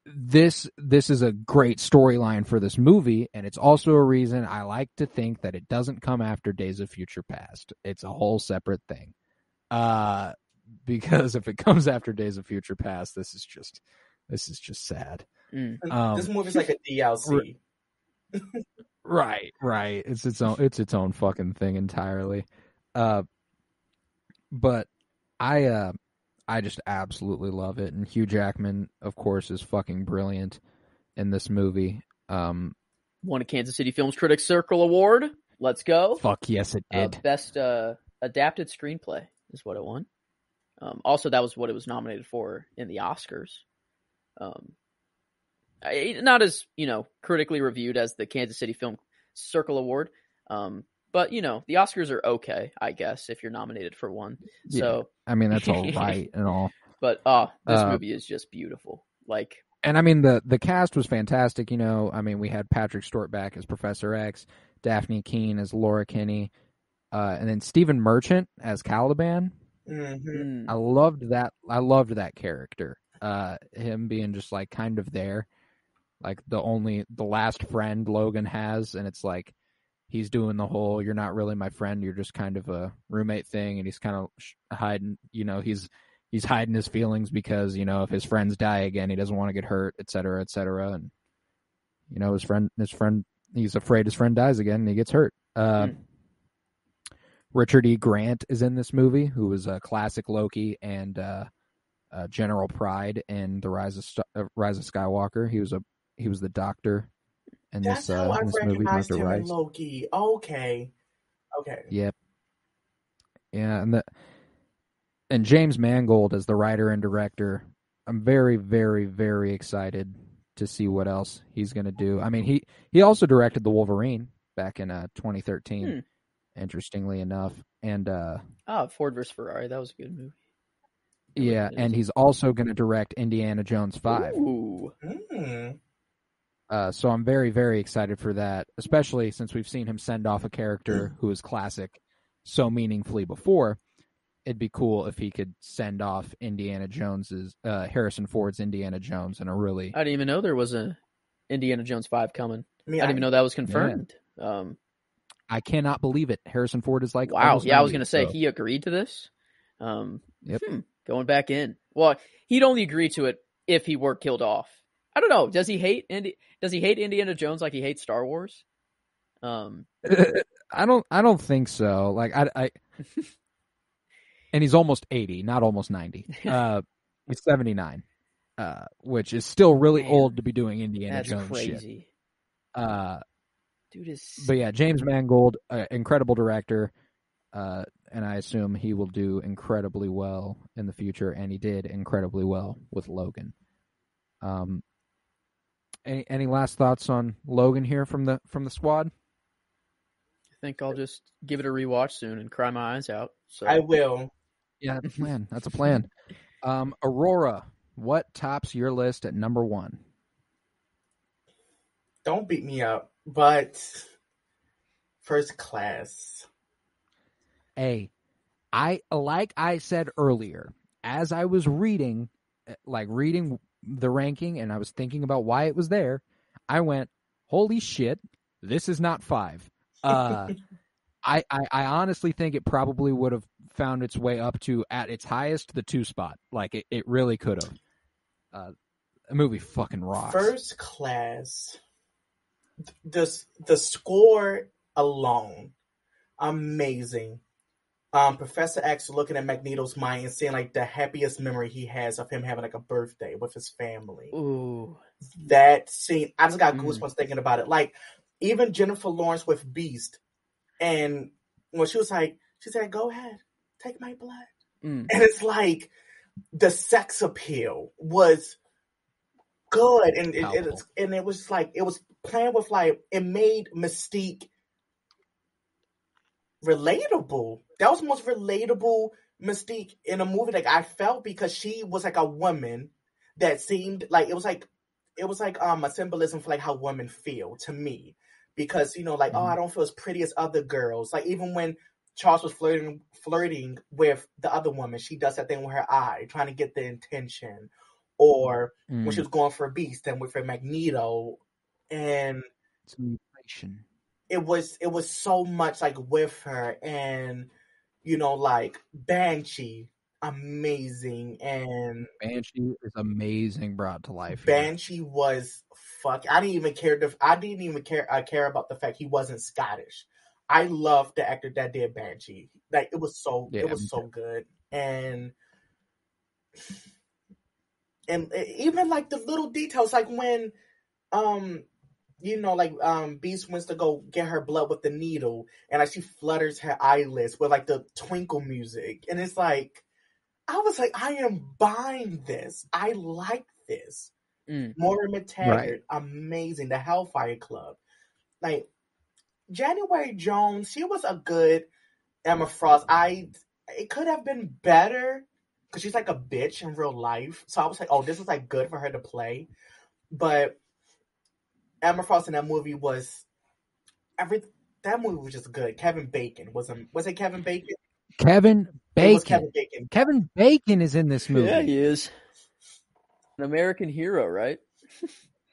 S3: this is a great storyline for this movie, and it's also a reason I like to think that it doesn't come after Days of Future Past. It's a whole separate thing. Because if it comes after Days of Future Past, this is just sad.
S4: This movie's like a DLC.
S3: Right. It's its own fucking thing entirely. But I just absolutely love it, and Hugh Jackman, of course, is fucking brilliant in this movie. Won
S2: a Kansas City Films Critics Circle Award. Let's go!
S3: Fuck yes, it did.
S2: Best adapted screenplay is what it won. Also, that was what it was nominated for in the Oscars. Not as critically reviewed as the Kansas City Film Circle Award. But, the Oscars are okay, I guess, if you're nominated for one.
S3: Yeah.
S2: So
S3: I mean, that's all right and all.
S2: But this movie is just beautiful.
S3: And I mean, the cast was fantastic. I mean, we had Patrick Stewart back as Professor X, Daphne Keane as Laura Kinney, and then Stephen Merchant as Caliban.
S4: Mm-hmm.
S3: I loved that character. Him being just like kind of there, like the last friend Logan has, and it's like, he's doing the whole, you're not really my friend, you're just kind of a roommate thing, and he's kind of hiding, he's hiding his feelings because, if his friends die again, he doesn't want to get hurt, et cetera, and, his friend, he's afraid his friend dies again, and he gets hurt. Richard E. Grant is in this movie, who was a classic Loki and General Pride in The Rise of Skywalker. He was the Doctor. And
S4: that's how I
S3: this movie,
S4: recognized him in Loki. Okay.
S3: Yep. Yeah, and James Mangold as the writer and director. I'm very, very, very excited to see what else he's going to do. I mean, he also directed The Wolverine back in 2013. Interestingly enough, and
S2: Ford vs. Ferrari, that was a good movie.
S3: Yeah, and he's also going to direct Indiana Jones 5.
S2: Ooh.
S3: So I'm very, very excited for that, especially since we've seen him send off a character who is classic so meaningfully before. It'd be cool if he could send off Harrison Ford's Indiana Jones in a really...
S2: I didn't even know there was a Indiana Jones 5 coming. I didn't even know that was confirmed.
S3: Yeah. I cannot believe it. Harrison Ford is like...
S2: Wow, yeah, I was going to say, he agreed to this?
S3: Yep.
S2: Going back in. Well, he'd only agree to it if he were killed off. I don't know. Does he hate Indiana Jones like he hates Star Wars?
S3: I don't think so. Like I and he's almost 80, not almost 90. He's 79. Which is still really old to be doing Indiana Jones
S2: crazy.
S3: Shit.
S2: Dude is...
S3: But yeah, James Mangold, incredible director. and I assume he will do incredibly well in the future, and he did incredibly well with Logan. Any last thoughts on Logan here from the squad?
S2: I think I'll just give it a rewatch soon and cry my eyes out. So
S4: I will.
S3: Yeah, that's a plan. That's a plan. Aurora, what tops your list at number 1?
S4: Don't beat me up, but First Class.
S3: Hey, like I said earlier, as I was reading the ranking and I was thinking about why it was there, I went, holy shit, this is not 5. I honestly think it probably would have found its way up to, at its highest, the 2 spot. Like, it really could have. The movie fucking rocks.
S4: First Class, the score alone, amazing. Professor X looking at Magneto's mind and seeing like the happiest memory he has of him having like a birthday with his family.
S2: Ooh.
S4: That scene, I just got goosebumps thinking about it. Like, even Jennifer Lawrence with Beast, and when she said, go ahead, take my blood. And it's like, the sex appeal was good. And it was like, it was playing with like, it made Mystique relatable. That was the most relatable Mystique in a movie like I felt, because she was like a woman that seemed like it was like a symbolism for like how women feel to me, because like I don't feel as pretty as other girls. Like, even when Charles was flirting with the other woman, she does that thing with her eye trying to get the attention, or when she was going for a Beast and with her Magneto, and it was so much like with her, and like Banshee, amazing. And
S3: Banshee is amazing brought to life.
S4: Banshee was I didn't even care about the fact he wasn't Scottish. I loved the actor that did Banshee. Like, it was so good. And even like the little details, like when Beast wants to go get her blood with the needle, and like she flutters her eyelids with like the twinkle music, and it's like, I was like, I am buying this. I like this. Moira Taggart, amazing. The Hellfire Club, like January Jones, she was a good Emma Frost. It could have been better because she's like a bitch in real life. So I was like, oh, this is like good for her to play, but Emma Frost in that movie was that movie was just good. Kevin Bacon was it Kevin Bacon?
S3: Kevin Bacon.
S4: It was Kevin Bacon.
S3: Kevin Bacon is in this movie.
S2: Yeah, he is an American hero, right?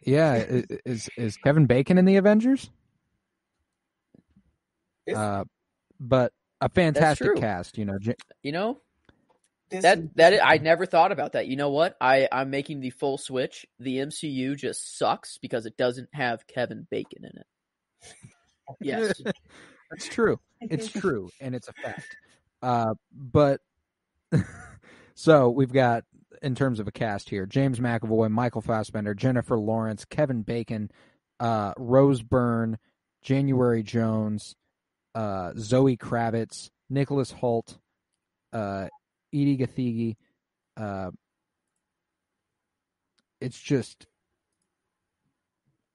S3: Yeah, is Kevin Bacon in the Avengers? But a fantastic cast,
S2: I never thought about that. You know what? I'm making the full switch. The MCU just sucks because it doesn't have Kevin Bacon in it. Yes.
S3: That's true. It's true, and it's a fact. But so we've got, in terms of a cast here, James McAvoy, Michael Fassbender, Jennifer Lawrence, Kevin Bacon, Rose Byrne, January Jones, Zoe Kravitz, Nicholas Hoult, Edie Gathegi. It's just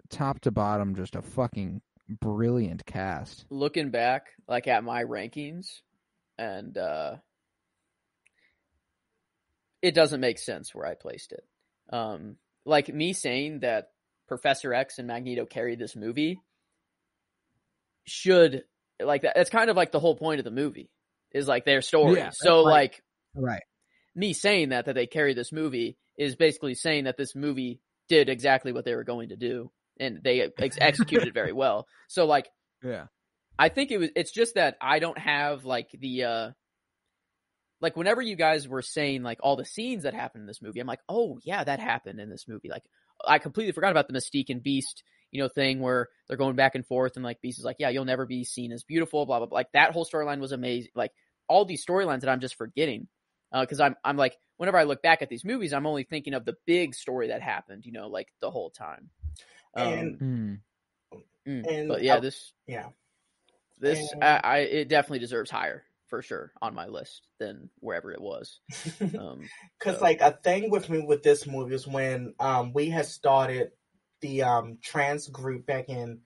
S3: top to bottom, just a fucking brilliant cast.
S2: Looking back, like at my rankings, and it doesn't make sense where I placed it. Like me saying that Professor X and Magneto carried this movie should, like, that's kind of like the whole point of the movie, is like their story.
S3: Yeah,
S2: so
S3: right.
S2: Like, me saying that they carried this movie is basically saying that this movie did exactly what they were going to do, and they executed it very well. So like,
S3: yeah,
S2: I think it's just that I don't have like the like, whenever you guys were saying like all the scenes that happened in this movie, I'm like, oh yeah, that happened in this movie. Like, I completely forgot about the Mystique and Beast, thing where they're going back and forth, and like Beast is like, yeah, you'll never be seen as beautiful, blah blah blah. Like, that whole storyline was amazing. Like, all these storylines that I'm just forgetting, because I'm like, whenever I look back at these movies, I'm only thinking of the big story that happened, like the whole time. But yeah, it definitely deserves higher for sure on my list than wherever it was.
S4: Because like a thing with me with this movie is when we had started the trans group back in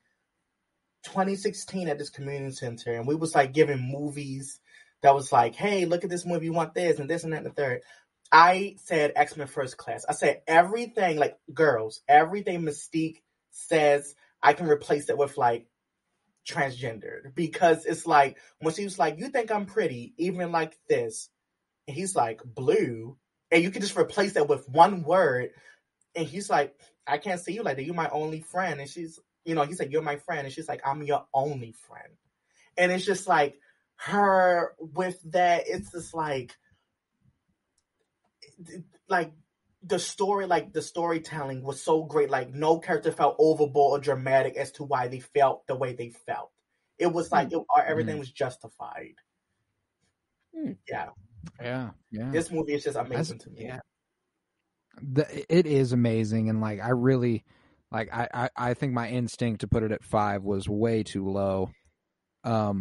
S4: 2016 at this community center, and we was like giving movies that was like, hey, look at this movie, you want this and this and that and the third. I said X-Men First Class. I said everything, like, girls, everything Mystique says, I can replace it with like transgendered, because it's like when she was like, you think I'm pretty even like this, and he's like, blue, and you can just replace that with one word, and he's like, I can't see you like that, you're my only friend, and she's, you know, he said, you're my friend, and she's like, I'm your only friend. And it's just like her with that, it's just like the story, like the storytelling was so great. Like no character felt overboard or dramatic as to why they felt the way they felt. It was like everything was justified.
S3: Yeah.
S4: This movie is just amazing to me.
S3: Yeah, it is amazing, and like I really, like I think my instinct to put it at 5 was way too low.
S2: I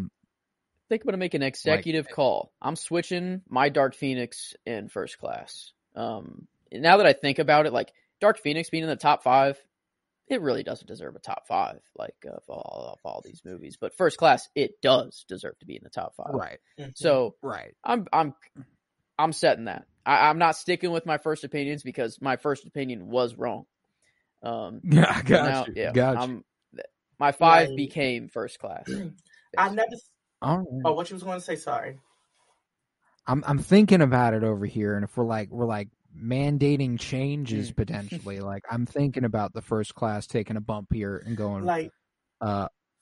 S2: think I'm gonna make an executive call. I'm switching my Dark Phoenix in First Class. Now that I think about it, like Dark Phoenix being in the top 5, it really doesn't deserve a top 5, like of all these movies. But First Class, it does deserve to be in the top 5.
S3: Right.
S2: So
S3: right.
S2: I'm setting that. I'm not sticking with my first opinions because my first opinion was wrong.
S3: Yeah, got you.
S2: My 5 became First Class.
S4: I never.
S3: All right.
S4: Oh, what you was going to say? Sorry.
S3: I'm thinking about it over here, and if we're like mandating changes potentially, like I'm thinking about the First Class taking a bump here and going
S4: like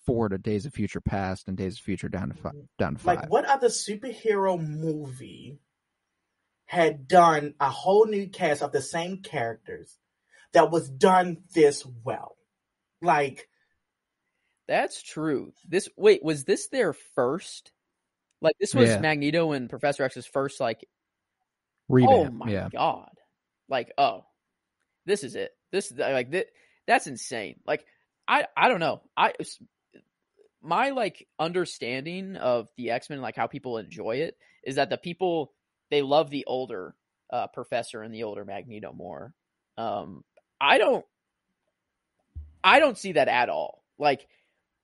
S3: forward to Days of Future Past and Days of Future down to 5.
S4: Like what other superhero movie had done a whole new cast of the same characters that was done this well? Like,
S2: that's true. Was this their first? Like this was Magneto and Professor X's first like revamp. Oh my god! Like this is it. That's insane. Like I don't know. My like understanding of the X-Men, like how people enjoy it, is that the people, they love the older Professor and the older Magneto more. I don't see that at all. Like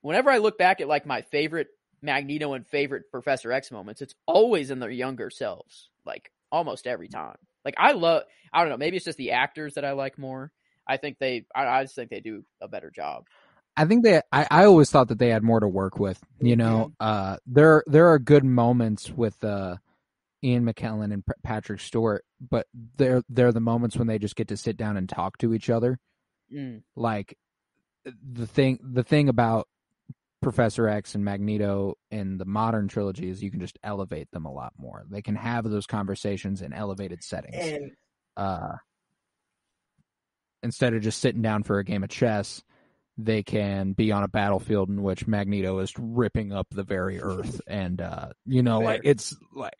S2: whenever I look back at like my favorite Magneto and favorite Professor X moments, it's always in their younger selves, like almost every time. Like I don't know, maybe it's just the actors that I like more. I just think they do a better job.
S3: I think I always thought that they had more to work with, you know. There are good moments with Ian McKellen and Patrick Stewart, but they're the moments when they just get to sit down and talk to each other. Like the thing about Professor X and Magneto in the modern trilogy is you can just elevate them a lot more. They can have those conversations in elevated settings. And instead of just sitting down for a game of chess, they can be on a battlefield in which Magneto is ripping up the very earth. And like it's like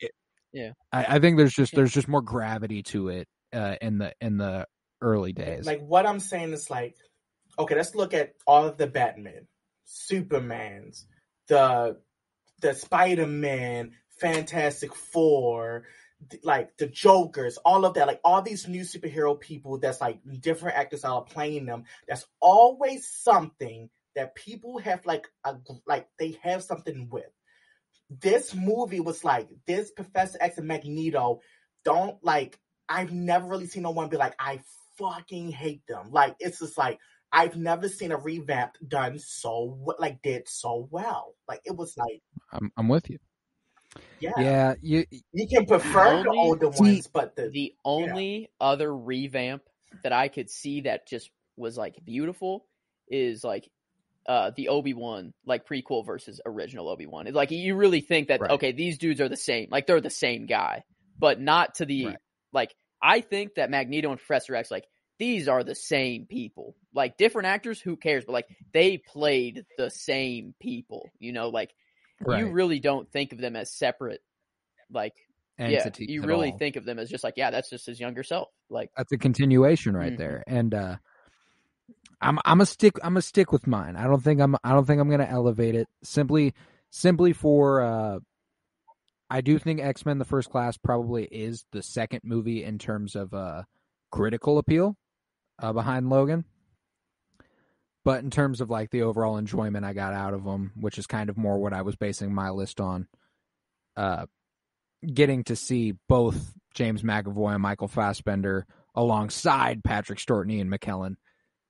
S3: I think there's just more gravity to it in the early days.
S4: Like what I'm saying is like, okay, let's look at all of the Batman, Supermans, the Spider-Man, Fantastic Four, like the Jokers, all of that, like all these new superhero people that's like different actors that are playing them. That's always something that people have like they have something with. This movie was like, this Professor X and Magneto don't like, I've never really seen no one be like, I fucking hate them. Like, it's just like, I've never seen a revamp done did so well. Like, it was like,
S3: I'm with you.
S4: Yeah. You can prefer the older ones, but
S2: the only other revamp that I could see that just was like beautiful is like the Obi-Wan like prequel versus original Obi-Wan. It's like you really think that okay, these dudes are the same, like they're the same guy, but not to the like. I think that Magneto and Professor X, like these are the same people, like different actors. Who cares? But like they played the same people, you know, like. You really don't think of them as separate, like entities. You really think of them as just like, that's just his younger self. Like
S3: that's a continuation right there. And I'm a stick with mine. I don't think I'm gonna elevate it simply for I do think X-Men: The First Class probably is the second movie in terms of critical appeal behind Logan. But in terms of like the overall enjoyment I got out of them, which is kind of more what I was basing my list on, getting to see both James McAvoy and Michael Fassbender alongside Patrick Stewart and Ian McKellen,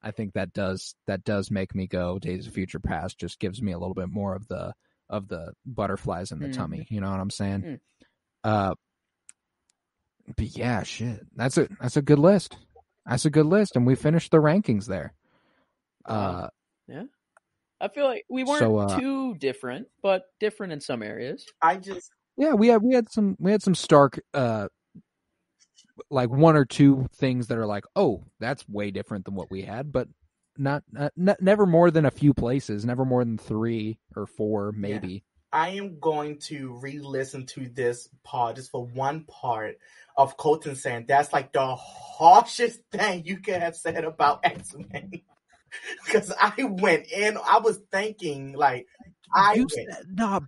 S3: I think that does make me go. Days of Future Past just gives me a little bit more of the butterflies in the tummy. You know what I'm saying? But yeah, shit, that's a good list. That's a good list, and we finished the rankings there.
S2: Yeah, I feel like we weren't too different, but different in some areas.
S3: We had some stark like one or two things that are like, oh, that's way different than what we had, but not never more than a few places, never more than 3 or 4 maybe.
S4: Yeah. I am going to re-listen to this pod just for one part of Colton saying that's like the harshest thing you could have said about X-Men. Because I went in, I was thinking like
S3: but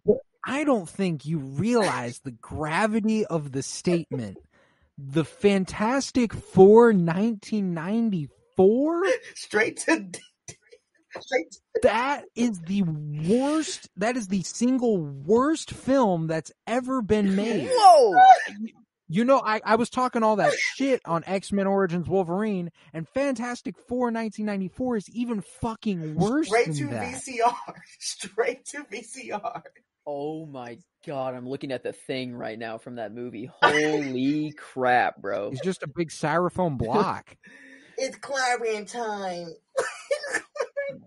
S3: I don't think you realize the gravity of the statement. The Fantastic Four 1994? That is the worst. That is the single worst film that's ever been made.
S2: Whoa!
S3: You know, I was talking all that shit on X-Men Origins Wolverine, and Fantastic Four 1994 is even fucking worse than that.
S4: Straight to VCR.
S2: Oh my god, I'm looking at the thing right now from that movie. Holy crap, bro.
S3: It's just a big styrofoam block.
S4: It's Clarion time.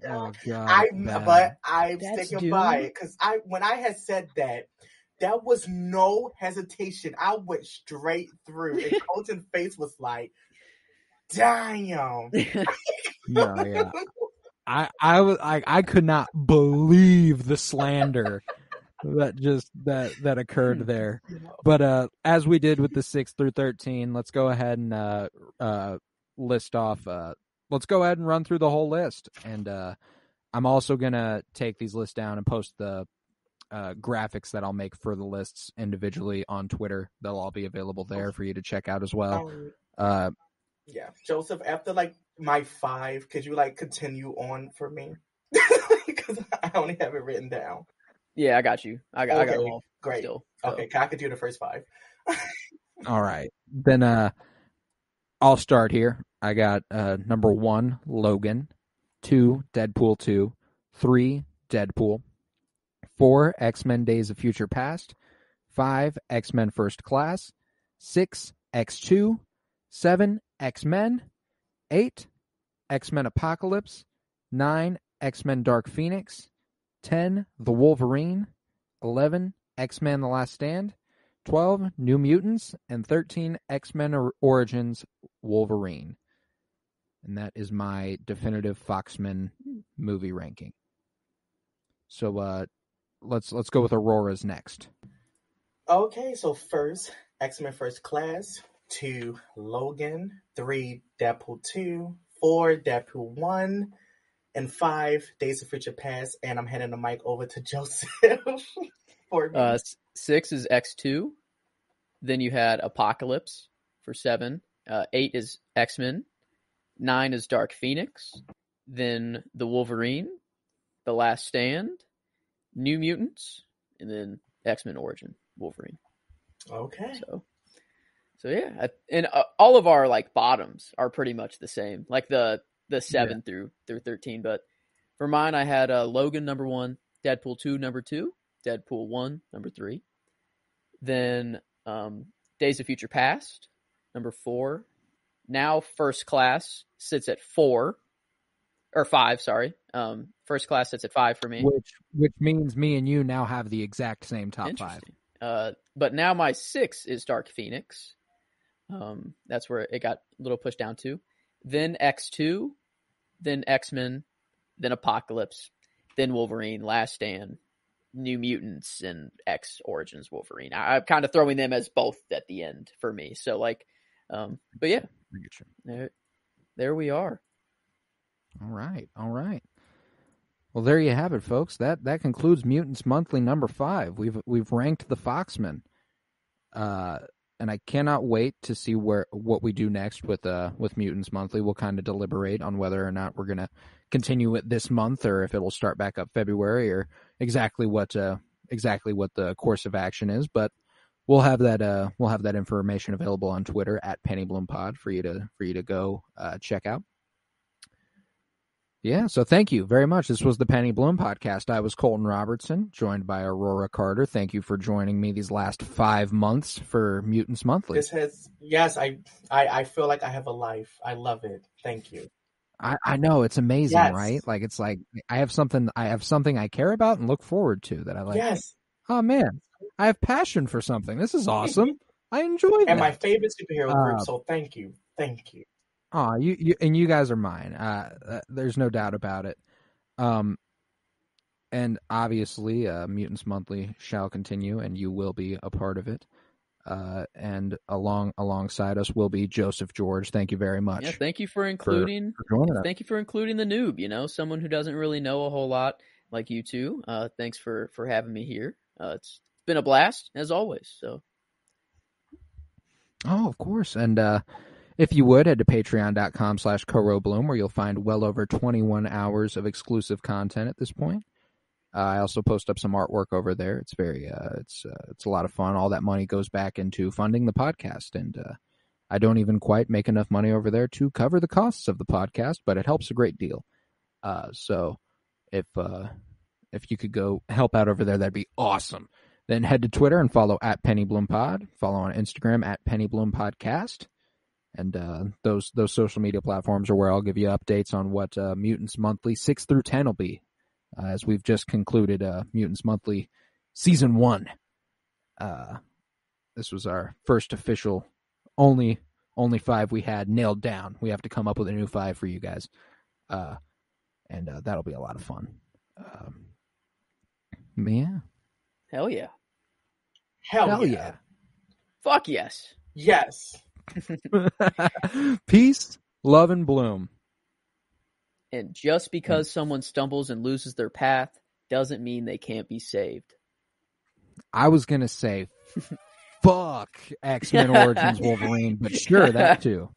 S3: Oh god.
S4: I'm sticking by it because when I had said that was no hesitation. I went straight through, and Colton's face was like, "Damn."
S3: No, yeah. I could not believe the slander that occurred there. But as we did with the 6 through 13, let's go ahead and list off. Let's go ahead and run through the whole list. And I'm also gonna take these lists down and post the graphics that I'll make for the lists individually on Twitter. They'll all be available there for you to check out as well.
S4: Yeah, Joseph, after like my 5, could you like continue on for me? Because I only have it written down.
S2: Yeah, I got you. I got them all.
S4: Great.
S2: Still,
S4: okay, I could do the first 5.
S3: All right. Then I'll start here. I got number 1, Logan. 2, Deadpool 2. 3, Deadpool. 4, X-Men Days of Future Past. 5, X-Men First Class. 6, X2. 7, X-Men. 8, X-Men Apocalypse. 9, X-Men Dark Phoenix. 10, The Wolverine. 11, X-Men The Last Stand. 12, New Mutants. And 13, X-Men Origins Wolverine. And that is my definitive Foxman movie ranking. So let's go with Aurora's next.
S4: Okay, so first, X-Men First Class. 2, Logan. 3, Deadpool 2. 4, Deadpool 1. And 5, Days of Future Past. And I'm handing the mic over to Joseph for me.
S2: 6 is X2. Then you had Apocalypse for 7. 8 is X-Men. 9 is Dark Phoenix. Then The Wolverine. The Last Stand. New Mutants. And then X-Men Origin Wolverine.
S4: Okay.
S2: So yeah, and all of our like bottoms are pretty much the same, like the 7 through 13. But for mine, I had Logan number 1, Deadpool 2 number 2, Deadpool 1 number 3, then Days of Future Past number 4. Now First Class sits at 4 or 5. Sorry, First Class sits at 5 for me,
S3: which means me and you now have the exact same top 5.
S2: But now my 6 is Dark Phoenix. That's where it got a little pushed down to. Then X2, then X-Men, then Apocalypse, then Wolverine, Last Stand, New Mutants, and X Origins Wolverine. I'm kind of throwing them as both at the end for me. So like, but yeah, there we are.
S3: All right. Well, there you have it, folks. That concludes Mutants Monthly number 5. We've ranked the Foxmen, And I cannot wait to see what we do next with Mutants Monthly. We'll kind of deliberate on whether or not we're gonna continue it this month or if it'll start back up February or exactly what the course of action is. But we'll have that information available on Twitter at PennyBloomPod for you to go check out. Yeah, so thank you very much. This was the Penny Bloom Podcast. I was Colton Robertson, joined by Aurora Carter. Thank you for joining me these last 5 months for Mutants Monthly.
S4: I feel like I have a life. I love it. Thank you.
S3: I know, it's amazing, right? Like it's like I have something I care about and look forward to that I like.
S4: Yes.
S3: Oh man, I have passion for something. This is awesome. I enjoy that.
S4: And my favorite superhero group. So thank you.
S3: Oh, you guys are mine. There's no doubt about it. And obviously, Mutants Monthly shall continue, and you will be a part of it. And alongside us will be Joseph George. Thank you very much.
S2: Yeah, thank you for including. Thank you for including the noob. You know, someone who doesn't really know a whole lot, like you two. Thanks for having me here. It's been a blast as always. So.
S3: Oh, of course, and if you would, head to patreon.com/CoroBloom, where you'll find well over 21 hours of exclusive content at this point. I also post up some artwork over there. It's very, it's a lot of fun. All that money goes back into funding the podcast, and I don't even quite make enough money over there to cover the costs of the podcast, but it helps a great deal. So if you could go help out over there, that'd be awesome. Then head to Twitter and follow at PennyBloomPod. Follow on Instagram at PennyBloomPodcast. And those social media platforms are where I'll give you updates on what Mutants Monthly 6 through 10 will be, as we've just concluded Mutants Monthly Season 1. This was our first official, only 5 we had nailed down. We have to come up with a new 5 for you guys, and that'll be a lot of fun. Yeah.
S2: Hell yeah.
S4: Hell yeah.
S2: Fuck yes.
S4: Yes.
S3: Peace, love, and bloom.
S2: And just because someone stumbles and loses their path doesn't mean they can't be saved.
S3: I was going to say, fuck X-Men Origins Wolverine, but sure, that too.